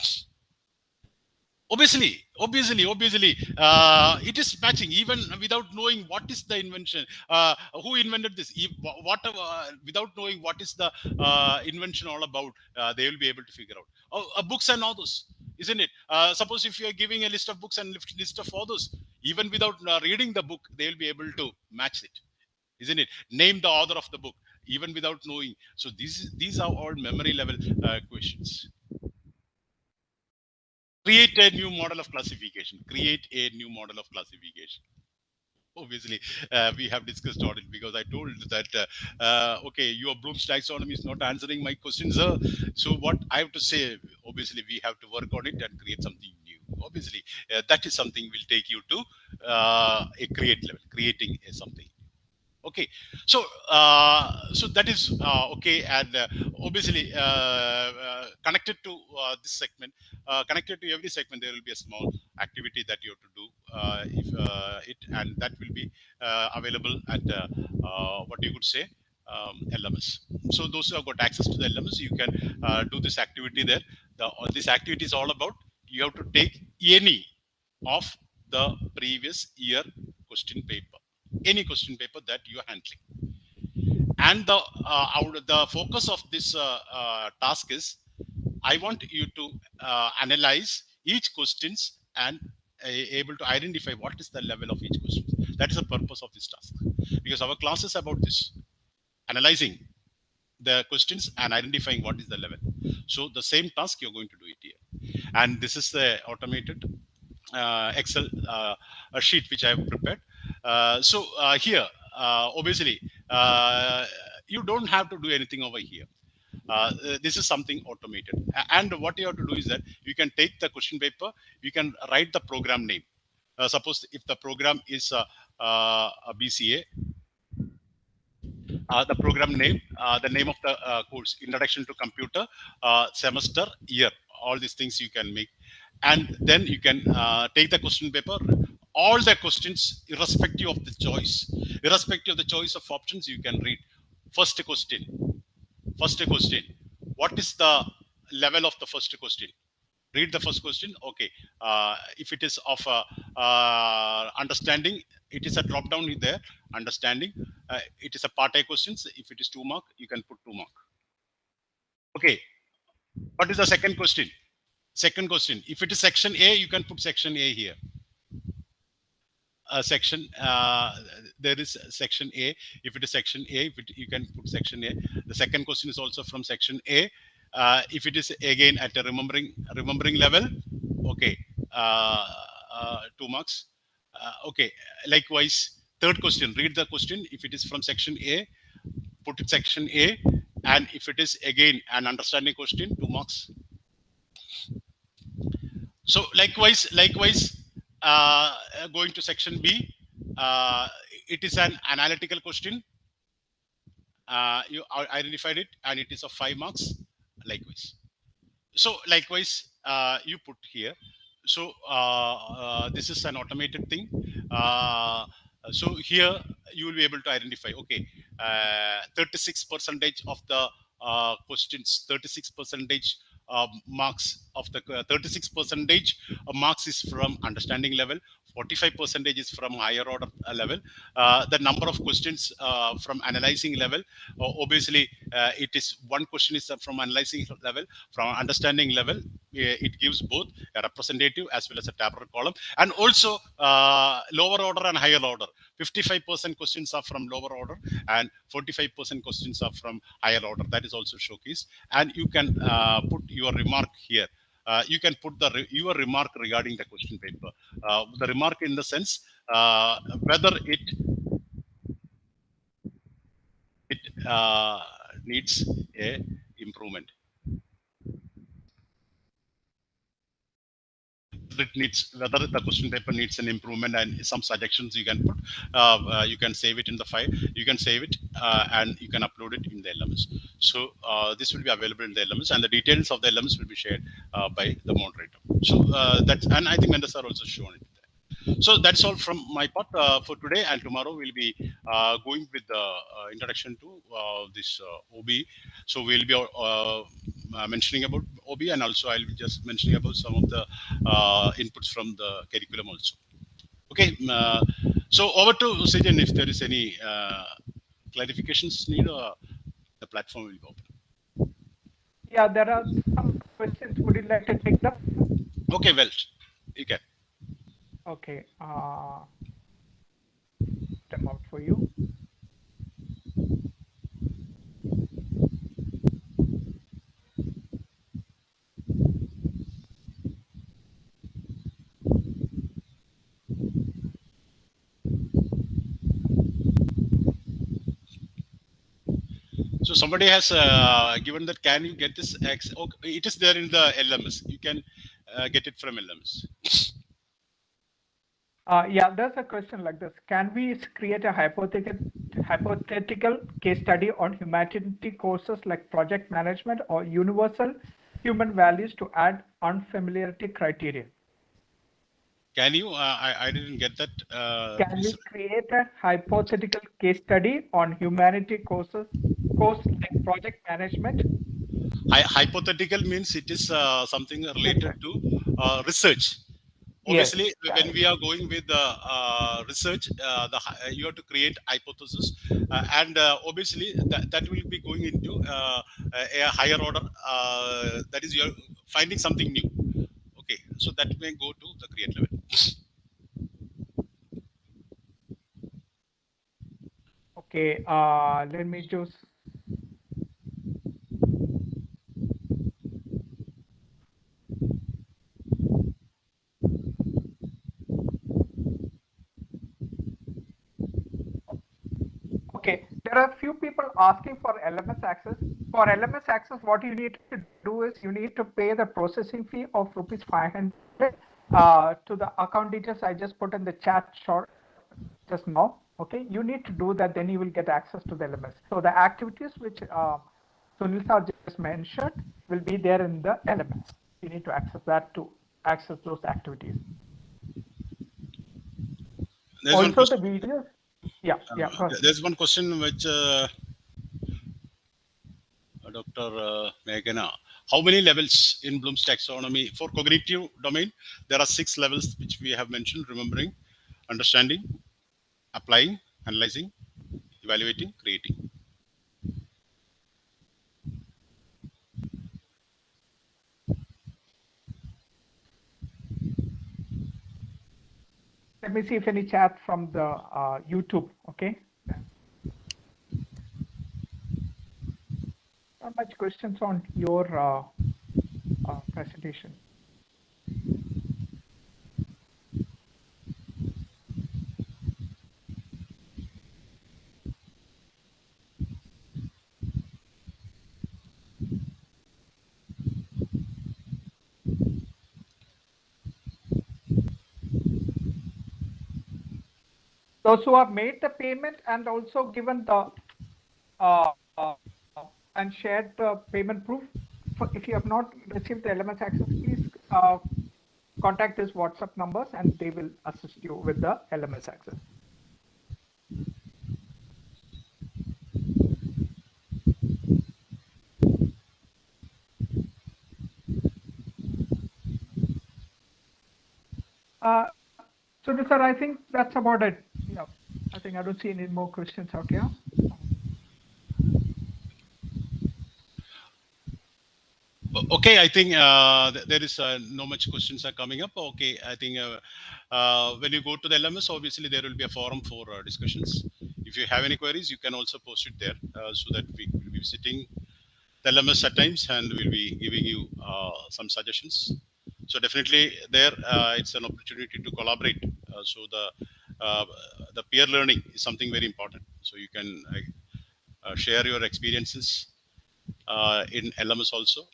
Obviously, it is matching even without knowing what is the invention, who invented this, without knowing what is the invention all about, they will be able to figure out. Oh, books and authors, isn't it? Suppose if you are giving a list of books and list of authors, even without reading the book, they will be able to match it, isn't it? Name the author of the book, even without knowing. So these are all memory level questions. Create a new model of classification. Create a new model of classification. Obviously, we have discussed on it because I told that, okay, your Bloom's taxonomy is not answering my questions. So what I have to say, obviously, we have to work on it and create something new. Obviously, that is something will take you to a create level, creating something. Okay, so so that is okay, and obviously connected to this segment, connected to every segment, there will be a small activity that you have to do, if it, and that will be available at what you could say, LMS. So those who have got access to the LMS, you can do this activity there. This activity is all about, you have to take any of the previous year question paper, any question paper that you are handling, and the focus of this task is, I want you to analyze each questions and able to identify what is the level of each question. That is the purpose of this task, because our class is about this, analyzing the questions and identifying what is the level. So the same task you're going to do it here, and this is the automated Excel sheet which I have prepared. Here, obviously, you don't have to do anything over here. This is something automated. And what you have to do is that you can take the question paper, you can write the program name. Suppose if the program is a BCA, the program name, the name of the course, Introduction to Computer, semester, year, all these things you can make. And then you can take the question paper, all the questions, irrespective of the choice, irrespective of the choice of options, you can read. First question, what is the level of the first question? Read the first question. Okay, if it is of understanding, it is a drop down there, understanding. It is a part A questions. If it is 2 mark, you can put 2 mark. Okay, what is the second question? Second question, if it is section A, you can put section A here. Section, there is section A. If it is section A, you can put section A. The second question is also from section A. If it is again at a remembering level, okay, 2 marks. Okay, likewise, third question, read the question. If it is from section A, put it section A, and if it is again an understanding question, 2 marks. So likewise, going to section B, it is an analytical question. You identified it, and it is of 5 marks. Likewise. So likewise, you put here. So this is an automated thing. So here you will be able to identify. Okay, 36% of the questions, 36% marks of the 36% marks is from understanding level. 45% is from higher order level. The number of questions from analyzing level, obviously it is one question is from analyzing level, from understanding level. It gives both a representative as well as a tabular column, and also lower order and higher order. 55% questions are from lower order and 45% questions are from higher order. That is also showcased, and you can put your remark here. You can put your remark regarding the question paper. The remark in the sense whether it needs a improvement. It needs, whether the question paper needs an improvement, and some suggestions you can put. You can save it in the file. You can save it and you can upload it in the LMS. So this will be available in the LMS, and the details of the LMS will be shared by the moderator. So that's, and I think members are also shown it there. So that's all from my part for today, and tomorrow we'll be going with the introduction to this OBE. So we'll be mentioning about OBE, and also I'll be just mentioning about some of the inputs from the curriculum also. Okay, so over to Sijan if there is any clarifications needed. The platform will be open. Yeah, there are some questions. Would you like to take them? Okay, well, you can. Okay, them out for you. So somebody has given that, can you get this X? Okay, it is there in the LMS. You can get it from LMS. Yeah, there's a question like this. Can we create a hypothetical case study on humanity courses like project management or universal human values to add unfamiliarity criteria? Can you? I didn't get that. Can we create a hypothetical case study on humanity course like project management? Hypothetical means it is something related to research. Yes. Obviously, when we are going with the research, you have to create hypothesis, and obviously that will be going into a higher order. That is, you're finding something new. Okay, so that may go to the create level. Okay, let me just. Okay, there are a few people asking for LMS access. For LMS access, what you need to do is you need to pay the processing fee of rupees 500 to the account details I just put in the chat short just now. Okay, you need to do that, then you will get access to the LMS. So the activities which Sunil sir just mentioned will be there in the LMS. You need to access that to access those activities. There's also the video. Yeah, there's one question which Dr. Meghana. How many levels in Bloom's taxonomy for cognitive domain? There are 6 levels which we have mentioned: remembering, understanding, applying, analyzing, evaluating, creating. Let me see if any chat from the YouTube. Okay. Not much questions on your presentation. Those who have made the payment and also given the and shared the payment proof. If you have not received the LMS access, please contact these WhatsApp numbers and they will assist you with the LMS access. So, sir, I think that's about it. Yeah, I think I don't see any more questions out here. Okay, I think there is no much questions are coming up. Okay, I think when you go to the LMS, obviously there will be a forum for discussions. If you have any queries, you can also post it there so that we will be visiting the LMS at times and we'll be giving you some suggestions. So definitely there, it's an opportunity to collaborate. So the peer learning is something very important. So you can share your experiences in LMS also.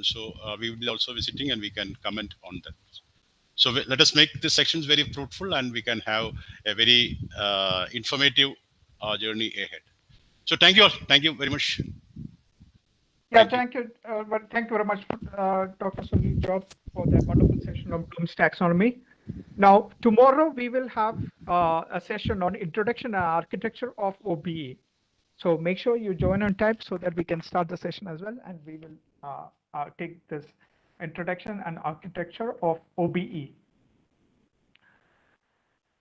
So we will be also visiting and we can comment on that. So let us make the sections very fruitful and we can have a very informative journey ahead. So thank you all. Thank you very much. Yeah, thank you. Thank you very much, Dr. Sunil Job, for that wonderful session on Bloom's taxonomy. Now, tomorrow we will have a session on introduction and architecture of OBE. So make sure you join on time so that we can start the session as well, and we will take this introduction and architecture of OBE.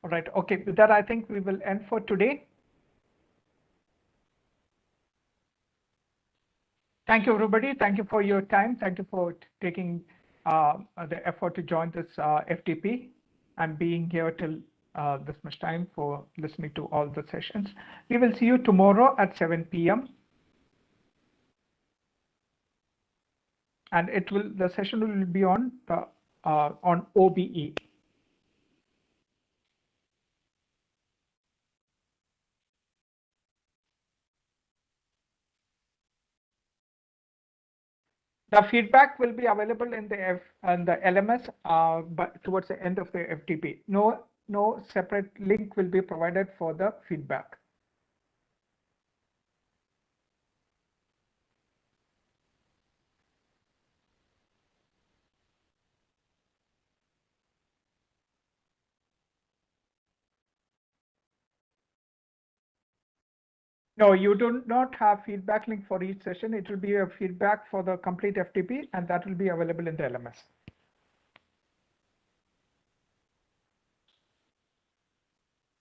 All right. Okay. With that, I think we will end for today. Thank you, everybody. Thank you for your time. Thank you for taking the effort to join this FDP and being here till this much time for listening to all the sessions. We will see you tomorrow at 7 p.m. And the session will be on OBE. The feedback will be available in the LMS, but towards the end of the FDP. No separate link will be provided for the feedback. No, you do not have feedback link for each session. It will be a feedback for the complete FTP, and that will be available in the LMS.